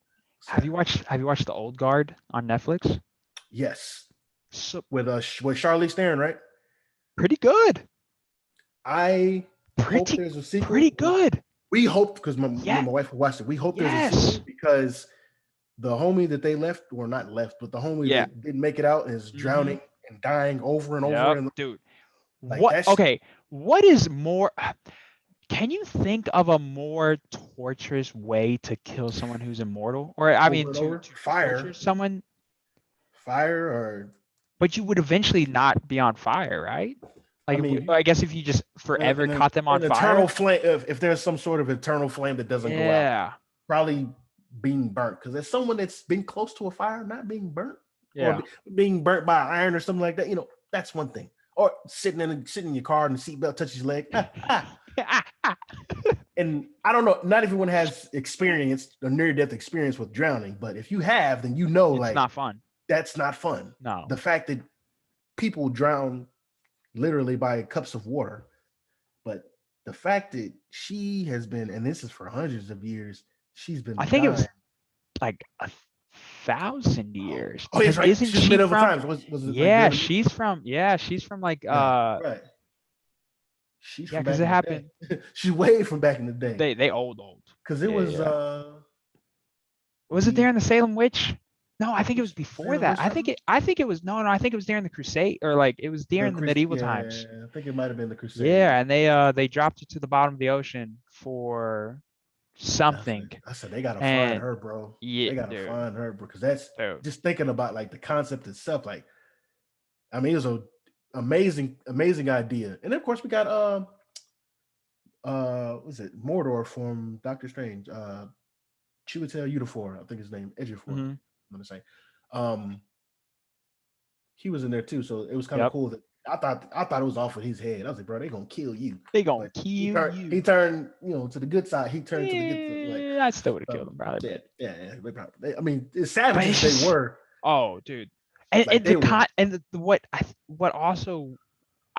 Have sad. you watched The Old Guard on Netflix? Yes, So with Charlize Theron, right? pretty good. I hope Pretty there's a pretty sequel. good. We hope because me Yeah. and my wife watched it. We hope there's a Yes. sequel because the homie that they left, or not left, but the homie Yeah. that didn't make it out is Mm-hmm. drowning and dying over and over. Yep, And dude. like What? that's Okay. What is more? Can you think of a more torturous way to kill someone who's immortal? Or I over mean, and to over. torture someone, Fire, or but you would eventually not be on fire, right? I Like, mean, I guess if you just forever caught them on an eternal fire. flame. If there's some sort of eternal flame that doesn't go out, Yeah. probably being burnt. Because there's someone that's been close to a fire not being burnt, or Yeah. being burnt by iron or something like that. That's one thing. Or sitting in your car and the seatbelt touches your leg. And I don't know, not everyone has experience or near death experience with drowning, but if you have, then It's like not fun. that's not fun. No. The fact that people drown literally by cups of water, but the fact that she has been, and this is for hundreds of years, she's been I think it dying. was like 1,000 years. Oh, yes, Because right. isn't She's she been over from? times. Was it like Yeah, during the movie? she's from like Right. She's yeah, from because back it in the day. happened. She's way from back in the day. They old. Because it Yeah, was yeah. Was it the during the Salem Witch? No, I think it was before Salem that. witch trial? I think it was no, I think it was during the Crusade, or like it was during the medieval Yeah, times. I think it might have been the Crusade. Yeah, and they dropped it to the bottom of the ocean for something. I said they gotta find And her, bro. yeah, They gotta dude, find her, bro. Because that's dude. just thinking about like the concept itself. Like, I mean, it was a amazing idea. And of course we got what's it, Mordor from Doctor Strange. Chiwetel Ejiofor, I think his name, Ejiofor, Mm-hmm. I'm gonna say. He was in there too, so it was kind of Yep. cool that I thought it was off of his head. I was like, bro, they gonna kill you. They gonna But kill he you. turned, to the good side. He turned to the good side. Like, I still would have killed him, probably. yeah. I mean, as savage as Just, they were. oh, dude. And Like, they were.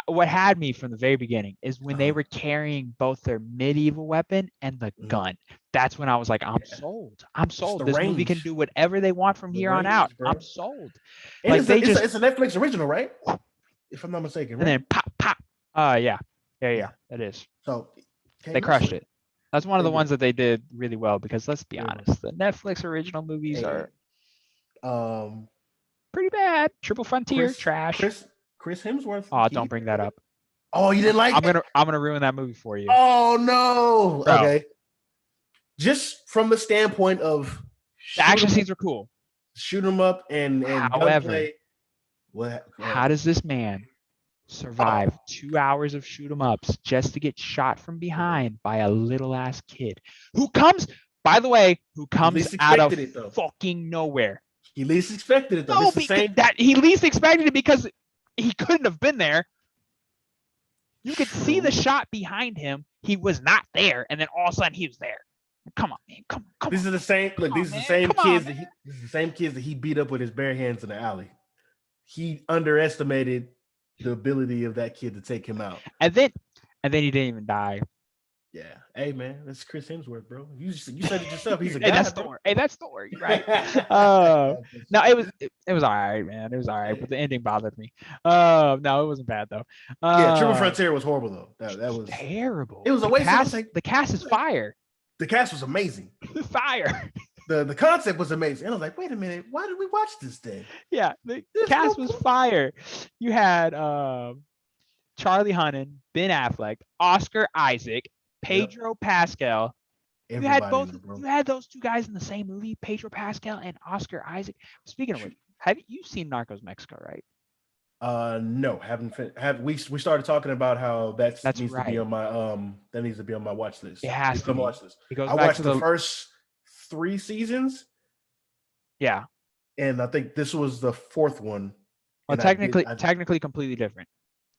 What had me from the very beginning is when they were carrying both their medieval weapon and the gun. That's when I was like, I'm sold. I'm sold. This movie can do whatever they want from here on out. Bro. I'm sold. And like it's a Netflix original, right? If I'm not mistaken, right? And then pop. Yeah. That is. So they crushed it. That's one of the ones that they did really well, because let's be honest, the Netflix original movies are pretty bad. Triple Frontier, trash. Chris Hemsworth. Oh, don't bring that up. Oh, you didn't like it? I'm gonna ruin that movie for you. Oh no. Bro. Okay. Just from the standpoint of the action scenes were cool. Shoot them up and however, gunplay. How does this man survive 2 hours of shoot 'em ups just to get shot from behind by a little ass kid who comes, by the way, out of fucking nowhere? He least expected it though. No, he least expected it because he couldn't have been there. You could see the shot behind him. He was not there, and then all of a sudden he was there. Come on, man. Come on. These are the same. Look, these are the same kids that he beat up with his bare hands in the alley. He underestimated the ability of that kid to take him out. And then he didn't even die. Yeah. Hey man, that's Chris Hemsworth, bro. You said it yourself. He's a guy. That's Thor. You're right. No, it was all right, man. It was all right, but the ending bothered me. No, it wasn't bad though. Yeah, Triple Frontier was horrible though. That was terrible. It was a waste. The cast is fire. The cast was amazing. Fire. The concept was amazing. And I was like, wait a minute, why did we watch this thing? Yeah, the cast was fire. You had Charlie Hunnam, Ben Affleck, Oscar Isaac, Pedro Pascal. You had those two guys in the same movie, Pedro Pascal and Oscar Isaac. Speaking of which, have you seen Narcos Mexico, right? No, haven't. We started talking about how that needs to be on my watch list. It has to be. Watch list. I watched the first 3 seasons. Yeah, and I think this was the 4th one. Well, technically completely different.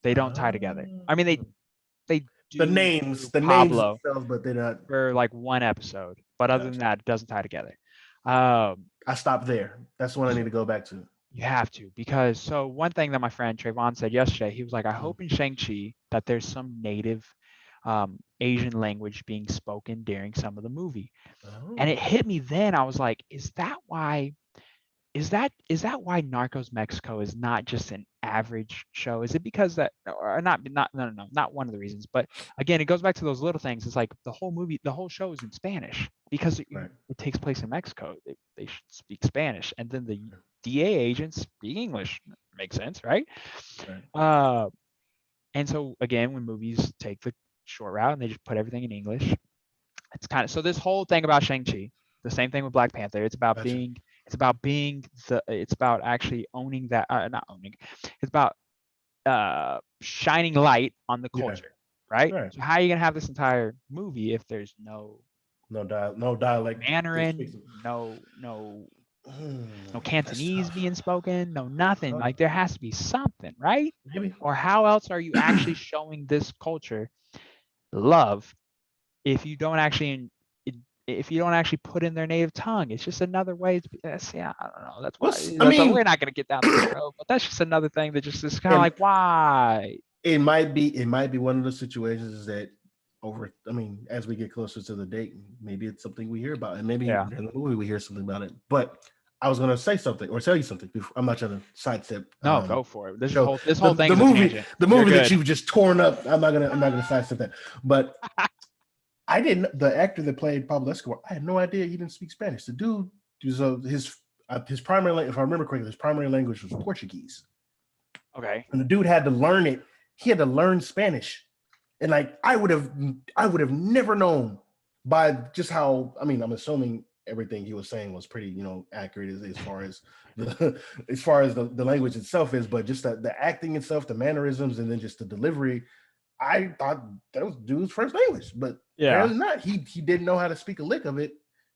They don't tie together. I mean, they do the names Pablo themselves, but they're not for like one episode. But other than that, it doesn't tie together. I stopped there. That's one I need to go back to. You have to, because one thing that my friend Trayvon said yesterday, he was like, I hope in Shang-Chi that there's some native Asian language being spoken during some of the movie. And Oh, it hit me then. I was like, is that why Narcos Mexico is not just an average show? Is it because that, or not no, not one of the reasons, but again, it goes back to those little things. It's like the whole show is in Spanish because it right, takes place in Mexico. They should speak Spanish, and then the DA agents speak English. Makes sense, right? right. Uh, and so again, when movies take the short route and they just put everything in English, it's kind of so this whole thing about Shang-Chi, the same thing with Black Panther. Gotcha. It's about actually owning that not owning. It's about shining light on the Yeah, culture, right? right. So how are you gonna have this entire movie if there's No no dialect that speaks. Mandarin, no That's Cantonese tough. being spoken, no nothing. Uh, Like there has to be something, right? maybe. Or how else are you actually showing this culture love if you don't actually put in their native tongue? It's just another way to be, yeah, I don't know. That's why I we're mean, not gonna get down this road, but that's just another thing that just is kind of and like why. it might be one of those situations that I mean, as we get closer to the date, maybe it's something we hear about, and maybe Yeah. in the movie we hear something about it. But I was gonna say something or tell you something before. I'm not trying to sidestep No, go for it. the show. This The whole thing the is a movie tangent. the You're movie that good. you've just torn up. I'm not gonna sidestep that. But I didn't. The actor that played Pablo Escobar, I had no idea he didn't speak Spanish. The dude was his primary, if I remember correctly, his primary language was Portuguese, Okay. and the dude had to learn it. He had to learn Spanish, and like I would have never known by just how. I mean, I'm assuming everything he was saying was pretty, accurate as far as the the language itself is, but just the acting itself, the mannerisms, and then just the delivery. I thought that was dude's first language, but Yeah. apparently not. He didn't know how to speak a lick of it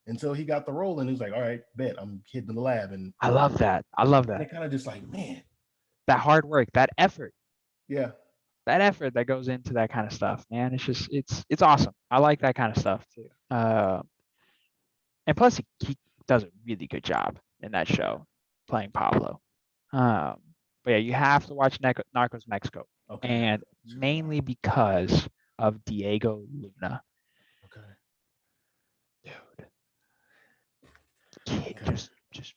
until he got the role, and he was like, "All right, bet I'm hitting the lab." And I love that. I love it that. kind of just like, man, That hard work, yeah, that effort that goes into that kind of stuff, man. It's just it's awesome. I like that kind of stuff too. And plus he does a really good job in that show playing Pablo. Um, but yeah, you have to watch Narcos Mexico, okay, and mainly because of Diego Luna. okay, Dude, kid, okay, just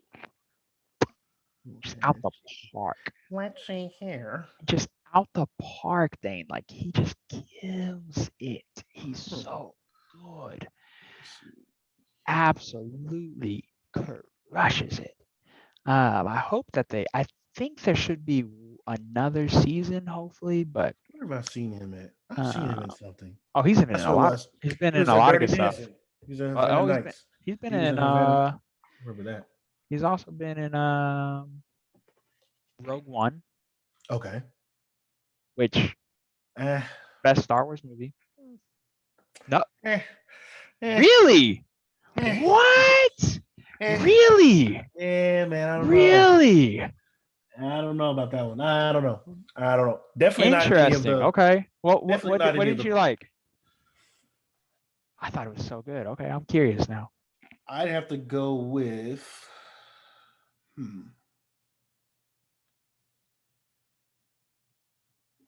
okay. out the park. Let's see here. Just out the park, Dane. Like he just kills it. He's Hmm. so good. Absolutely crushes it. I hope that I think there should be another season, hopefully, but Where have I seen him at? I've seen him uh, in something. oh, he's been I in a saw lot. last. He's been He in was a in lot of Dirty good stuff. Dancing. He was in Havana Oh, Nights. he's been He was in in Havana. Remember that? he's also been in Rogue One, Okay. which Eh, best Star Wars movie. No, eh, eh, really? eh, What? eh. Really? Yeah, man, I don't know. Really? I don't know about that one. I don't know. I don't know. Definitely not any of Interesting. the. Okay. Definitely not What any of didn't the. you like? I thought it was so good. Okay, I'm curious now. I'd have to go with. Hmm.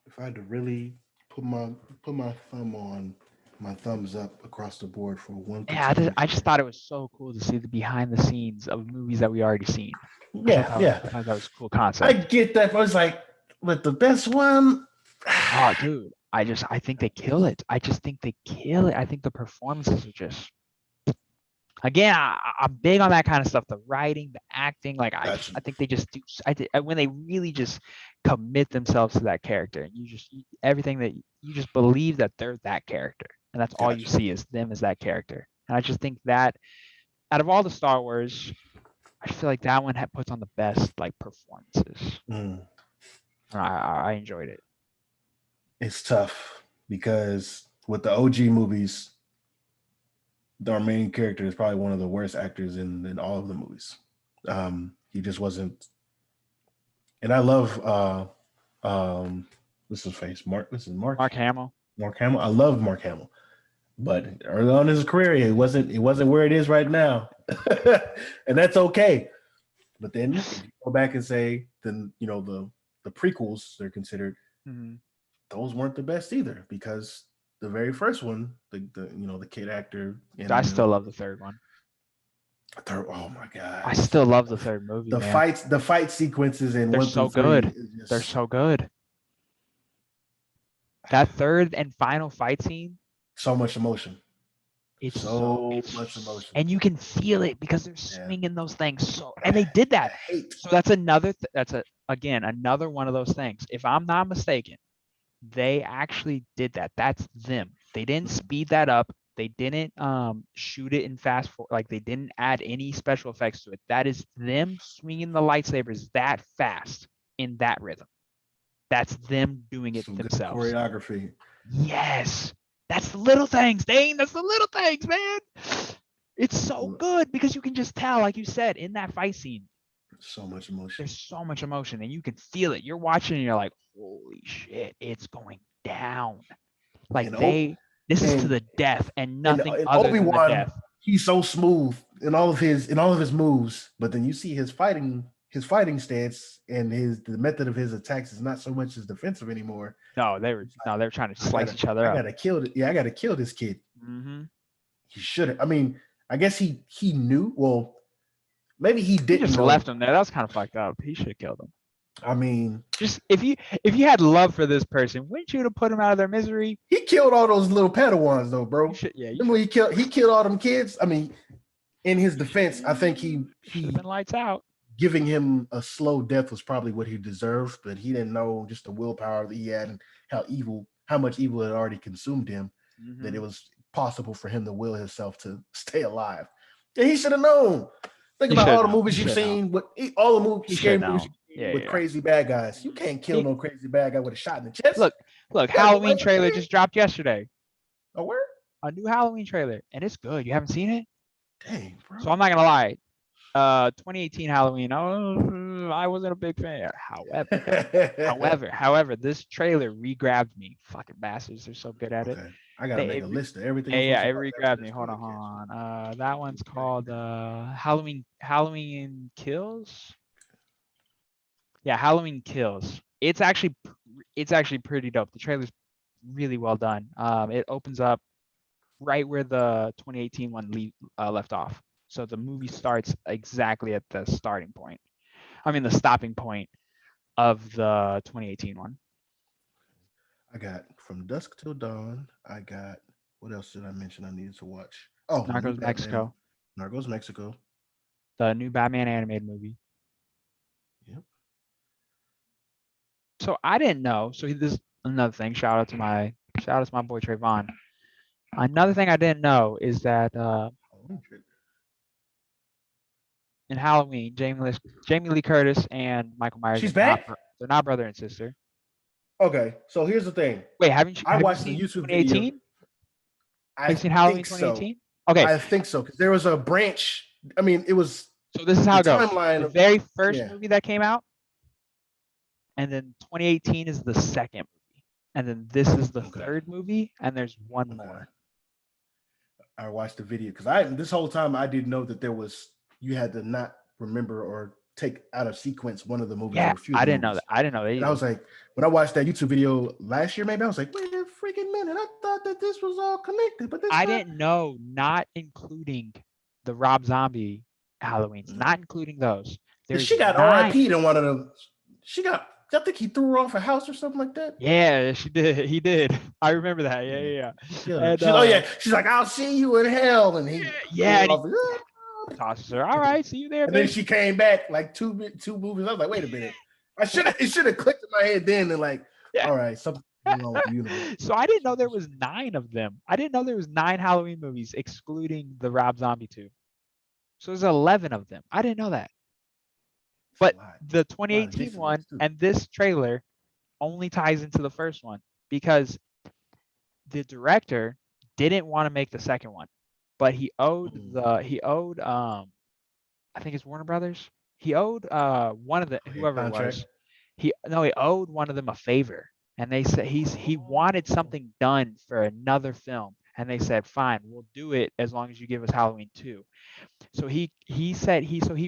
If I had to really put my put my thumb on my thumbs up across the board for one Yeah, particular I just show. thought it was so cool to see the behind the scenes of movies that we already seen. Yeah, yeah. I thought that was a cool I concept. get that. I was like, but the best one. Oh, dude, I think they kill it. I just think they kill it. I think the performances are just again. I'm big on that kind of stuff. The writing, the acting. Like Gotcha. I think they just do. When they really just commit themselves to that character, and everything that you just believe that they're that character, and that's all you Gotcha. see is them as that character. And I just think that out of all the Star Wars, I feel like that one puts on the best like performances. Mm. I enjoyed it. It's tough because with the OG movies, our main character is probably one of the worst actors in all of the movies. He just wasn't, and I love what's his face? Mark. This is Mark. Mark Hamill. Mark Hamill. I love Mark Hamill, but early on in his career, it wasn't where it is right now, and that's okay. But then if you go back and say, then the prequels they're considered, Mhm. those weren't the best either because the very first one, the the kid actor, and I still love the third one. third. Oh my god, I still love the third movie, man. the fight sequences in They're 1 so through 3 good. is just They're so good. That third and final fight scene, so much emotion. it's So much emotion. and you can feel it because they're Yeah. swinging those things. So, and they did that. Hate. So that's another. Again another one of those things. If I'm not mistaken, they actually did that. That's them. They didn't speed that up. They didn't shoot it in fast forward. Like they didn't add any special effects to it. That is them swinging the lightsabers that fast in that rhythm. That's them doing it Some good themselves. choreography. Yes. That's the little things, Dane. That's the little things, man. It's so good because you can just tell, like you said, in that fight scene. So much emotion. There's so much emotion and you can feel it. You're watching and you're like, holy shit, it's going down. Like this is to the death and nothing other than the death. He's so smooth in all of his moves, but then you see his fighting stance and the method of his attacks is not so much as defensive anymore. No, they were trying to slice each other up. I gotta kill this kid. Mm-hmm. He should. I mean, I guess he knew. Well, maybe he didn't. He just left him there. That was kind of fucked up. He should have killed him. I mean, just if you had love for this person, wouldn't you have put him out of their misery? He killed all those little Padawans, though, bro. Remember he killed all them kids. I mean, in his defense, I think he been lights out. Giving him a slow death was probably what he deserved, but he didn't know just the willpower that he had and how much evil had already consumed him, that it was possible for him to will himself to stay alive. And he should have known. Think about all the movies you've seen, all the movies, scary movies with crazy bad guys. You can't kill no crazy bad guy with a shot in the chest. Look, Halloween trailer just dropped yesterday. Oh, where? A new Halloween trailer, and it's good. You haven't seen it? Dang, bro. So I'm not gonna lie. 2018 Halloween. Oh, I wasn't a big fan. However, this trailer re-grabbed me. Fucking bastards, they're so good at it. I gotta make a list of everything. Yeah, it re-grabbed me. Hold on. That one's called Halloween Kills. Yeah, Halloween Kills. It's actually pretty dope. The trailer's really well done. It opens up right where the 2018 one left off. So the movie starts exactly at the starting point. I mean, the stopping point of the 2018 one. I got From Dusk Till Dawn. I got, what else did I mention I needed to watch? Oh, Narcos Mexico. Narcos Mexico. The new Batman animated movie. Yep. So I didn't know. So this is another thing. Shout out to my boy Trayvon. Another thing I didn't know is that in Halloween, Jamie Lee Curtis and Michael Myers. She's back. They're not brother and sister. Okay, so here's the thing. Wait, have you watched seen the YouTube 2018? video. Have you seen Halloween 2018? So. Okay, I think so because there was a branch. I mean, it was. So this is how it goes. The very first movie that came out, and then 2018 is the second movie, and then this is the third movie, and there's one more. I watched the video because this whole time I didn't know that you had to not remember or take out of sequence one of the movies. Yeah, I didn't know that. I didn't know that. And I was like, when I watched that YouTube video last year, maybe I was like, wait a freaking minute! I thought that this was all connected, but I didn't know. Not including the Rob Zombie Halloweens, not including those. She got RIP'd in one of them. I think he threw her off a house or something like that. Yeah, she did. He did. I remember that. Yeah. And, she's like, I'll see you in hell. And he tosses her. All right, see you there. And then she came back like two movies. I was like, wait a minute. It should have clicked in my head then and all right, something wrong with the universe. So I didn't know there was 9 of them. I didn't know there was 9 Halloween movies, excluding the Rob Zombie 2. So there's 11 of them. I didn't know that. But the 2018 one and this trailer only ties into the first one because the director didn't want to make the second one, but he owed I think it's Warner Brothers. He owed one of the whoever it was. He owed one of them a favor, and they said he wanted something done for another film, and they said fine, we'll do it as long as you give us Halloween 2. So he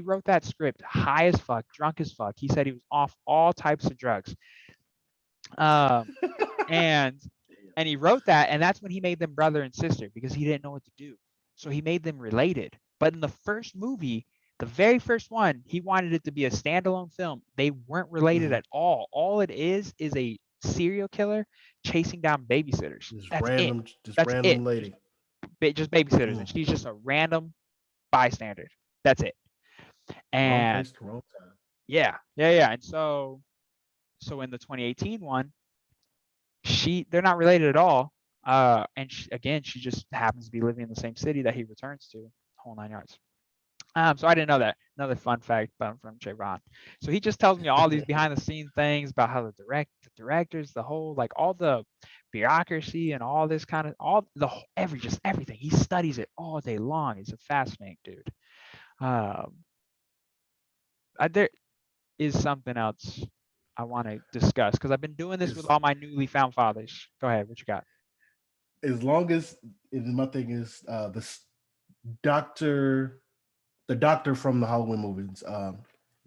wrote that script high as fuck, drunk as fuck. He said he was off all types of drugs. And And he wrote that, and that's when he made them brother and sister because he didn't know what to do. So he made them related. But in the first movie, the very first one, he wanted it to be a standalone film. They weren't related Mhm. at all. All it is a serial killer chasing down babysitters. That's it. Just That's it. random lady. Just babysitters, and Mm. she's just a random bystander. That's it. Wrong And place, wrong time. yeah. And so in the 2018 one, they're not related at all. And again, she just happens to be living in the same city that he returns to, whole 9 yards. So I didn't know that. Another fun fact from Trayvon. So he just tells me all these behind the scenes things about how the directors, the whole like all the bureaucracy and all this kind of just everything. He studies it all day long. He's a fascinating dude. Um, there is something else I want to discuss because I've been doing this with As all my newly found fathers. Go ahead. What you got? as long as my thing is doctor, the doctor from the Halloween movies,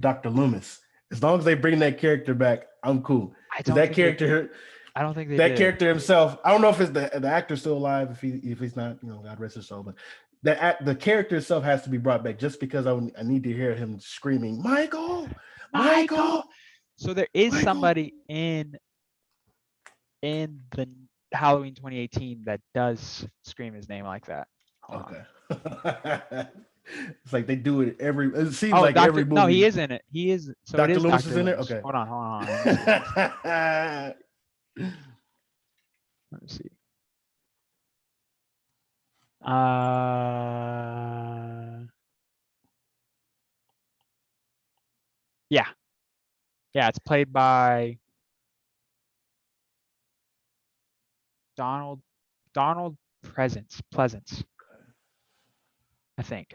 Dr. Loomis. As long as they bring that character back, I'm cool. I Because don't think they I don't think they that did. character himself, I don't know if it's the actor's still alive, if he's not, God rest his soul, but the character itself has to be brought back just because I need to hear him screaming, Michael, Michael. So there is Michael. somebody in the Halloween 2018 that does scream his name like that. Hold Okay. It's like they do it every. It seems on. Oh, like every Doctor. movie. No, he is in it. He is. So it Dr. is Loomis Doctor is in there. Loomis. Okay. Hold on. Let me see. Yeah. It's played by Donald Pleasance, I think.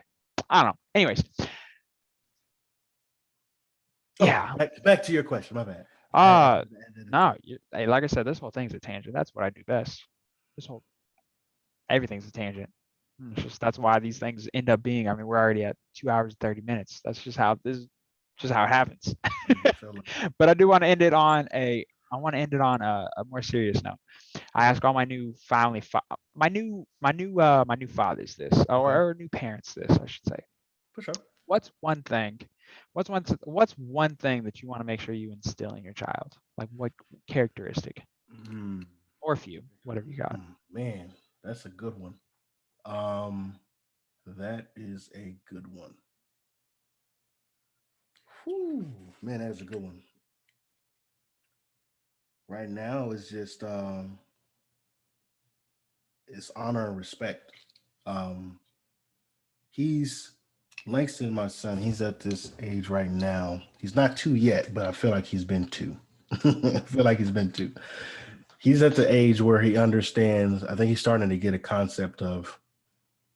I don't know. Anyways. Yeah. Back to your question. My bad. No. Hey, like I said, this whole thing's a tangent. That's what I do best. Everything's a tangent. It's just that's why these things end up being. I mean, we're already at 2 hours and 30 minutes. That's just how it happens. But I do want to end it on a more serious note. I ask all my new my new fathers this, or new parents this, I should say. For sure. What's one thing that you want to make sure you instill in your child? Like what characteristic? Or few, whatever you got. Man, that's a good one. That is a good one. Whew, man, that is a good one. Right now, it's just it's honor and respect. Um, he's Langston, my son. He's at this age right now. He's not two yet, but I feel like he's been two. I feel like he's been two. He's at the age where he understands. I think he's starting to get a concept of.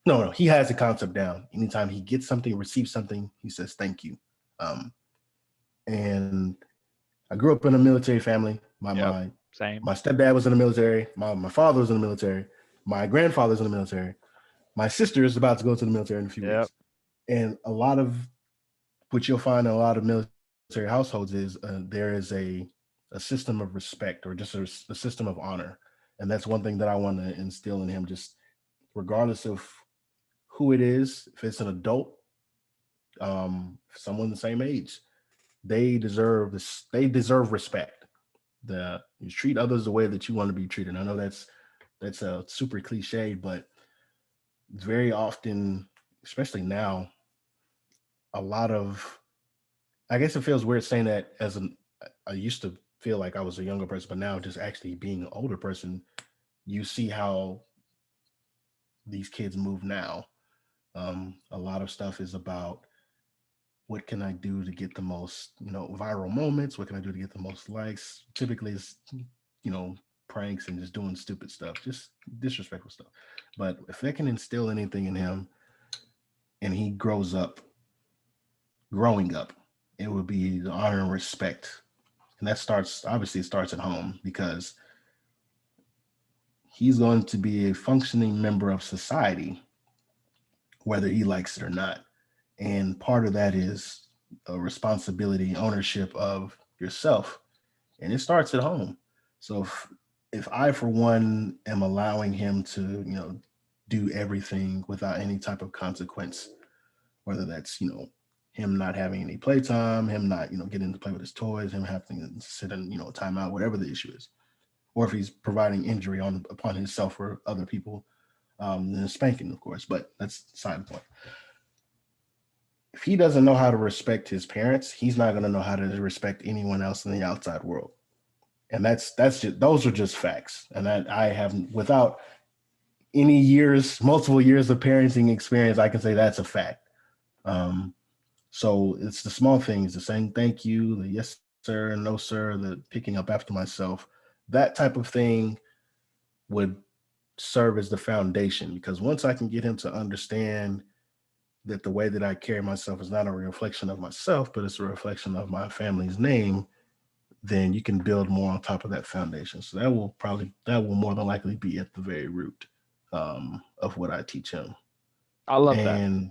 No, he has the concept down. Anytime he gets something, receives something, he says thank you. And I grew up in a military family. Same. My stepdad was in the military. My father was in the military. My grandfather's in the military. My sister is about to go to the military in a few weeks. And a lot of what you'll find in a lot of military households is there is a system of respect or just a system of honor. And that's one thing that I want to instill in him, just regardless of who it is, if it's an adult, someone the same age, they deserve this. They deserve respect. You treat others the way that you want to be treated. I know that's a super cliche, but very often, especially now, a lot of, I guess it feels weird saying that I used to feel like I was a younger person, but now just actually being an older person, you see how these kids move now. A lot of stuff is about what can I do to get the most, viral moments? What can I do to get the most likes? Typically, it's, pranks and just doing stupid stuff, just disrespectful stuff. But if they can instill anything in him and he growing up, it would be the honor and respect. And that starts at home because he's going to be a functioning member of society, whether he likes it or not. And part of that is a responsibility, ownership of yourself. And it starts at home. So if I, for one, am allowing him to, do everything without any type of consequence, whether that's, him not having any playtime, him not, getting to play with his toys, him having to sit in, timeout, whatever the issue is, or if he's providing injury upon himself or other people, then spanking, of course, but that's a side point. If he doesn't know how to respect his parents, he's not going to know how to respect anyone else in the outside world. And that's just, those are just facts. And that I have, without any years, multiple years of parenting experience, I can say that's a fact. So it's the small things, the saying thank you, the yes sir, no sir, the picking up after myself, that type of thing would serve as the foundation, because once I can get him to understand that the way that I carry myself is not a reflection of myself, but it's a reflection of my family's name, then you can build more on top of that foundation. So that will more than likely be at the very root of what I teach him. I love that. And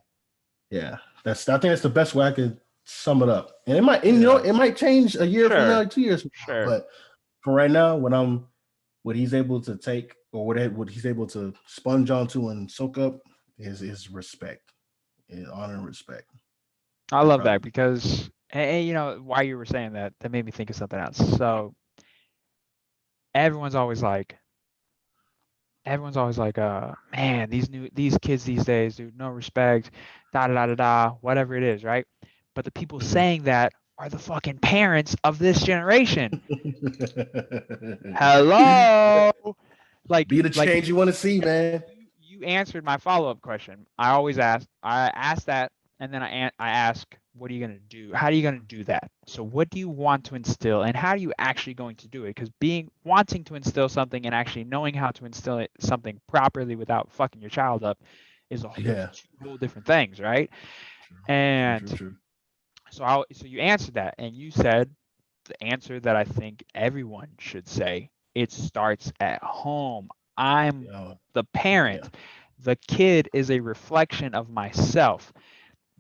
yeah, I think that's the best way I could sum it up. And it might, and, Yeah. it might change a year from now, Sure. 2 years from now. Sure. But for right now, what he's able to take, or what he's able to sponge onto and soak up is respect, and honor and respect. I And love that probably, because, and, while you were saying that, that made me think of something else. So everyone's always like, man, these kids these days, dude, no respect, da da da da da, whatever it is, right? But the people saying that are the fucking parents of this generation. Hello, like be the like change you want to see, man. you answered my follow-up question. I asked that, and then I ask, what are you going to do? How are you going to do that? So what do you want to instill, and how are you actually going to do it? Because wanting to instill something and actually knowing how to instill something properly without fucking your child up is Yeah. two whole different things, right? True, true, And true. so you answered that, and you said the answer that I think everyone should say. It starts at home. I'm Yeah. the Yeah. parent. The kid is a reflection of myself.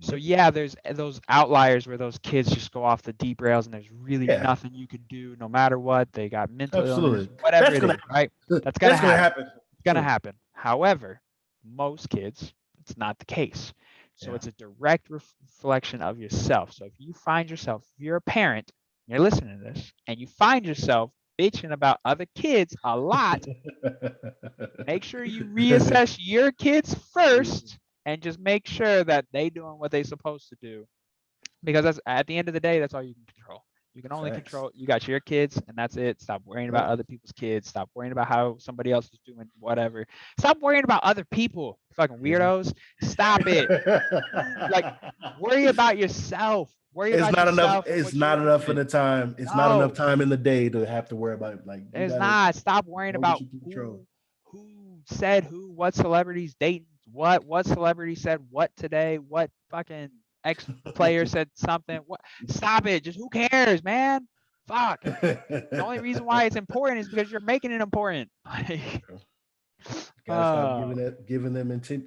So Yep. yeah, there's those outliers where those kids just go off the deep rails and there's really Yeah. nothing you could do no matter what. They got mental illness, Absolutely. whatever That's it gonna is, right? That's going to that's gonna happen. happen. It's going to happen. However, most kids, it's not the case. So Yeah. it's a direct reflection of yourself. So if you find yourself, if you're a parent, you're listening to this, and you find yourself bitching about other kids a lot, make sure you reassess your kids first and just make sure that they doing what they supposed to do, because that's at the end of the day, that's all you can control. You can only Facts. control, you got your kids and that's it. Stop worrying about Yep. other people's kids. Stop worrying about how somebody else is doing whatever. Stop worrying about other people, fucking Mhm. weirdos. Stop it. Like, worry about yourself. Worry It's about not enough. yourself and It's what you're not enough in doing. the time. It's not enough No, time in the day to have to worry about it. Like, you there's gotta not. Stop worrying control what about you can control. who said who, what celebrities dating what celebrity said what today, what fucking ex player said something. What? Stop it. Just who cares, man? Fuck. The only reason why it's important is because you're making it important. Like, Gotta stop giving them stop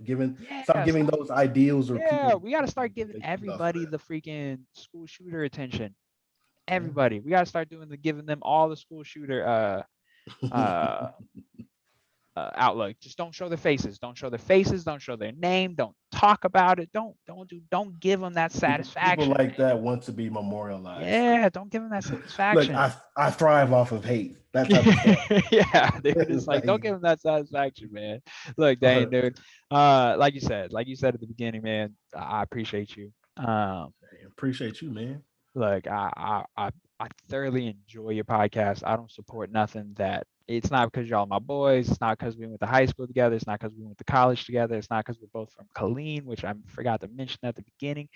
yeah, giving stop. those ideals or Yeah, people we got to start that giving they feed off of everybody that. the freaking school shooter attention. Yeah. Everybody. We got to start giving them all the school shooter uh outlook. Just don't show their faces. Don't show their faces. Don't show their name. Don't talk about it. Don't give them that People satisfaction, like man. that want to be memorialized. Yeah, don't give them that Look, satisfaction. I thrive off of hate. That type of stuff. Yeah, dude. It's like, don't Like, give them that satisfaction, man. Look, Dane, dude. Like you said at the beginning, man. I appreciate you. appreciate you, man. Look, I thoroughly enjoy your podcast. I don't support nothing that, it's not because y'all my boys. It's not because we went to high school together. It's not because we went to college together. It's not because we're both from Colleen, which I forgot to mention at the beginning.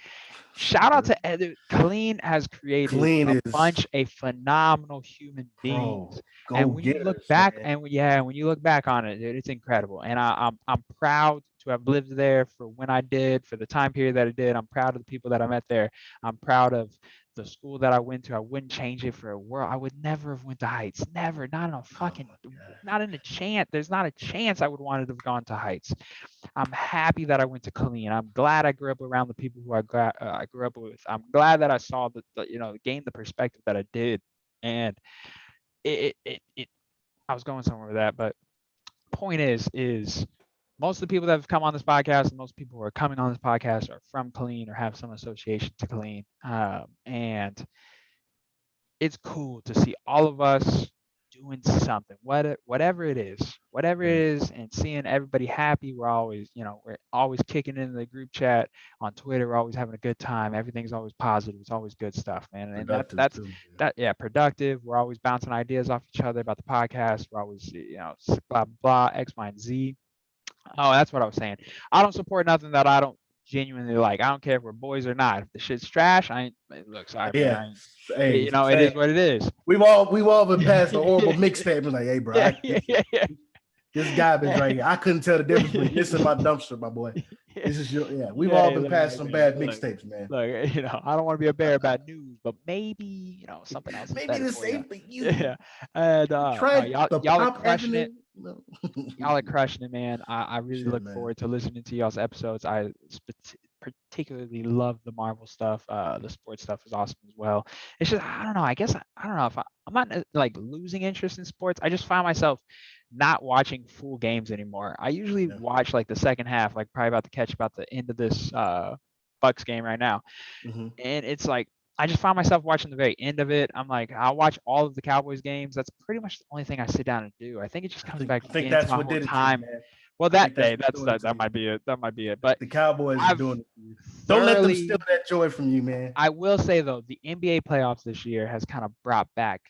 Shout out Okay. to Colleen has created Clean is a phenomenal human beings. pro And go when you look getters, back, man. when you look back on it, dude, it's incredible. And I'm proud to have lived there for when I did, for the time period that I did. I'm proud of the people that I met there. I'm proud of the school that I went to. I wouldn't change it for a world. I would never have went to Heights. Never. Not in a Oh fucking, my god. not in a chance. There's not a chance I would want to have gone to Heights. I'm happy that I went to Colleen. I'm glad I grew up around the people who I grew up with. I'm glad that I saw gained the perspective that I did. And it I was going somewhere with that, but point is most of the people that have come on this podcast and most people who are coming on this podcast are from Killeen or have some association to Killeen. And it's cool to see all of us doing something, whatever it Yeah. is, and seeing everybody happy. We're always kicking into the group chat on Twitter. We're always having a good time. Everything's always positive. It's always good stuff, man. And Productive that's too. yeah, productive. We're always bouncing ideas off each other about the podcast. We're always, blah, blah, X, Y, and Z. Oh, that's what I was saying. I don't support nothing that I don't genuinely like. I don't care if we're boys or not. If the shit's trash, I ain't. Look, sorry, man. Yeah. Hey, It is what it is. we've all been past the horrible mixtape. Like, hey, bro, Yeah. this garbage right here. I couldn't tell the difference between this and my dumpster, my boy. This is we've all been past some bad mixtapes, man. Look, I don't want to be a bearer of bad news, but maybe, something else is Maybe better the for you. same for you. Yeah. And Try y'all are crushing it. No. Y'all are crushing it, man. I really look man. forward to listening to y'all's episodes. I particularly love the Marvel stuff. The sports stuff is awesome as well. It's just, I don't know. I guess I don't know if I'm not like losing interest in sports. I just find myself not watching full games anymore. I usually watch like the second half, like probably about to catch about the end of this Bucks game right now. Mm-hmm. And it's like I just find myself watching the very end of it. I'm like, I'll watch all of the Cowboys games. That's pretty much the only thing I sit down and do. I think it just comes back I think into that's my what whole did it time. to you, man. Well, that day, that might be it. That might be it. But the Cowboys are doing it for you. Don't let them steal that joy from you, man. I will say though, the NBA playoffs this year has kind of brought back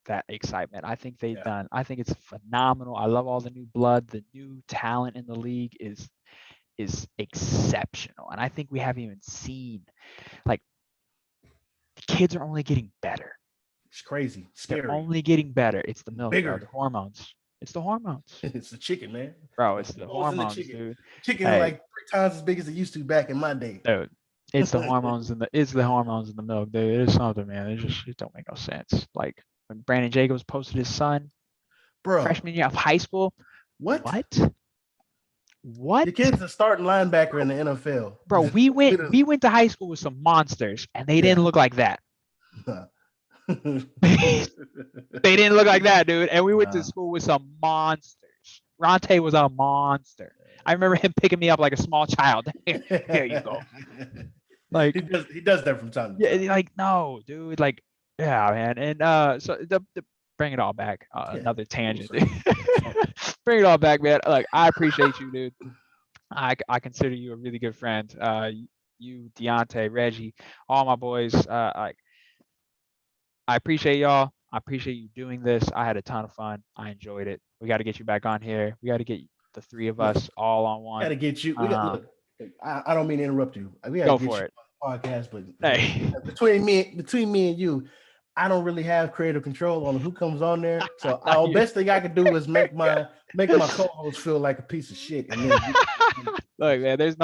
that excitement. I think I think it's phenomenal. I love all the new blood. The new talent in the league is exceptional. And I think we haven't even seen, like, the kids are only getting better. It's crazy. Scary. They're only getting better. It's the milk, bigger. Bro, the hormones. It's the hormones. It's the chicken, man. Bro, it's the hormones, dude. Chicken is like 3 times as big as it used to back in my day. Dude, it's the hormones in the milk, dude. It is something, man. It don't make no sense. Like when Brandon Jacobs posted his son, freshman year of high school. What? What? The kid's a starting linebacker in the NFL. Bro, we went to high school with some monsters, and they didn't look like that. They didn't look like that, dude. And we went to school with some monsters. Ronte was a monster. I remember him picking me up like a small child. Here you go. Like he does that from time to time. Yeah, like no, dude. Like yeah, man. And so the bring it all back. Another tangent. Bring it all back, man. Like I appreciate you, dude. I consider you a really good friend. You, Deontay, Reggie, all my boys. I appreciate y'all. I appreciate you doing this. I had a ton of fun. I enjoyed it. We got to get you back on here. We got to get the three of us all on one. Got to get you. Look, I don't mean to interrupt you. We got to get you on the podcast, but hey. between me and you, I don't really have creative control on who comes on there. So the best thing I can do is make my co-host feel like a piece of shit. And then look, man, there's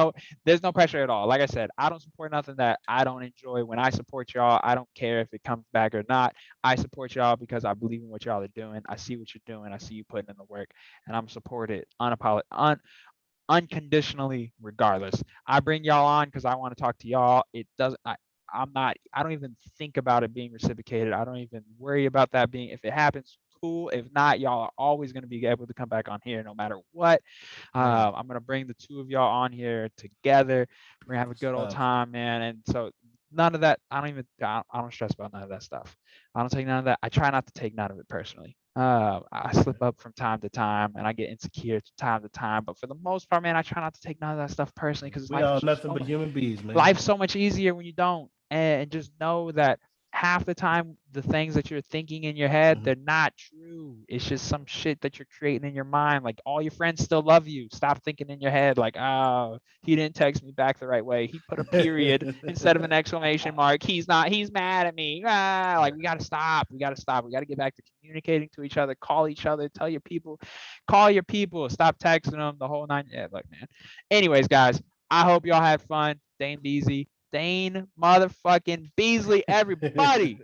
no pressure at all. Like I said, I don't support nothing that I don't enjoy. When I support y'all, I don't care if it comes back or not. I support y'all because I believe in what y'all are doing. I see what you're doing. I see you putting in the work, and I'm supported unconditionally, regardless. I bring y'all on because I want to talk to y'all. It doesn't. I don't even think about it being reciprocated. I don't even worry about that being, if it happens, cool. If not, y'all are always going to be able to come back on here no matter what. I'm going to bring the two of y'all on here together. We're going to have a good old time, man. And so none of that, I don't stress about none of that stuff. I don't take none of that. I try not to take none of it personally. I slip up from time to time and I get insecure from time to time, but for the most part, man, I try not to take none of that stuff personally because we are nothing but human beings, man. Life's so much easier when you don't. And just know that half the time the things that you're thinking in your head, they're not true. It's just some shit that you're creating in your mind. Like all your friends still love you. Stop thinking in your head like, oh, he didn't text me back the right way. He put a period instead of an exclamation mark. He's mad at me. Like we gotta stop. We gotta get back to communicating to each other. Call each other. Tell your people. Call your people. Stop texting them. The whole nine. Yeah, look, man. Anyways, guys, I hope y'all had fun. Dane Beasley. Dane motherfucking Beasley, everybody.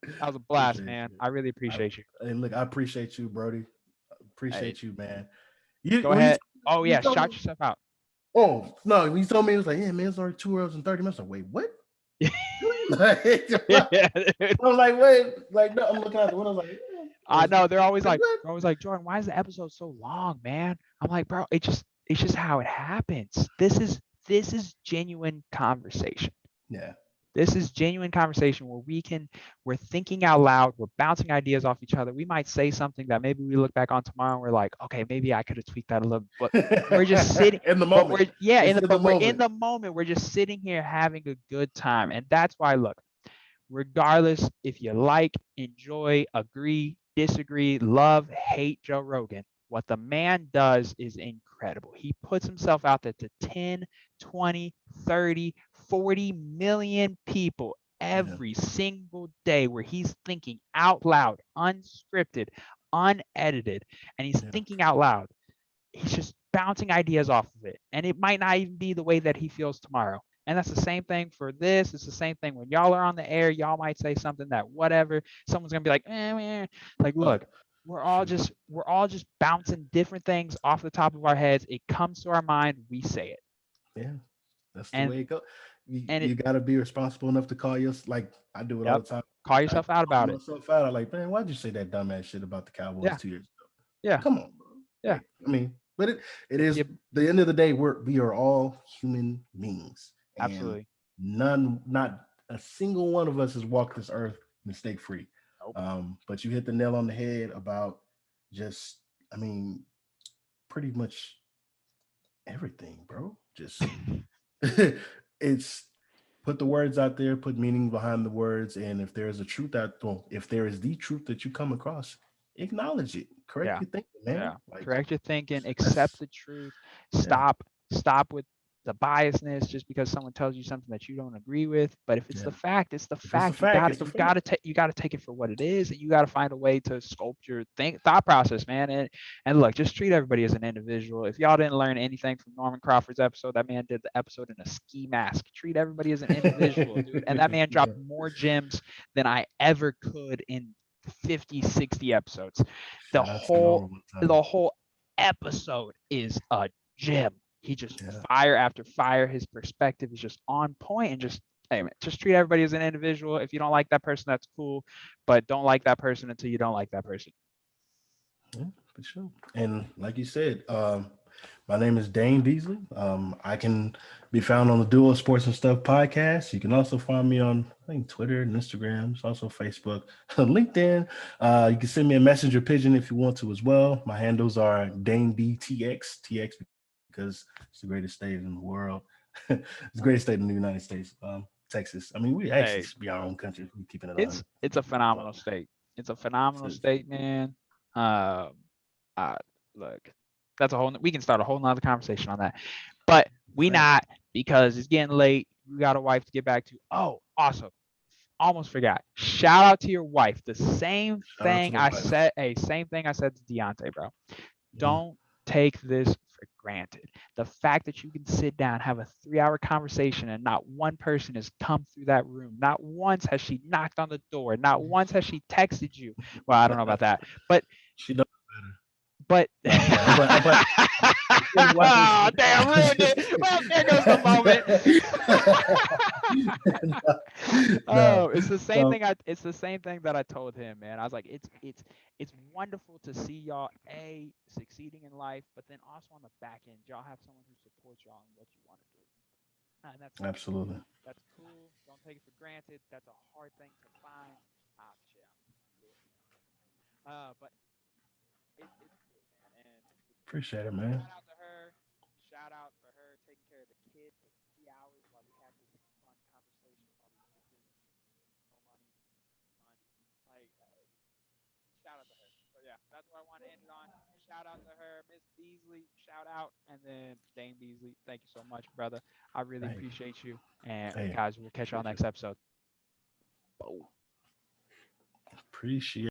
That was a blast, man. I really appreciate you. Hey, look, I appreciate you, Brodey. Appreciate you, man. Go ahead. Shout yourself out. Oh, no, when you told me, it was like, yeah, man, it's already 2 hours and 30 minutes. I'm like, wait, what? I was like, wait, like, no, I'm looking at the window. I was like, I know It's good. they're always like, Jordan, why is the episode so long, man? I'm like, bro, it's just how it happens. This is genuine conversation. Yeah. This is genuine conversation where we're thinking out loud, we're bouncing ideas off each other. We might say something that maybe we look back on tomorrow and we're like, okay, maybe I could have tweaked that a little, but we're just sitting, In the but moment. we're yeah, It's in the but we're in moment. the moment. We're just sitting here having a good time. And that's why, look, regardless if you like, enjoy, agree, disagree, love, hate Joe Rogan, what the man does is incredible. He puts himself out there to 10, 20, 30, 40 million people Yeah. every single day where he's thinking out loud, unscripted, unedited, and he's Yeah. thinking out loud. He's just bouncing ideas off of it. And it might not even be the way that he feels tomorrow. And that's the same thing for this. It's the same thing when y'all are on the air. Y'all might say something that whatever. Someone's gonna be like, like, look, Shoot. we're all just bouncing different things off the top of our heads. It comes to our mind, we say it. Yeah. That's the And way it goes. You, and it you got to be responsible enough to call your, like I do it all yep. the time. Call I yourself out call about it. myself out. I'm like, man, why'd you say that dumbass shit about the Cowboys Yeah. 2 years ago? Yeah. Come on, bro. Yeah. Like, I mean, but it is Yeah. the end of the day. We are all human beings, and Absolutely. not a single one of us has walked this earth mistake free. Nope. But you hit the nail on the head about just, I mean, pretty much everything, bro. Just it's put the words out there, put meaning behind the words, and if there is a truth if there is the truth that you come across, acknowledge it. Correct Yeah. your thinking, man. Yeah. Like Correct your thinking, accept that's the truth, yeah, stop with the biasness just because someone tells you something that you don't agree with. But if it's yeah. the fact, it's the If it's a fact. fact, it's a fact. You gotta take it for what it is, and you gotta find a way to sculpt your thought process, man. And look, just treat everybody as an individual. If y'all didn't learn anything from Norman Crawford's episode, that man did the episode in a ski mask. Treat everybody as an individual, dude. And that man Yeah. dropped more gems than I ever could in 50, 60 episodes. The Shout out to whole Norman one time. the whole episode is a gem. He just Yeah. fire after fire. His perspective is just on point, and just hey man, just treat everybody as an individual. If you don't like that person, that's cool, but don't like that person until you don't like that person. Yeah, for sure. And like you said, my name is Dane Beasley. I can be found on the Duo Sports and Stuff podcast. You can also find me on, I think, Twitter and Instagram. It's also Facebook, LinkedIn. You can send me a messenger pigeon if you want to as well. My handles are Dane BTX, TX because it's the greatest state in the world. It's the greatest state in the United States. Texas. I mean, we actually Hey, should be our own country. We're keeping it on. it's a But phenomenal state. It's a phenomenal it's, state, man. Um, look, that's a whole. We can start a whole nother conversation on that, but we fact. not because it's getting late. You got a wife to get back to. Oh, awesome. Almost forgot. Shout out to your wife. The same Shout out to thing the I wife. said. Hey, same thing I said to Deontay, bro. Yeah. Don't take this for granted. The fact that you can sit down, have a 3-hour conversation, and not one person has come through that room. Not once has she knocked on the door. Not once has she texted you. Well, I don't know about that, but She does but better. No, I'm playing. But oh, damn, ruined it. Well, there goes the moment. no, Oh, it's the same so thing. It's the same thing that I told him, man. I was like, it's wonderful to see y'all succeeding in life, but then also on the back end, y'all have someone who supports y'all in what you want to do, and absolutely that's cool. Don't take it for granted. That's a hard thing to find. Shit, but it's cool, man. And appreciate it, man. shout out to her. Shout out for her taking care of the kid for 3 hours while we had this fun conversation while we did this. No money, fun. Like, shout out to her. So yeah, that's what I want to end it on. Shout out to her, Miss Beasley. Shout out, and then Dane Beasley. Thank you so much, brother. I really Hey, appreciate you. And hey, guys, we'll catch you on appreciate next episode. Boom. appreciate.